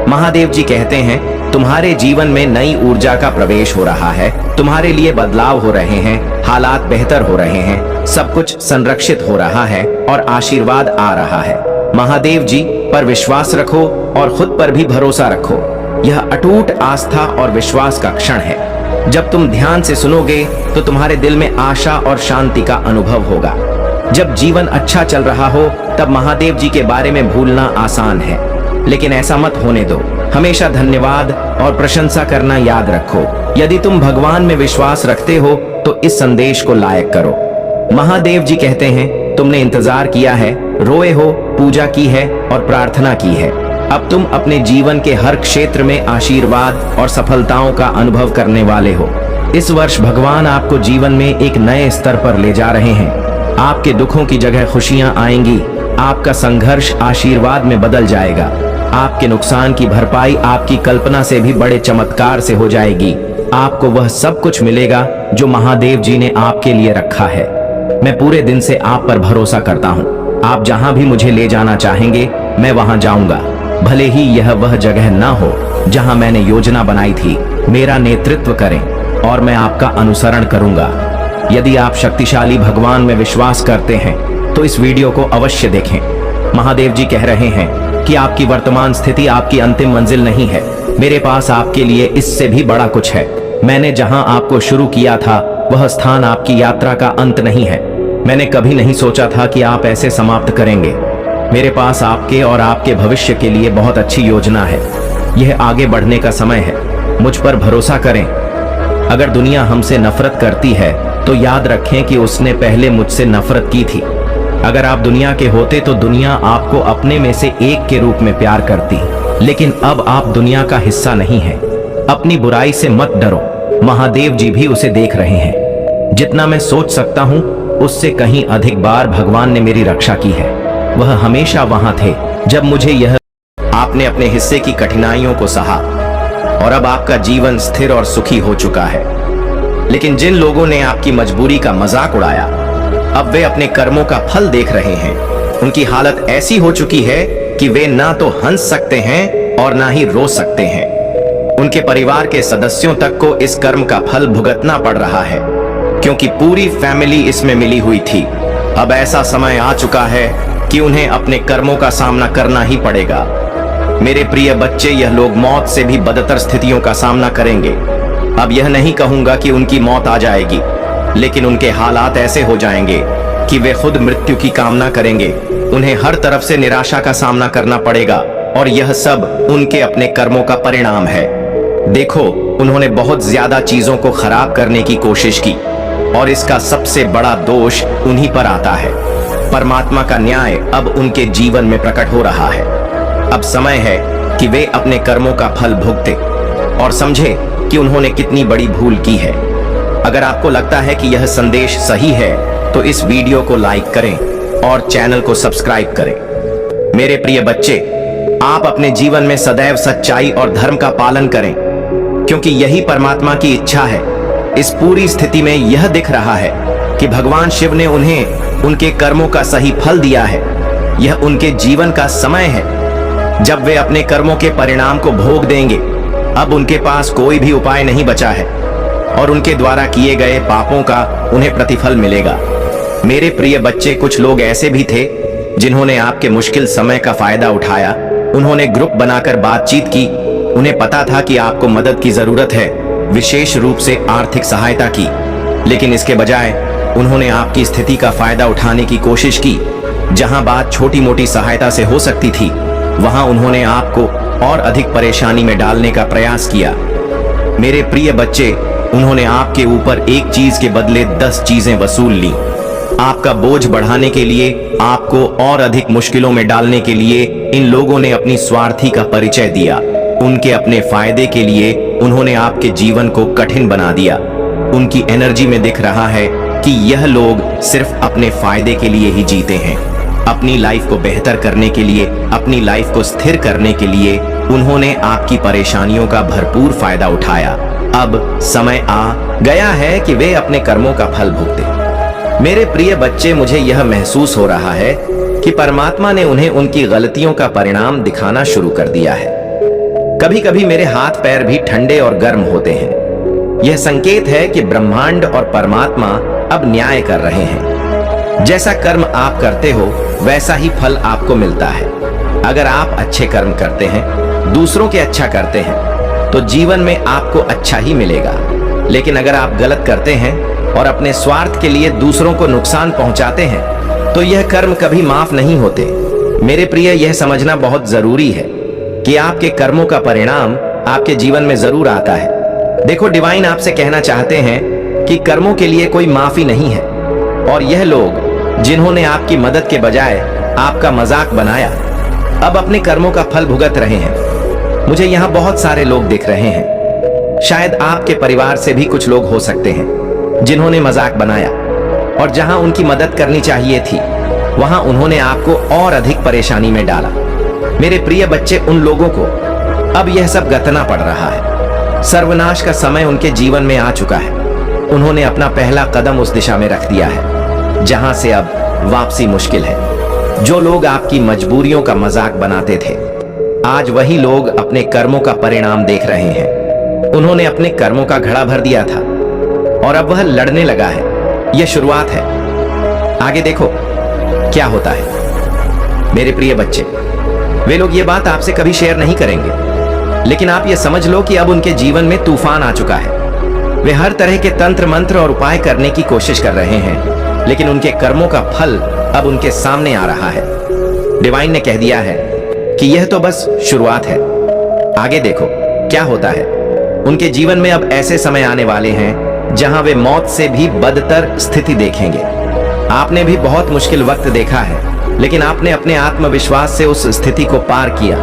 महादेव जी कहते हैं, तुम्हारे जीवन में नई ऊर्जा का प्रवेश हो रहा है। तुम्हारे लिए बदलाव हो रहे हैं, हालात बेहतर हो रहे हैं, सब कुछ संरक्षित हो रहा है और आशीर्वाद आ रहा है। महादेव जी पर विश्वास रखो और खुद पर भी भरोसा रखो। यह अटूट आस्था और विश्वास का क्षण है। जब तुम ध्यान से सुनोगे तो तुम्हारे दिल में आशा और शांति का अनुभव होगा। जब जीवन अच्छा चल रहा हो तब महादेव जी के बारे में भूलना आसान है, लेकिन ऐसा मत होने दो। हमेशा धन्यवाद और प्रशंसा करना याद रखो। यदि तुम भगवान में विश्वास रखते हो तो इस संदेश को लायक करो। महादेव जी कहते हैं, तुमने इंतजार किया है, रोए हो, पूजा की है और प्रार्थना की है। अब तुम अपने जीवन के हर क्षेत्र में आशीर्वाद और सफलताओं का अनुभव करने वाले हो। इस वर्ष भगवान आपको जीवन में एक नए स्तर पर ले जा रहे हैं। आपके दुखों की जगह खुशियां आएंगी। आपका संघर्ष आशीर्वाद में बदल जाएगा। आपके नुकसान की भरपाई आपकी कल्पना से भी बड़े चमत्कार से हो जाएगी। आपको वह सब कुछ मिलेगा जो महादेव जी ने आपके लिए रखा है। मैं पूरे दिन से आप पर भरोसा करता हूँ। आप जहाँ भी मुझे ले जाना चाहेंगे मैं वहाँ जाऊंगा, भले ही यह वह जगह ना हो जहाँ मैंने योजना बनाई थी। मेरा नेतृत्व करें और मैं आपका अनुसरण करूंगा। यदि आप शक्तिशाली भगवान में विश्वास करते हैं तो इस वीडियो को अवश्य देखें। महादेव जी कह रहे हैं कि आपकी वर्तमान स्थिति आपकी अंतिम मंजिल नहीं है। मेरे पास आपके लिए इससे भी बड़ा कुछ है। मैंने जहां आपको शुरू किया था वह स्थान आपकी यात्रा का अंत नहीं है। मैंने कभी नहीं सोचा था कि आप ऐसे समाप्त करेंगे। मेरे पास आपके और आपके भविष्य के लिए बहुत अच्छी योजना है। यह आगे बढ़ने का समय है। मुझ पर भरोसा करें। अगर दुनिया हमसे नफरत करती है तो याद रखें कि उसने पहले मुझसे नफरत की थी। अगर आप दुनिया के होते तो दुनिया आपको अपने में से एक के रूप में प्यार करती, लेकिन अब आप दुनिया का हिस्सा नहीं हैं। अपनी बुराई से मत डरो, महादेव जी भी उसे देख रहे हैं। जितना मैं सोच सकता हूँ उससे कहीं अधिक बार भगवान ने मेरी रक्षा की है। वह हमेशा वहां थे जब मुझे यह। आपने अपने हिस्से की कठिनाइयों को सहा और अब आपका जीवन स्थिर और सुखी हो चुका है। लेकिन जिन लोगों ने आपकी मजबूरी का मजाक उड़ाया, अब वे अपने कर्मों का फल देख रहे हैं। उनकी हालत ऐसी हो चुकी है कि वे ना तो हंस सकते हैं और ना ही रो सकते हैं। उनके परिवार के सदस्यों तक को इस कर्म का फल भुगतना पड़ रहा है, क्योंकि पूरी फैमिली इसमें मिली हुई थी। अब ऐसा समय आ चुका है कि उन्हें अपने कर्मों का सामना करना ही पड़ेगा। मेरे प्रिय बच्चे, यह लोग मौत से भी बदतर स्थितियों का सामना करेंगे। अब यह नहीं कहूंगा कि उनकी मौत आ जाएगी, लेकिन उनके हालात ऐसे हो जाएंगे कि वे खुद मृत्यु की कामना करेंगे। उन्हें हर तरफ से निराशा का सामना करना पड़ेगा और यह सब उनके अपने कर्मों का परिणाम है। देखो, उन्होंने बहुत ज्यादा चीजों को खराब करने की कोशिश की और इसका सबसे बड़ा दोष उन्हीं पर आता है। परमात्मा का न्याय अब उनके जीवन में प्रकट हो रहा है। अब समय है कि वे अपने कर्मों का फल भुगते और समझे कि उन्होंने कितनी बड़ी भूल की है। अगर आपको लगता है कि यह संदेश सही है तो इस वीडियो को लाइक करें और चैनल को सब्सक्राइब करें। मेरे प्रिय बच्चे, आप अपने जीवन में सदैव सच्चाई और धर्म का पालन करें, क्योंकि यही परमात्मा की इच्छा है। इस पूरी स्थिति में यह दिख रहा है कि भगवान शिव ने उन्हें उनके कर्मों का सही फल दिया है। यह उनके जीवन का समय है जब वे अपने कर्मों के परिणाम को भोग देंगे। अब उनके पास कोई भी उपाय नहीं बचा है और उनके द्वारा किए गए पापों का उन्हें प्रतिफल मिलेगा। मेरे प्रिय बच्चे, कुछ लोग ऐसे भी थे जिन्होंने आपके मुश्किल समय का फायदा उठाया। उन्होंने ग्रुप बनाकर बातचीत की। उन्हें पता था कि आपको मदद की जरूरत है, विशेष रूप से आर्थिक सहायता की, लेकिन इसके बजाय उन्होंने आपकी स्थिति का फायदा उठाने की कोशिश की। जहां बात छोटी मोटी सहायता से हो सकती थी, वहां उन्होंने आपको और अधिक परेशानी में डालने का प्रयास किया। मेरे प्रिय बच्चे, उन्होंने आपके ऊपर एक चीज के बदले 10 चीजें वसूल ली। आपका बोझ बढ़ाने के लिए, आपको और अधिक मुश्किलों में डालने के लिए इन लोगों ने अपनी स्वार्थी का परिचय दिया। उनके अपने फायदे के लिए उन्होंने आपके जीवन को कठिन बना दिया। उनकी एनर्जी में दिख रहा है कि यह लोग सिर्फ अपने फायदे के लिए ही जीते हैं। अपनी लाइफ को बेहतर करने के लिए, अपनी लाइफ को स्थिर करने के लिए उन्होंने आपकी परेशानियों का भरपूर फायदा उठाया। अब समय आ गया है कि वे अपने कर्मों का फल भुगते। मेरे प्रिय बच्चे, मुझे यह महसूस हो रहा है कि परमात्मा ने उन्हें उनकी गलतियों का परिणाम दिखाना शुरू कर दिया है। कभी कभी मेरे हाथ पैर भी ठंडे और गर्म होते हैं। यह संकेत है कि ब्रह्मांड और परमात्मा अब न्याय कर रहे हैं। जैसा कर्म आप करते हो वैसा ही फल आपको मिलता है। अगर आप अच्छे कर्म करते हैं, दूसरों के अच्छा करते हैं, तो जीवन में आपको अच्छा ही मिलेगा। लेकिन अगर आप गलत करते हैं और अपने स्वार्थ के लिए दूसरों को नुकसान पहुंचाते हैं, तो यह कर्म कभी माफ नहीं होते। मेरे प्रिय, यह समझना बहुत जरूरी है कि आपके कर्मों का परिणाम आपके जीवन में जरूर आता है। देखो, डिवाइन आपसे कहना चाहते हैं कि कर्मों के लिए कोई माफी नहीं है, और यह लोग जिन्होंने आपकी मदद के बजाय आपका मजाक बनाया, अब अपने कर्मों का फल भुगत रहे हैं। मुझे यहाँ बहुत सारे लोग दिख रहे हैं, शायद आपके परिवार से भी कुछ लोग हो सकते हैं जिन्होंने मजाक बनाया, और जहां उनकी मदद करनी चाहिए थी वहां उन्होंने आपको और अधिक परेशानी में डाला। मेरे प्रिय बच्चे, उन लोगों को अब यह सब गतना पड़ रहा है। सर्वनाश का समय उनके जीवन में आ चुका है। उन्होंने अपना पहला कदम उस दिशा में रख दिया है जहां से अब वापसी मुश्किल है। जो लोग आपकी मजबूरियों का मजाक बनाते थे, आज वही लोग अपने कर्मों का परिणाम देख रहे हैं। उन्होंने अपने कर्मों का घड़ा भर दिया था और अब वह लड़ने लगा है। यह शुरुआत है, आगे देखो क्या होता है। मेरे प्रिय बच्चे, वे लोग ये बात आपसे कभी शेयर नहीं करेंगे, लेकिन आप ये समझ लो कि अब उनके जीवन में तूफान आ चुका है। वे हर तरह के तंत्र मंत्र और उपाय करने की कोशिश कर रहे हैं, लेकिन उनके कर्मों का फल अब उनके सामने आ रहा है। डिवाइन ने कह दिया है कि यह तो बस शुरुआत है, आगे देखो क्या होता है। उनके जीवन में अब ऐसे समय आने वाले हैं जहां वे मौत से भी बदतर स्थिति देखेंगे। आपने भी बहुत मुश्किल वक्त देखा है, लेकिन आपने अपने आत्मविश्वास से उस स्थिति को पार किया।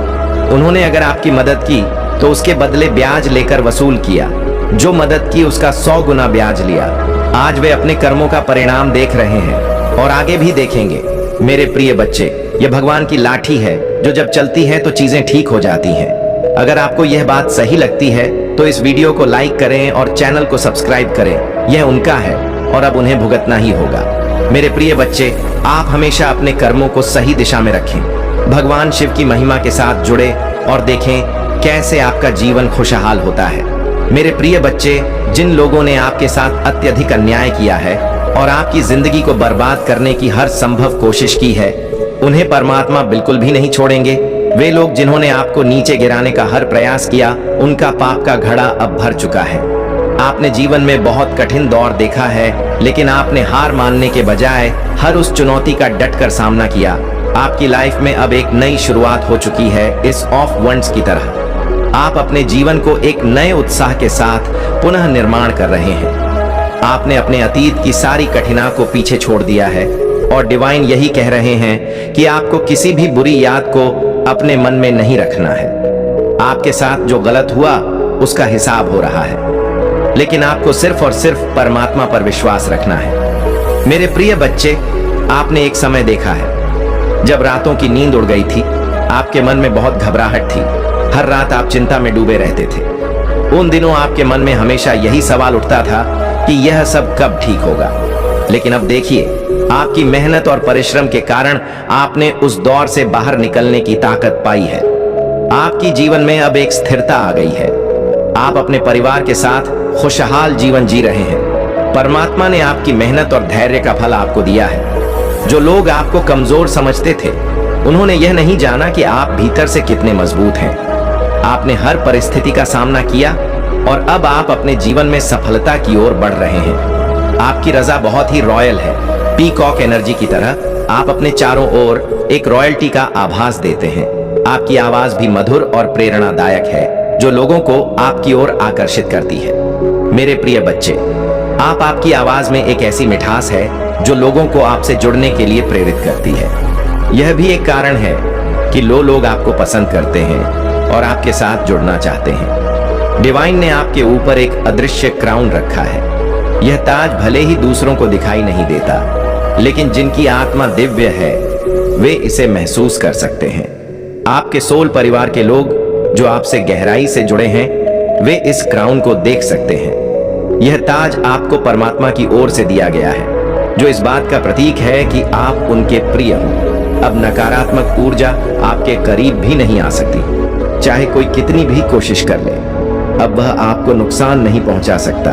उन्होंने अगर आपकी मदद की तो उसके बदले ब्याज लेकर वसूल किया। जो मदद की उसका 100 गुना ब्याज लिया। आज वे अपने कर्मों का परिणाम देख रहे हैं और आगे भी देखेंगे। मेरे प्रिय बच्चे, यह भगवान की लाठी है जो जब चलती है तो चीजें ठीक हो जाती हैं। अगर आपको यह बात सही लगती है तो इस वीडियो को लाइक करें और चैनल को सब्सक्राइब करें। यह उनका है और अब उन्हें भुगतना ही होगा। मेरे प्रिय बच्चे, आप हमेशा अपने कर्मों को सही दिशा में रखें। भगवान शिव की महिमा के साथ जुड़े और देखें कैसे आपका जीवन खुशहाल होता है। मेरे प्रिय बच्चे, जिन लोगों ने आपके साथ अत्यधिक अन्याय किया है और आपकी जिंदगी को बर्बाद करने की हर संभव कोशिश की है, उन्हें परमात्मा बिल्कुल भी नहीं छोड़ेंगे। वे लोग जिन्होंने आपको नीचे गिराने का हर प्रयास किया, उनका पाप का घड़ा अब भर चुका है। आपने जीवन में बहुत कठिन दौर देखा है, लेकिन आपने हार मानने के बजाय हर उस चुनौती का डटकर सामना किया। आपकी लाइफ में अब एक नई शुरुआत हो चुकी है, इस ऑफ वंड्स की तरह। आप अपने जीवन को एक नए उत्साह के साथ पुनः निर्माण कर रहे हैं। आपने अपने अतीत की सारी कठिनाई को पीछे छोड़ दिया है और डिवाइन यही कह रहे हैं कि आपको किसी भी बुरी याद को अपने मन में नहीं रखना है। आपके साथ जो गलत हुआ उसका हिसाब हो रहा है, लेकिन आपको सिर्फ और सिर्फ परमात्मा पर विश्वास रखना है। मेरे प्रिय बच्चे, आपने एक समय देखा है जब रातों की नींद उड़ गई थी। आपके मन में बहुत घबराहट थी। हर रात आप चिंता में डूबे रहते थे। उन दिनों आपके मन में हमेशा यही सवाल उठता था कि यह सब कब ठीक होगा। लेकिन अब देखिए, आपकी मेहनत और परिश्रम के कारण आपने उस दौर से बाहर निकलने की ताकत पाई है। आपकी जीवन में अब एक स्थिरता आ गई है। आप अपने परिवार के साथ खुशहाल जीवन जी रहे हैं। परमात्मा ने आपकी मेहनत और धैर्य का फल आपको दिया है। जो लोग आपको कमजोर समझते थे, उन्होंने यह नहीं जाना कि आप भीतर से कितने मजबूत हैं। आपने हर परिस्थिति का सामना किया और अब आप अपने जीवन में सफलता की ओर बढ़ रहे हैं। आपकी रजा बहुत ही रॉयल है। पीकॉक एनर्जी की तरह आप अपने चारों ओर एक रॉयल्टी का आभास देते हैं। आपकी आवाज भी मधुर और प्रेरणादायक है, जो लोगों को आपकी ओर आकर्षित करती है। मेरे प्रिय बच्चे, आपकी आवाज में एक ऐसी मिठास है जो लोगों को आपसे जुड़ने के लिए प्रेरित करती है। यह भी एक कारण है कि लोग आपको पसंद करते हैं और आपके साथ जुड़ना चाहते हैं। डिवाइन ने आपके ऊपर एक अदृश्य क्राउन रखा है। यह ताज भले ही दूसरों को दिखाई नहीं देता, लेकिन जिनकी आत्मा दिव्य है वे इसे महसूस कर सकते हैं। आपके सोल परिवार के लोग जो आपसे गहराई से जुड़े हैं, वे इस क्राउन को देख सकते हैं। यह ताज आपको परमात्मा की ओर से दिया गया है, जो इस बात का प्रतीक है कि आप उनके प्रिय हो। अब नकारात्मक ऊर्जा आपके करीब भी नहीं आ सकती, चाहे कोई कितनी भी कोशिश कर ले। अब वह आपको नुकसान नहीं पहुंचा सकता।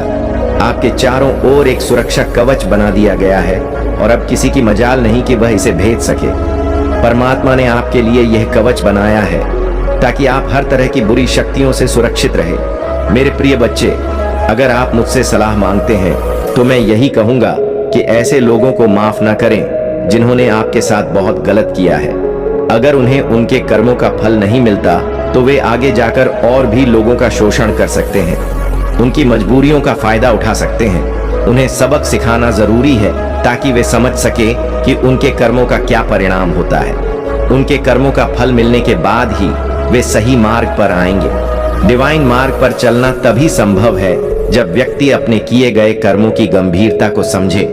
आपके चारों ओर एक सुरक्षा कवच बना दिया गया है और अब किसी की मजाल नहीं कि वह इसे भेद सके। परमात्मा ने आपके लिए यह कवच बनाया है ताकि आप हर तरह की बुरी शक्तियों से सुरक्षित रहे। मेरे प्रिय बच्चे, अगर आप मुझसे सलाह मांगते हैं तो मैं यही कहूंगा कि ऐसे लोगों को माफ न करें जिन्होंने आपके साथ बहुत गलत किया है। अगर उन्हें उनके कर्मों का फल नहीं मिलता तो वे आगे जाकर और भी लोगों का शोषण कर सकते हैं, उनकी मजबूरियों का फायदा उठा सकते हैं उन्हें सबक सिखाना जरूरी है ताकि वे समझ सके कि उनके कर्मों का क्या परिणाम होता है। उनके कर्मों का फल मिलने के बाद ही वे सही मार्ग पर आएंगे। डिवाइन मार्ग पर चलना तभी संभव है जब व्यक्ति अपने किए गए कर्मों की गंभीरता को समझे।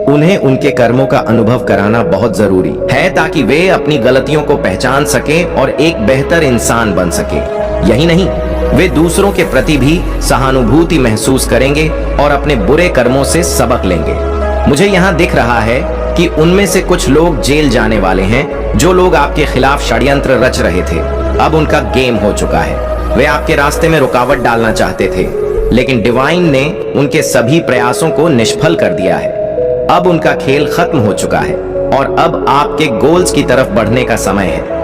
उन्हें उनके कर्मों का अनुभव कराना बहुत जरूरी है ताकि वे अपनी गलतियों को पहचान सके और एक बेहतर इंसान बन सके। यही नहीं, वे दूसरों के प्रति भी सहानुभूति महसूस करेंगे और अपने बुरे कर्मों से सबक लेंगे। मुझे यहाँ दिख रहा है कि उनमें से कुछ लोग जेल जाने वाले हैं। जो लोग आपके खिलाफ षड्यंत्र रच रहे थे, अब उनका गेम हो चुका है। वे आपके रास्ते में रुकावट डालना चाहते थे, लेकिन डिवाइन ने उनके सभी प्रयासों को निष्फल कर दिया है। अब उनका खेल खत्म हो चुका है और अब आपके गोल्स की तरफ बढ़ने का समय है।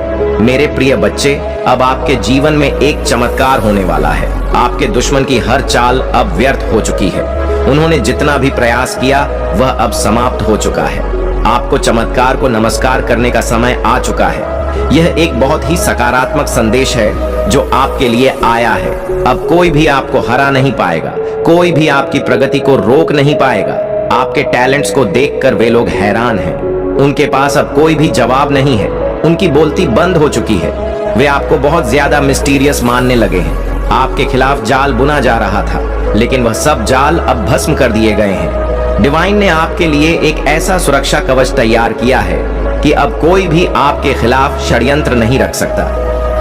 मेरे प्रिय बच्चे, अब आपके जीवन में एक चमत्कार होने वाला है। आपके दुश्मन की हर चाल अब व्यर्थ हो चुकी है। उन्होंने जितना भी प्रयास किया वह अब समाप्त हो चुका है। आपको चमत्कार को नमस्कार करने का समय आ चुका है। यह एक बहुत ही सकारात्मक संदेश है जो आपके लिए आया है। अब कोई भी आपको हरा नहीं पाएगा, कोई भी आपकी प्रगति को रोक नहीं पाएगा। आपके टैलेंट्स को देखकर वे लोग हैरान हैं। उनके पास अब कोई भी जवाब नहीं है। उनकी बोलती बंद हो चुकी है। वे आपको बहुत ज्यादा मिस्टीरियस मानने लगे हैं। आपके खिलाफ जाल बुना जा रहा था, लेकिन वह सब जाल अब भस्म कर दिए गए हैं। डिवाइन ने आपके लिए एक ऐसा सुरक्षा कवच तैयार किया है कि अब कोई भी आपके खिलाफ षड्यंत्र नहीं रख सकता।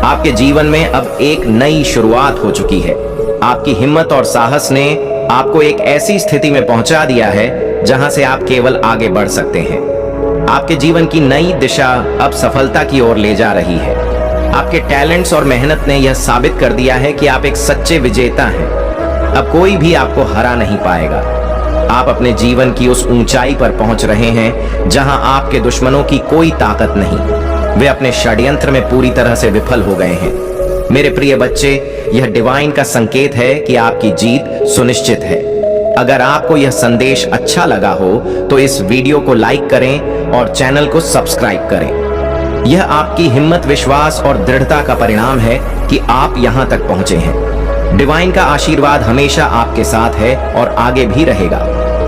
आपके जीवन में अब एक नई शुरुआत हो चुकी है। आपकी हिम्मत और साहस ने आपको एक ऐसी स्थिति में पहुंचा दिया है जहां से आप केवल आगे बढ़ सकते हैं। आपके जीवन की नई दिशा अब सफलता की ओर ले जा रही है। आपके टैलेंट्स और मेहनत ने यह साबित कर दिया है कि आप एक सच्चे विजेता हैं। अब कोई भी आपको हरा नहीं पाएगा। आप अपने जीवन की उस ऊंचाई पर पहुंच रहे हैं जहां आपके दुश्मनों की कोई ताकत नहीं। वे अपने षड्यंत्र में पूरी तरह से विफल हो गए हैं। मेरे प्रिय बच्चे, यह डिवाइन का संकेत है कि आपकी जीत सुनिश्चित है। अगर आपको यह संदेश अच्छा लगा हो तो इस वीडियो को लाइक करें और चैनल को सब्सक्राइब करें। यह आपकी हिम्मत, विश्वास और दृढ़ता का परिणाम है कि आप यहां तक पहुंचे हैं। डिवाइन का आशीर्वाद हमेशा आपके साथ है और आगे भी रहेगा।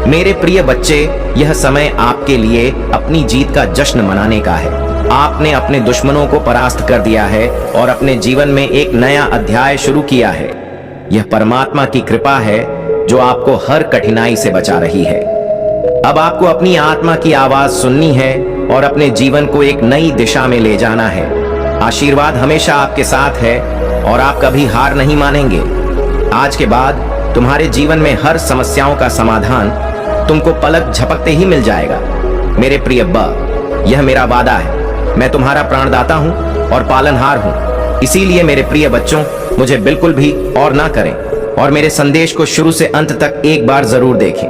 मेरे प्रिय बच्चे, यह समय आपके लिए अपनी जीत का जश्न मनाने का है। आपने अपने दुश्मनों को परास्त कर दिया है और अपने जीवन में एक नया अध्याय शुरू किया है। यह परमात्मा की कृपा है जो आपको हर कठिनाई से बचा रही है। अब आपको अपनी आत्मा की आवाज सुननी है और अपने जीवन को एक नई दिशा में ले जाना है। आशीर्वाद हमेशा आपके साथ है और आप कभी हार नहीं मानेंगे। आज के बाद तुम्हारे जीवन में हर समस्याओं का समाधान तुमको पलक झपकते ही मिल जाएगा। मेरे प्रिय अब्बा, यह मेरा वादा है। मैं तुम्हारा प्राणदाता हूं और पालनहार हूं। इसीलिए मेरे प्रिय बच्चों, मुझे बिल्कुल भी और ना करें और मेरे संदेश को शुरू से अंत तक एक बार जरूर देखें।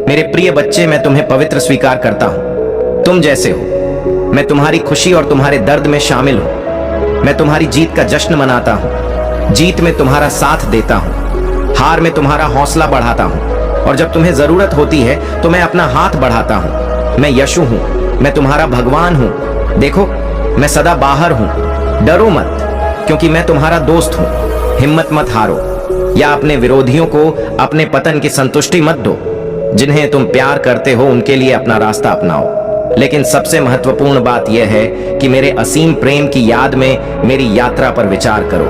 मेरे प्रिय बच्चे, मैं तुम्हें पवित्र स्वीकार करता हूं। तुम जैसे हो। मैं तुम्हारी खुशी और तुम्हारे दर्द में शामिल हूं। मैं तुम्हारी जीत का जश्न मनाता हूं। जीत में तुम्हारा साथ देता हूं। हार में तुम्हारा हौसला बढ़ाता हूं और जब तुम्हें जरूरत होती है तो मैं अपना हाथ बढ़ाता हूं। मैं यशु हूं। मैं तुम्हारा भगवान हूं। देखो, मैं सदा बाहर हूं। डरो मत, क्योंकि मैं तुम्हारा दोस्त हूं। हिम्मत मत हारो या अपने विरोधियों को अपने पतन की संतुष्टि मत दो। जिन्हें तुम प्यार करते हो उनके लिए अपना रास्ता अपनाओ। लेकिन सबसे महत्वपूर्ण बात यह है कि मेरे असीम प्रेम की याद में मेरी यात्रा पर विचार करो।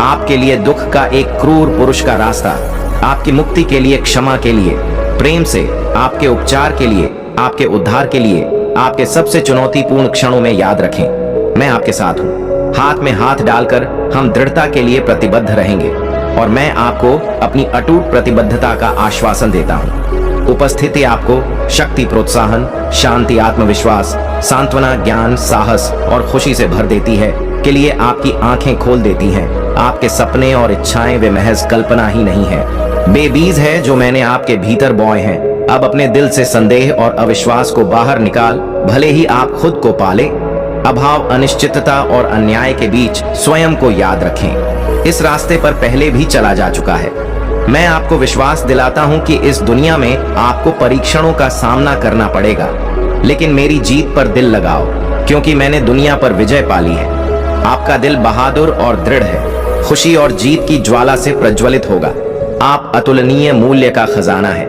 आपके लिए दुख का एक क्रूर पुरुष का रास्ता, आपकी मुक्ति के लिए, क्षमा के लिए, प्रेम से, आपके उपचार के लिए, आपके उद्धार के लिए, आपके सबसे चुनौतीपूर्ण क्षणों में याद रखें। मैं आपके साथ हूं। हाथ में हाथ डालकर हम दृढ़ता के लिए प्रतिबद्ध रहेंगे और मैं आपको अपनी अटूट प्रतिबद्धता का आश्वासन देता हूं। उपस्थिति आपको शक्ति, प्रोत्साहन, शांति, आत्मविश्वास, सांत्वना, ज्ञान, साहस और खुशी से भर देती है। के लिए आपकी आंखें खोल देती हैं। आपके सपने और इच्छाएं वे महज कल्पना ही नहीं है, बेबीज है जो मैंने आपके भीतर बोए हैं। अब अपने दिल से संदेह और अविश्वास को बाहर निकाल, भले ही आप खुद को पाले। अभाव, अनिश्चितता और अन्याय के बीच स्वयं को याद रखें। इस रास्ते पर पहले भी चला जा चुका है। मैं आपको विश्वास दिलाता हूं कि इस दुनिया में आपको परीक्षणों का सामना करना पड़ेगा, लेकिन मेरी जीत पर दिल लगाओ, क्योंकि मैंने दुनिया पर विजय पाली है। आपका दिल बहादुर और दृढ़ है, खुशी और जीत की ज्वाला से प्रज्वलित होगा। आप अतुलनीय मूल्य का खजाना है।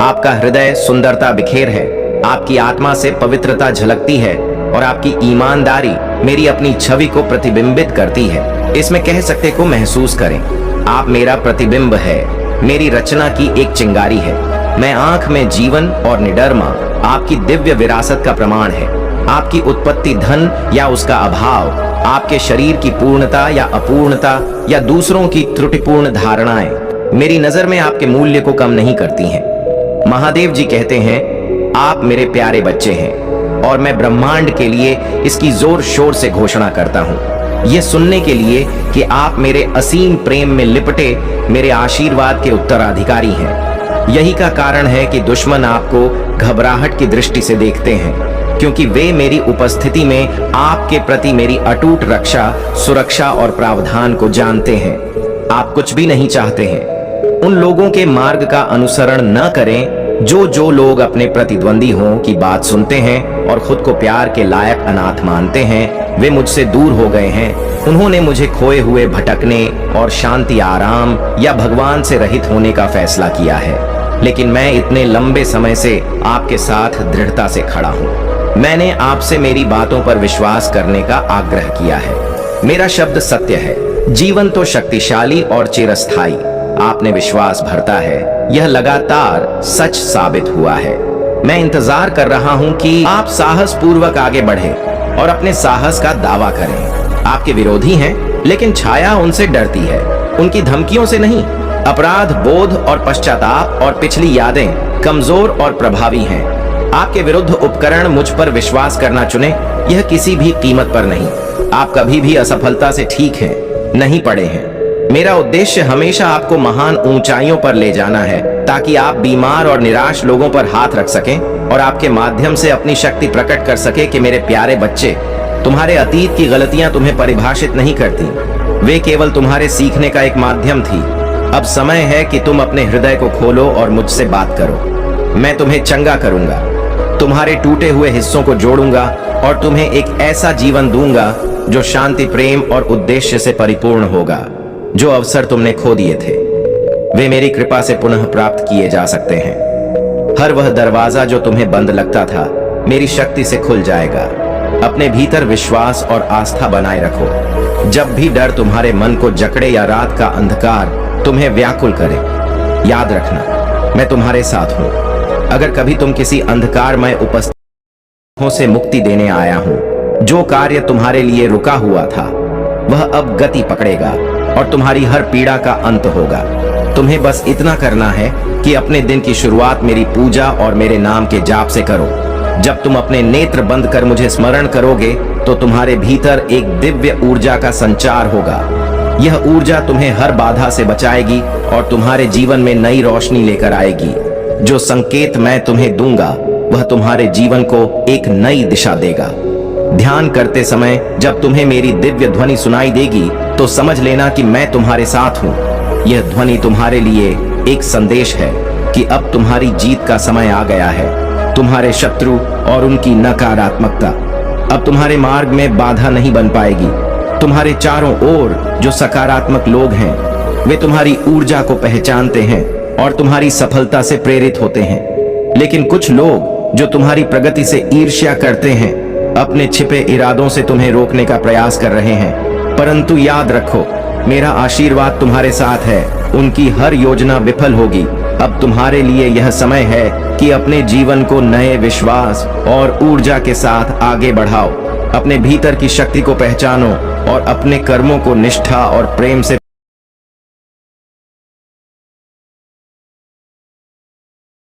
आपका हृदय सुंदरता बिखेर है, आपकी आत्मा से पवित्रता झलकती है और आपकी ईमानदारी मेरी अपनी छवि को प्रतिबिंबित करती है। इसमें कह सकते को महसूस करें, आप मेरा प्रतिबिंब है, मेरी रचना की एक चिंगारी है। मैं आंख में जीवन और निडरमा आपकी दिव्य विरासत का प्रमाण है। आपकी उत्पत्ति धन या उसका अभाव, आपके शरीर की पूर्णता या अपूर्णता या दूसरों की त्रुटिपूर्ण धारणाएं मेरी नजर में आपके मूल्य को कम नहीं करती हैं। महादेव जी कहते हैं, आप मेरे प्यारे बच्चे हैं और मैं ब्रह्मांड के लिए इसकी जोर शोर से घोषणा करता हूं, यह सुनने के लिए कि आप मेरे असीम प्रेम में लिपटे मेरे आशीर्वाद के उत्तराधिकारी हैं। यही का कारण है कि दुश्मन आपको घबराहट की दृष्टि से देखते हैं, क्योंकि वे मेरी उपस्थिति में आपके प्रति मेरी अटूट रक्षा, सुरक्षा और प्रावधान को जानते हैं। आप कुछ भी नहीं चाहते हैं। उन लोगों के मार्ग का अनुसरण न करें जो लोग अपने प्रतिद्वंदी हों की बात सुनते हैं और खुद को प्यार के लायक अनाथ मानते हैं। वे मुझसे दूर हो गए हैं। उन्होंने मुझे खोए हुए भटकने और शांति, आराम या भगवान से रहित होने का फैसला किया है। लेकिन मैं इतने लंबे समय से आपके साथ दृढ़ता से खड़ा हूं। मैंने आपसे मेरी बातों पर विश्वास करने का आग्रह किया है। मेरा शब्द सत्य है। जीवन तो शक्तिशाली और चिरस्थायी, आपने विश्वास भरता है, यह लगातार सच साबित हुआ है। मैं इंतजार कर रहा हूं कि आप साहस पूर्वक आगे बढ़े और अपने साहस का दावा करें। आपके विरोधी हैं, लेकिन छाया उनसे डरती है, उनकी धमकियों से नहीं। अपराध बोध और पश्चाताप और पिछली यादें कमजोर और प्रभावी हैं। आपके विरुद्ध उपकरण मुझ पर विश्वास करना चुने, यह किसी भी कीमत पर नहीं। आप कभी भी असफलता से ठीक हैं, नहीं पड़े हैं। मेरा उद्देश्य हमेशा आपको महान ऊंचाइयों पर ले जाना है, ताकि आप बीमार और निराश लोगों पर हाथ रख सकें और आपके माध्यम से अपनी शक्ति प्रकट कर सके कि मेरे प्यारे बच्चे, तुम्हारे अतीत की गलतियां तुम्हें परिभाषित नहीं करती, वे केवल तुम्हारे सीखने का एक माध्यम थी। अब समय है कि तुम अपने हृदय को खोलो और मुझसे बात करो। मैं तुम्हें चंगा करूंगा, तुम्हारे टूटे हुए हिस्सों को जोड़ूंगा और तुम्हें एक ऐसा जीवन दूंगा जो शांति, प्रेम और उद्देश्य से परिपूर्ण होगा। जो अवसर तुमने खो दिए थे, वे मेरी कृपा से पुनः प्राप्त किए जा सकते हैं। हर वह दरवाजा जो तुम्हें बंद लगता था, मेरी शक्ति से खुल जाएगा। अपने भीतर विश्वास और आस्था बनाए रखो। जब भी डर तुम्हारे मन को जकड़े या रात का अंधकार तुम्हें व्याकुल करे, याद रखना, मैं तुम्हारे साथ हूं। अगर कभी तुम किसी अंधकारमय उपस्थितियों से मुक्ति देने आया हूं, जो कार्य तुम्हारे लिए रुका हुआ था, वह अब गति पकड़ेगा और तुम्हारी हर पीड़ा का अंत होगा। तुम्हें बस इतना करना है कि अपने दिन की शुरुआत मेरी पूजा और मेरे नाम के जाप से करो। जब तुम अपने नेत्र बंद कर मुझे स्मरण करोगे, तो तुम्हारे भीतर एक दिव्य ऊर्जा का संचार होगा। यह ऊर्जा तुम्हें हर बाधा से बचाएगी और तुम्हारे जीवन में नई रोशनी लेकर आएगी। जो संकेत मैं तुम्हें दूंगा, वह तुम्हारे जीवन को एक नई दिशा देगा। ध्यान करते समय जब तुम्हें मेरी दिव्य ध्वनि सुनाई देगी, तो समझ लेना कि मैं तुम्हारे साथ हूँ। यह ध्वनि तुम्हारे लिए एक संदेश है कि अब तुम्हारी जीत का समय आ गया है। तुम्हारे शत्रु और उनकी नकारात्मकता अब तुम्हारे मार्ग में बाधा नहीं बन पाएगी। तुम्हारे चारों ओर जो सकारात्मक लोग हैं, वे तुम्हारी ऊर्जा को पहचानते हैं और तुम्हारी सफलता से प्रेरित होते हैं। लेकिन कुछ लोग जो तुम्हारी प्रगति से ईर्ष्या करते हैं, अपने छिपे इरादों से तुम्हें रोकने का प्रयास कर रहे हैं। परंतु याद रखो, मेरा आशीर्वाद तुम्हारे साथ है। उनकी हर योजना विफल होगी। अब तुम्हारे लिए यह समय है कि अपने जीवन को नए विश्वास और ऊर्जा के साथ आगे बढ़ाओ। अपने भीतर की शक्ति को पहचानो और अपने कर्मों को निष्ठा और प्रेम से